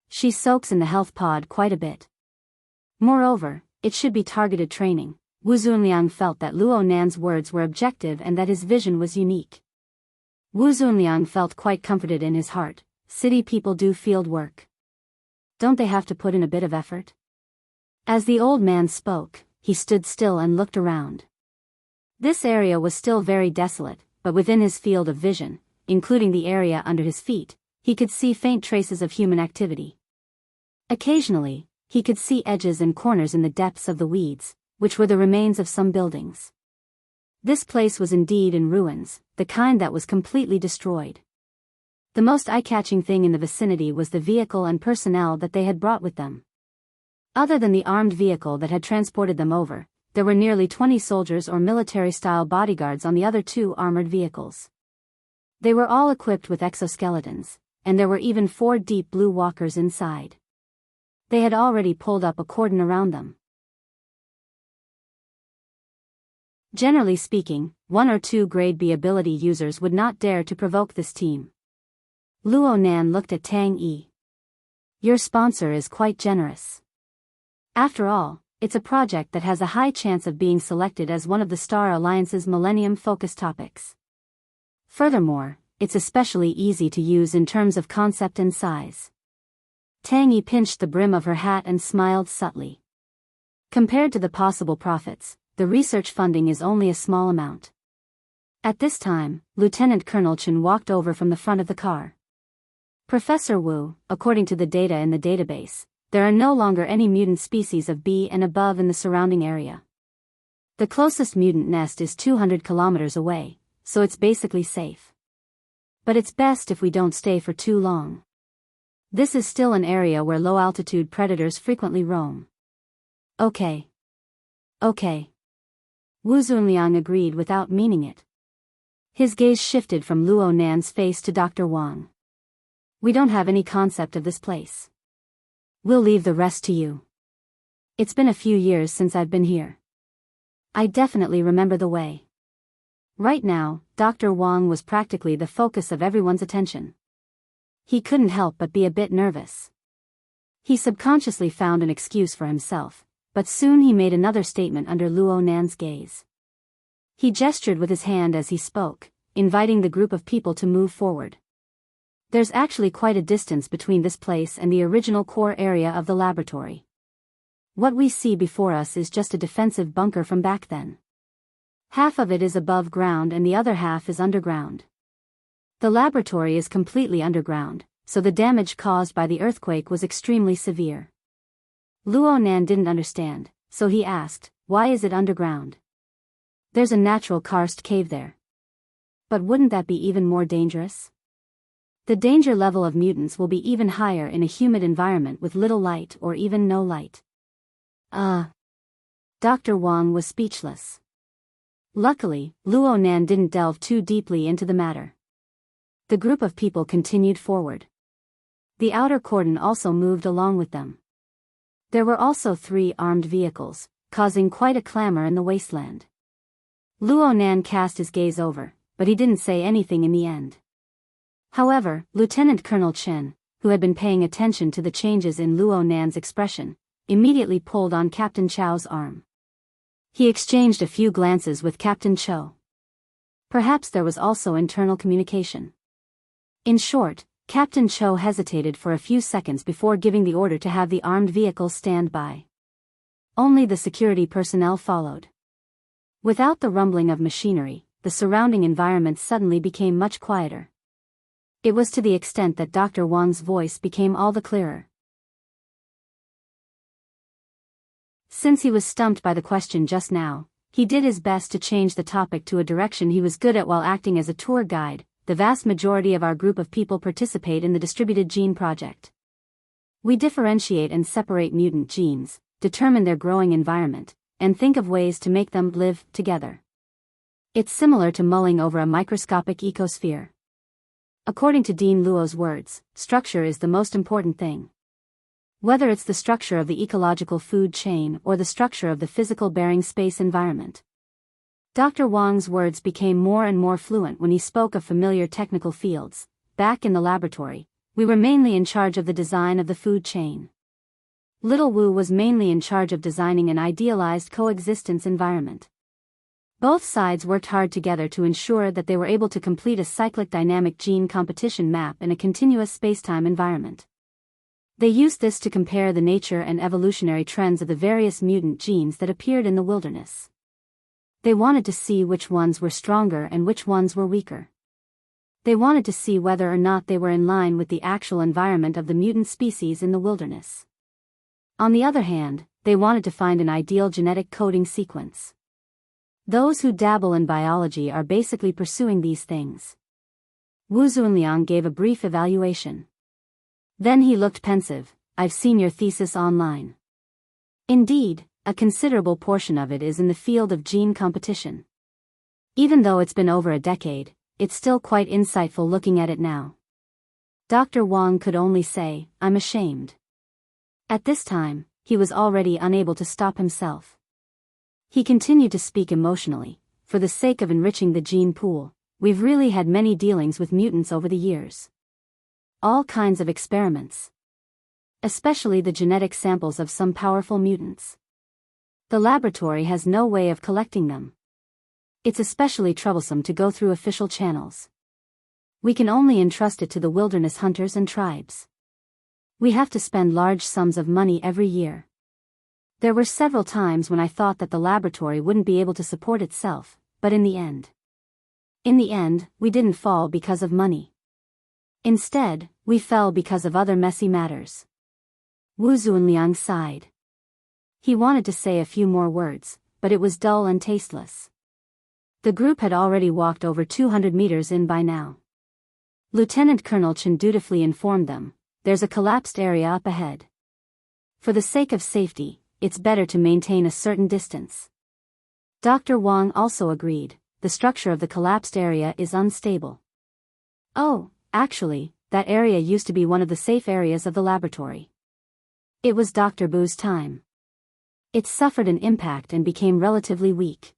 She soaks in the health pod quite a bit. Moreover, it should be targeted training. Wu Zunliang felt that Luo Nan's words were objective and that his vision was unique. Wu Zunliang felt quite comforted in his heart. City people do field work. Don't they have to put in a bit of effort? As the old man spoke, he stood still and looked around. This area was still very desolate, but within his field of vision, including the area under his feet, he could see faint traces of human activity. Occasionally, he could see edges and corners in the depths of the weeds, which were the remains of some buildings. This place was indeed in ruins, the kind that was completely destroyed. The most eye-catching thing in the vicinity was the vehicle and personnel that they had brought with them. Other than the armed vehicle that had transported them over, there were nearly 20 soldiers or military-style bodyguards on the other 2 armored vehicles. They were all equipped with exoskeletons, and there were even 4 deep blue walkers inside. They had already pulled up a cordon around them. Generally speaking, 1 or 2 grade B ability users would not dare to provoke this team. Luo Nan looked at Tang Yi. Your sponsor is quite generous. After all, it's a project that has a high chance of being selected as one of the Star Alliance's Millennium Focus topics. Furthermore, it's especially easy to use in terms of concept and size. Tang Yi pinched the brim of her hat and smiled subtly. Compared to the possible profits, the research funding is only a small amount. At this time, Lieutenant Colonel Chen walked over from the front of the car. Professor Wu, according to the data in the database, there are no longer any mutant species of B and above in the surrounding area. The closest mutant nest is 200 kilometers away, so it's basically safe. But it's best if we don't stay for too long. This is still an area where low-altitude predators frequently roam. Okay. Wu Zunliang agreed without meaning it. His gaze shifted from Luo Nan's face to Dr. Wang. We don't have any concept of this place. We'll leave the rest to you. It's been a few years since I've been here. I definitely remember the way. Right now, Dr. Wang was practically the focus of everyone's attention. He couldn't help but be a bit nervous. He subconsciously found an excuse for himself, but soon he made another statement under Luo Nan's gaze. He gestured with his hand as he spoke, inviting the group of people to move forward. There's actually quite a distance between this place and the original core area of the laboratory. What we see before us is just a defensive bunker from back then. Half of it is above ground and the other half is underground. The laboratory is completely underground, so the damage caused by the earthquake was extremely severe. Luo Nan didn't understand, so he asked, why is it underground? There's a natural karst cave there. But wouldn't that be even more dangerous? The danger level of mutants will be even higher in a humid environment with little light or even no light. Dr. Wang was speechless. Luckily, Luo Nan didn't delve too deeply into the matter. The group of people continued forward. The outer cordon also moved along with them. There were also 3 armed vehicles, causing quite a clamor in the wasteland. Luo Nan cast his gaze over, but he didn't say anything in the end. However, Lieutenant Colonel Chen, who had been paying attention to the changes in Luo Nan's expression, immediately pulled on Captain Chow's arm. He exchanged a few glances with Captain Cho. Perhaps there was also internal communication. In short, Captain Cho hesitated for a few seconds before giving the order to have the armed vehicles stand by. Only the security personnel followed. Without the rumbling of machinery, the surrounding environment suddenly became much quieter. It was to the extent that Dr. Wang's voice became all the clearer. Since he was stumped by the question just now, he did his best to change the topic to a direction he was good at while acting as a tour guide. The vast majority of our group of people participate in the distributed gene project. We differentiate and separate mutant genes, determine their growing environment, and think of ways to make them live together. It's similar to mulling over a microscopic ecosphere. According to Dean Luo's words, structure is the most important thing. Whether it's the structure of the ecological food chain or the structure of the physical bearing space environment. Dr. Wang's words became more and more fluent when he spoke of familiar technical fields. Back in the laboratory, we were mainly in charge of the design of the food chain. Little Wu was mainly in charge of designing an idealized coexistence environment. Both sides worked hard together to ensure that they were able to complete a cyclic dynamic gene competition map in a continuous spacetime environment. They used this to compare the nature and evolutionary trends of the various mutant genes that appeared in the wilderness. They wanted to see which ones were stronger and which ones were weaker. They wanted to see whether or not they were in line with the actual environment of the mutant species in the wilderness. On the other hand, they wanted to find an ideal genetic coding sequence. Those who dabble in biology are basically pursuing these things. Wu Zunliang gave a brief evaluation. Then he looked pensive. I've seen your thesis online. Indeed, a considerable portion of it is in the field of gene competition. Even though it's been over a decade, it's still quite insightful looking at it now. Dr. Wang could only say, I'm ashamed. At this time, he was already unable to stop himself. He continued to speak emotionally. For the sake of enriching the gene pool, we've really had many dealings with mutants over the years. All kinds of experiments. Especially the genetic samples of some powerful mutants. The laboratory has no way of collecting them. It's especially troublesome to go through official channels. We can only entrust it to the wilderness hunters and tribes. We have to spend large sums of money every year. There were several times when I thought that the laboratory wouldn't be able to support itself, but in the end, we didn't fall because of money. Instead, we fell because of other messy matters. Wu Zunliang sighed. He wanted to say a few more words, but it was dull and tasteless. The group had already walked over 200 meters in by now. Lieutenant Colonel Chen dutifully informed them, there's a collapsed area up ahead. For the sake of safety, it's better to maintain a certain distance. Dr. Wang also agreed, the structure of the collapsed area is unstable. Oh, actually, that area used to be one of the safe areas of the laboratory. It was Dr. Bu's time. It suffered an impact and became relatively weak.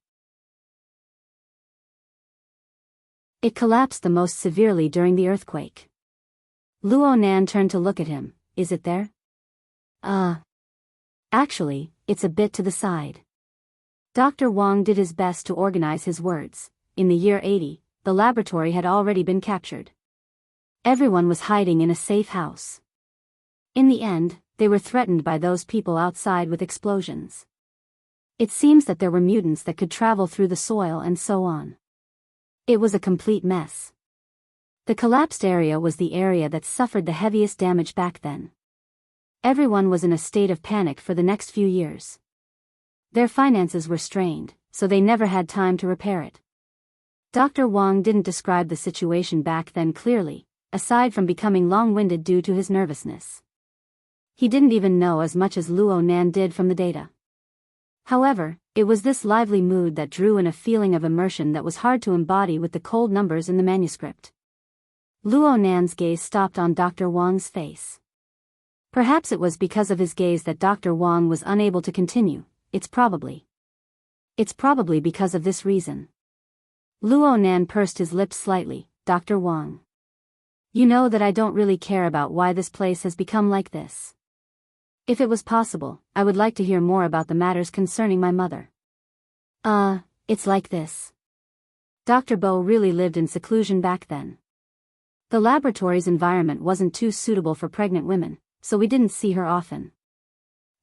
It collapsed the most severely during the earthquake. Luo Nan turned to look at him. Is it there? Actually, it's a bit to the side. Dr. Wang did his best to organize his words. In the year 80, the laboratory had already been captured. Everyone was hiding in a safe house. In the end, they were threatened by those people outside with explosions. It seems that there were mutants that could travel through the soil and so on. It was a complete mess. The collapsed area was the area that suffered the heaviest damage back then. Everyone was in a state of panic for the next few years. Their finances were strained, so they never had time to repair it. Dr. Wang didn't describe the situation back then clearly, aside from becoming long-winded due to his nervousness. He didn't even know as much as Luo Nan did from the data. However, it was this lively mood that drew in a feeling of immersion that was hard to embody with the cold numbers in the manuscript. Luo Nan's gaze stopped on Dr. Wang's face. Perhaps it was because of his gaze that Dr. Wang was unable to continue. It's probably because of this reason. Luo Nan pursed his lips slightly. Dr. Wang. You know that I don't really care about why this place has become like this. If it was possible, I would like to hear more about the matters concerning my mother. It's like this. Dr. Bo really lived in seclusion back then. The laboratory's environment wasn't too suitable for pregnant women, so we didn't see her often.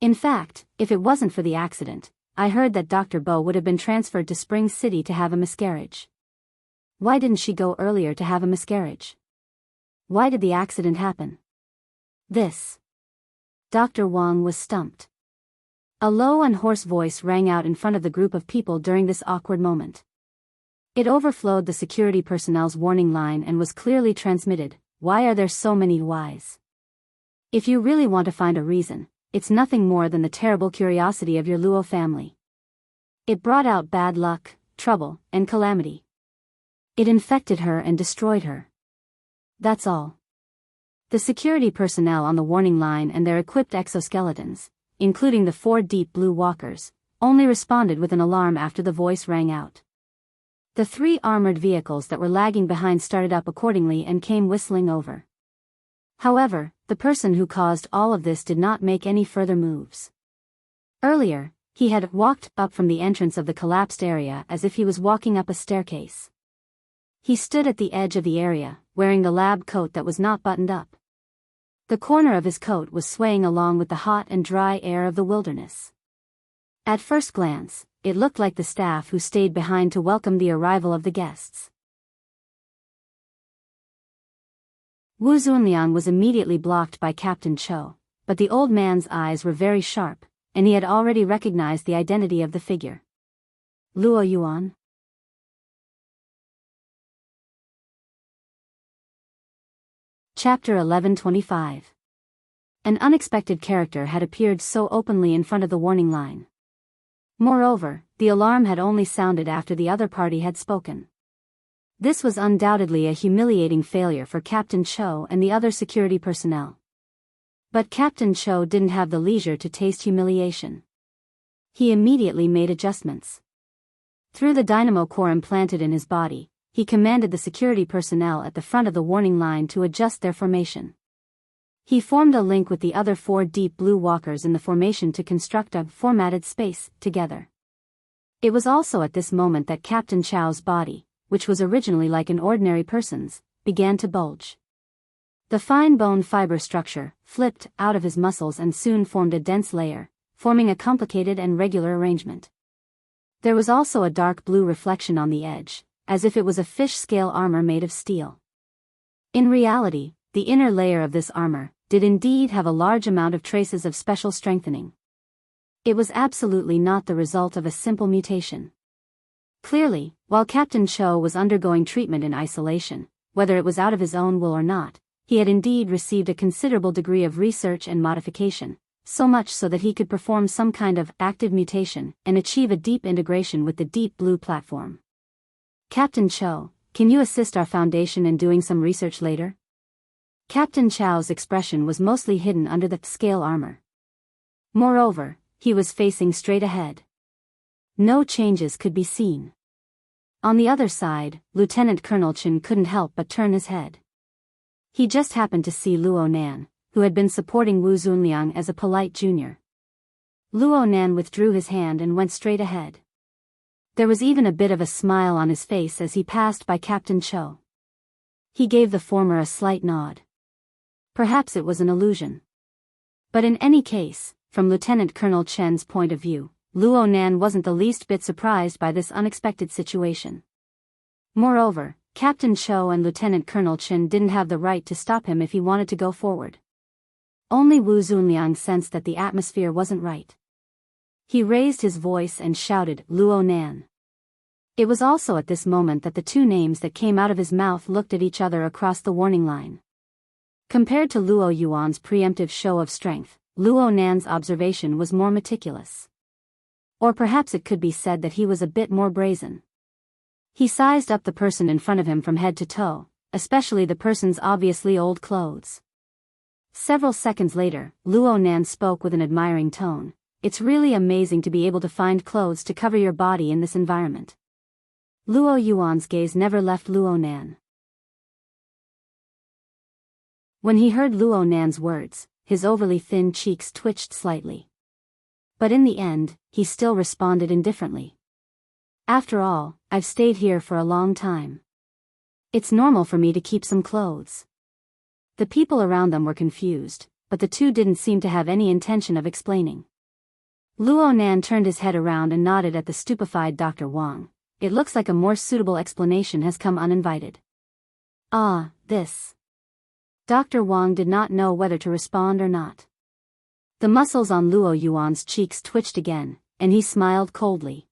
In fact, if it wasn't for the accident, I heard that Dr. Bo would have been transferred to Spring City to have a miscarriage. Why didn't she go earlier to have a miscarriage? Why did the accident happen? Dr. Wang was stumped. A low and hoarse voice rang out in front of the group of people during this awkward moment. It overflowed the security personnel's warning line and was clearly transmitted. Why are there so many whys? If you really want to find a reason, it's nothing more than the terrible curiosity of your Luo family. It brought out bad luck, trouble, and calamity. It infected her and destroyed her. That's all. The security personnel on the warning line and their equipped exoskeletons, including the 4 deep blue walkers, only responded with an alarm after the voice rang out. The 3 armored vehicles that were lagging behind started up accordingly and came whistling over. However, the person who caused all of this did not make any further moves. Earlier, he had walked up from the entrance of the collapsed area as if he was walking up a staircase. He stood at the edge of the area, wearing the lab coat that was not buttoned up. The corner of his coat was swaying along with the hot and dry air of the wilderness. At first glance, it looked like the staff who stayed behind to welcome the arrival of the guests. Wu Zunliang was immediately blocked by Captain Cho, but the old man's eyes were very sharp, and he had already recognized the identity of the figure. Luo Yuan. Chapter 1125. An unexpected character had appeared so openly in front of the warning line. Moreover, the alarm had only sounded after the other party had spoken. This was undoubtedly a humiliating failure for Captain Cho and the other security personnel. But Captain Cho didn't have the leisure to taste humiliation. He immediately made adjustments. Through the dynamo core implanted in his body, he commanded the security personnel at the front of the warning line to adjust their formation. He formed a link with the other 4 deep blue walkers in the formation to construct a formatted space together. It was also at this moment that Captain Chow's body, which was originally like an ordinary person's, began to bulge. The fine bone fiber structure flipped out of his muscles and soon formed a dense layer, forming a complicated and regular arrangement. There was also a dark blue reflection on the edge, as if it was a fish-scale armor made of steel. In reality, the inner layer of this armor did indeed have a large amount of traces of special strengthening. It was absolutely not the result of a simple mutation. Clearly, while Captain Cho was undergoing treatment in isolation, whether it was out of his own will or not, he had indeed received a considerable degree of research and modification, so much so that he could perform some kind of active mutation and achieve a deep integration with the deep blue platform. Captain Cho, can you assist our Foundation in doing some research later? Captain Chow's expression was mostly hidden under the scale armor. Moreover, he was facing straight ahead. No changes could be seen. On the other side, Lieutenant Colonel Chen couldn't help but turn his head. He just happened to see Luo Nan, who had been supporting Wu Zunliang as a polite junior. Luo Nan withdrew his hand and went straight ahead. There was even a bit of a smile on his face as he passed by Captain Cho. He gave the former a slight nod. Perhaps it was an illusion. But in any case, from Lieutenant Colonel Chen's point of view, Luo Nan wasn't the least bit surprised by this unexpected situation. Moreover, Captain Cho and Lieutenant Colonel Chen didn't have the right to stop him if he wanted to go forward. Only Wu Zunliang sensed that the atmosphere wasn't right. He raised his voice and shouted, "Luo Nan." It was also at this moment that the two names that came out of his mouth looked at each other across the warning line. Compared to Luo Yuan's preemptive show of strength, Luo Nan's observation was more meticulous. Or perhaps it could be said that he was a bit more brazen. He sized up the person in front of him from head to toe, especially the person's obviously old clothes. Several seconds later, Luo Nan spoke with an admiring tone. "It's really amazing to be able to find clothes to cover your body in this environment." Luo Yuan's gaze never left Luo Nan. When he heard Luo Nan's words, his overly thin cheeks twitched slightly. But in the end, he still responded indifferently. "After all, I've stayed here for a long time. It's normal for me to keep some clothes." The people around them were confused, but the two didn't seem to have any intention of explaining. Luo Nan turned his head around and nodded at the stupefied Dr. Wang. "It looks like a more suitable explanation has come uninvited." "Ah, this." Dr. Wang did not know whether to respond or not. The muscles on Luo Yuan's cheeks twitched again, and he smiled coldly.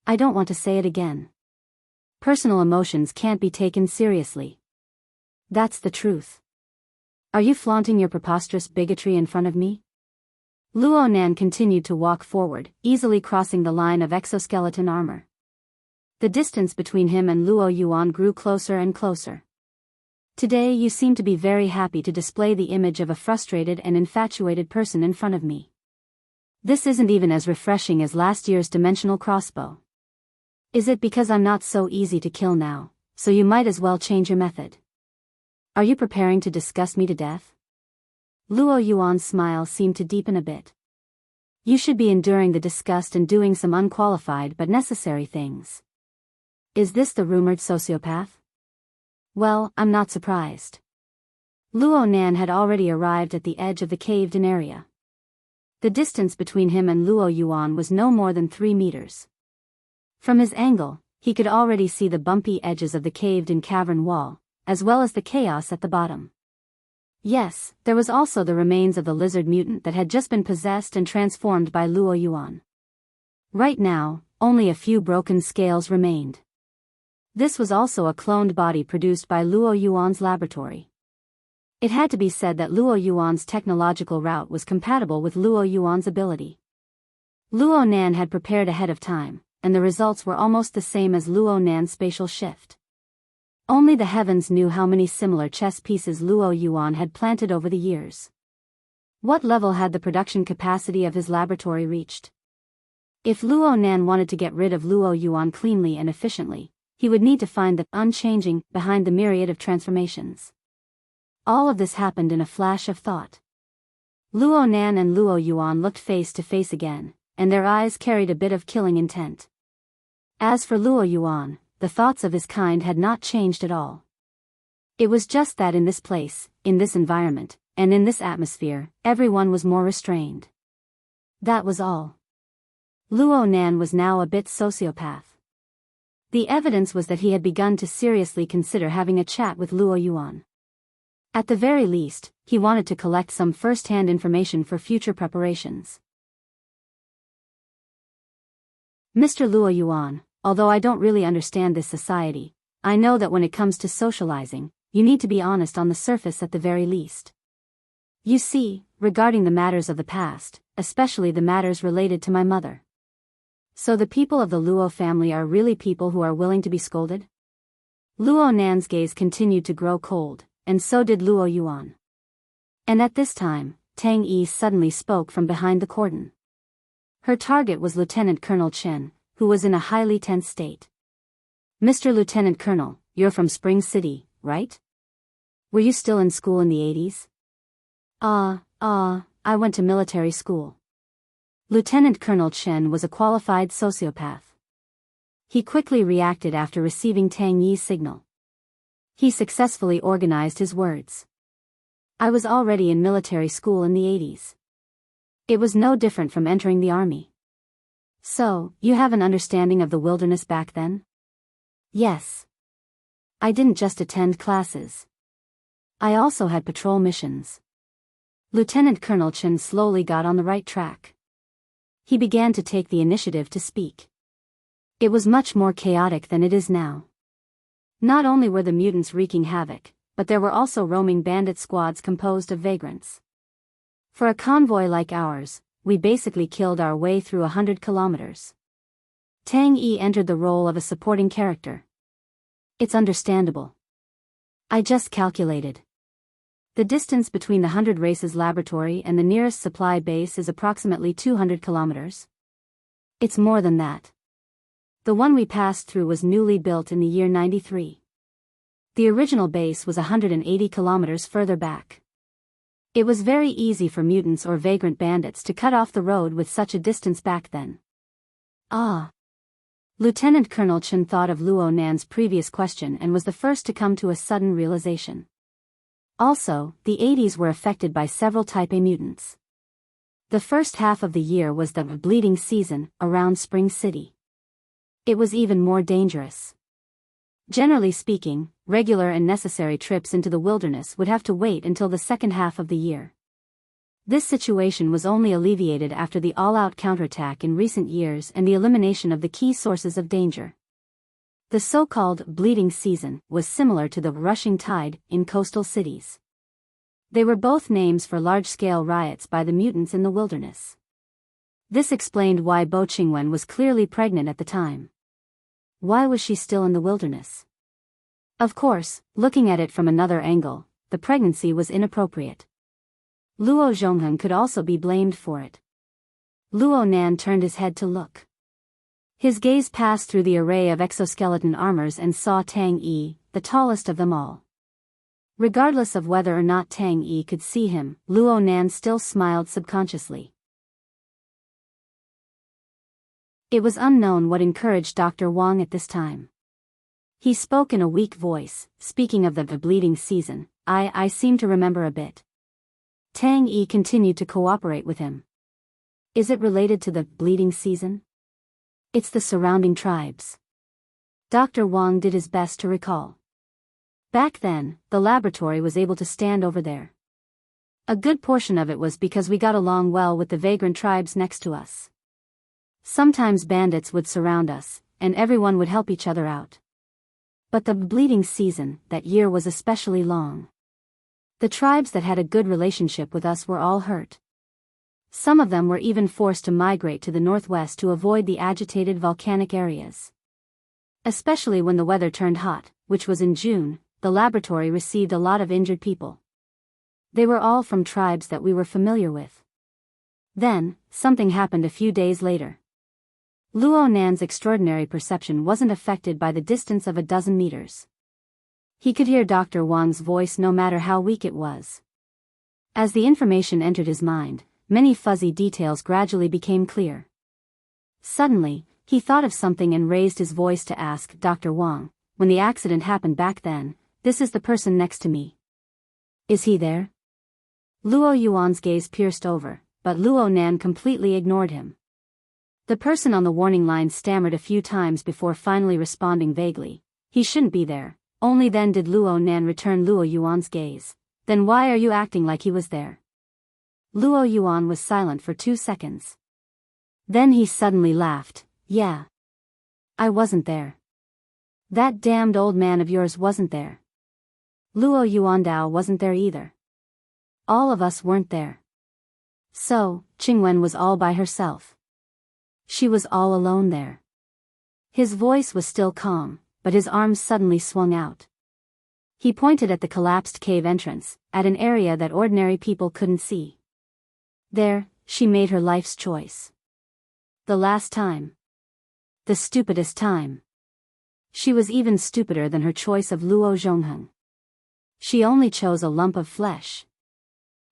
"I don't want to say it again. Personal emotions can't be taken seriously. That's the truth. Are you flaunting your preposterous bigotry in front of me?" Luo Nan continued to walk forward, easily crossing the line of exoskeleton armor. The distance between him and Luo Yuan grew closer and closer. "Today you seem to be very happy to display the image of a frustrated and infatuated person in front of me. This isn't even as refreshing as last year's dimensional crossbow. Is it because I'm not so easy to kill now, so you might as well change your method? Are you preparing to disgust me to death?" Luo Yuan's smile seemed to deepen a bit. "You should be enduring the disgust and doing some unqualified but necessary things. Is this the rumored sociopath? Well, I'm not surprised." Luo Nan had already arrived at the edge of the caved-in area. The distance between him and Luo Yuan was no more than 3 meters. From his angle, he could already see the bumpy edges of the caved-in cavern wall, as well as the chaos at the bottom. Yes, there was also the remains of the lizard mutant that had just been possessed and transformed by Luo Yuan. Right now, only a few broken scales remained. This was also a cloned body produced by Luo Yuan's laboratory. It had to be said that Luo Yuan's technological route was compatible with Luo Yuan's ability. Luo Nan had prepared ahead of time, and the results were almost the same as Luo Nan's spatial shift. Only the heavens knew how many similar chess pieces Luo Yuan had planted over the years. What level had the production capacity of his laboratory reached? If Luo Nan wanted to get rid of Luo Yuan cleanly and efficiently, he would need to find the unchanging behind the myriad of transformations. All of this happened in a flash of thought. Luo Nan and Luo Yuan looked face to face again, and their eyes carried a bit of killing intent. As for Luo Yuan, the thoughts of his kind had not changed at all. It was just that in this place, in this environment, and in this atmosphere, everyone was more restrained. That was all. Luo Nan was now a bit sociopath. The evidence was that he had begun to seriously consider having a chat with Luo Yuan. At the very least, he wanted to collect some first-hand information for future preparations. "Mr. Luo Yuan, although I don't really understand this society, I know that when it comes to socializing, you need to be honest on the surface at the very least. You see, regarding the matters of the past, especially the matters related to my mother. So the people of the Luo family are really people who are willing to be scolded?" Luo Nan's gaze continued to grow cold, and so did Luo Yuan. And at this time, Tang Yi suddenly spoke from behind the cordon. Her target was Lieutenant Colonel Chen, who was in a highly tense state. "Mr. Lieutenant Colonel, you're from Spring City, right? Were you still in school in the 80s? I went to military school." Lieutenant Colonel Chen was a qualified sociopath. He quickly reacted after receiving Tang Yi's signal. He successfully organized his words. I was already in military school in the 80s. It was no different from entering the army. So, you have an understanding of the wilderness back then? Yes. I didn't just attend classes. I also had patrol missions. Lieutenant Colonel Chen slowly got on the right track. He began to take the initiative to speak. It was much more chaotic than it is now. Not only were the mutants wreaking havoc, but there were also roaming bandit squads composed of vagrants. For a convoy like ours, we basically killed our way through 100 kilometers. Tang Yi entered the role of a supporting character. It's understandable. I just calculated. The distance between the 100 Races laboratory and the nearest supply base is approximately 200 kilometers. It's more than that. The one we passed through was newly built in the year 93. The original base was 180 kilometers further back. It was very easy for mutants or vagrant bandits to cut off the road with such a distance back then. Ah. Lieutenant Colonel Chen thought of Luo Nan's previous question and was the first to come to a sudden realization. Also, the 80s were affected by several Type A mutants. The first half of the year was the bleeding season, around Spring City. It was even more dangerous. Generally speaking, regular and necessary trips into the wilderness would have to wait until the second half of the year. This situation was only alleviated after the all-out counterattack in recent years and the elimination of the key sources of danger. The so-called bleeding season was similar to the rushing tide in coastal cities. They were both names for large-scale riots by the mutants in the wilderness. This explained why Bo Qingwen was clearly pregnant at the time. Why was she still in the wilderness? Of course, looking at it from another angle, the pregnancy was inappropriate. Luo Zhongheng could also be blamed for it. Luo Nan turned his head to look. His gaze passed through the array of exoskeleton armors and saw Tang Yi, the tallest of them all. Regardless of whether or not Tang Yi could see him, Luo Nan still smiled subconsciously. It was unknown what encouraged Dr. Wang at this time. He spoke in a weak voice, speaking of the bleeding season. I seem to remember a bit. Tang Yi continued to cooperate with him. Is it related to the bleeding season? It's the surrounding tribes. Dr. Wang did his best to recall. Back then, the laboratory was able to stand over there. A good portion of it was because we got along well with the vagrant tribes next to us. Sometimes bandits would surround us, and everyone would help each other out. But the bleeding season that year was especially long. The tribes that had a good relationship with us were all hurt. Some of them were even forced to migrate to the northwest to avoid the agitated volcanic areas. Especially when the weather turned hot, which was in June, the laboratory received a lot of injured people. They were all from tribes that we were familiar with. Then, something happened a few days later. Luo Nan's extraordinary perception wasn't affected by the distance of a dozen meters. He could hear Dr. Wang's voice no matter how weak it was. As the information entered his mind, many fuzzy details gradually became clear. Suddenly, he thought of something and raised his voice to ask Dr. Wang, when the accident happened back then, this is the person next to me. Is he there? Luo Yuan's gaze pierced over, but Luo Nan completely ignored him. The person on the warning line stammered a few times before finally responding vaguely, he shouldn't be there. Only then did Luo Nan return Luo Yuan's gaze. Then why are you acting like he was there? Luo Yuan was silent for 2 seconds. Then he suddenly laughed. Yeah. I wasn't there. That damned old man of yours wasn't there. Luo Yuandao wasn't there either. All of us weren't there. So, Qingwen was all by herself. She was all alone there. His voice was still calm, but his arms suddenly swung out. He pointed at the collapsed cave entrance, at an area that ordinary people couldn't see. There, she made her life's choice. The last time. The stupidest time. She was even stupider than her choice of Luo Zhongheng. She only chose a lump of flesh.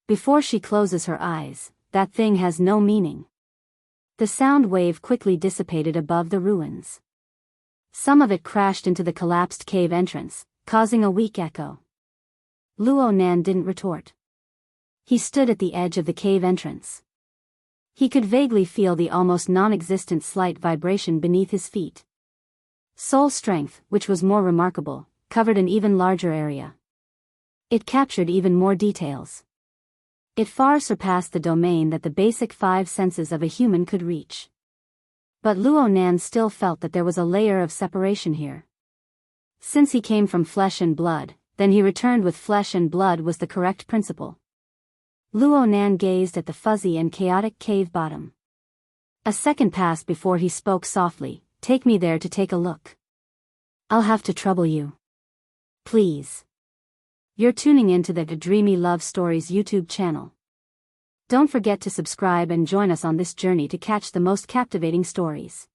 Before she closes her eyes, that thing has no meaning. The sound wave quickly dissipated above the ruins. Some of it crashed into the collapsed cave entrance, causing a weak echo. Luo Nan didn't retort. He stood at the edge of the cave entrance. He could vaguely feel the almost non-existent slight vibration beneath his feet. Soul strength, which was more remarkable, covered an even larger area. It captured even more details. It far surpassed the domain that the basic 5 senses of a human could reach. But Luo Nan still felt that there was a layer of separation here. Since he came from flesh and blood, then he returned with flesh and blood was the correct principle. Luo Nan gazed at the fuzzy and chaotic cave bottom. A second passed before he spoke softly, "Take me there to take a look. I'll have to trouble you. Please." You're tuning into the Dreamy Love Stories YouTube channel. Don't forget to subscribe and join us on this journey to catch the most captivating stories.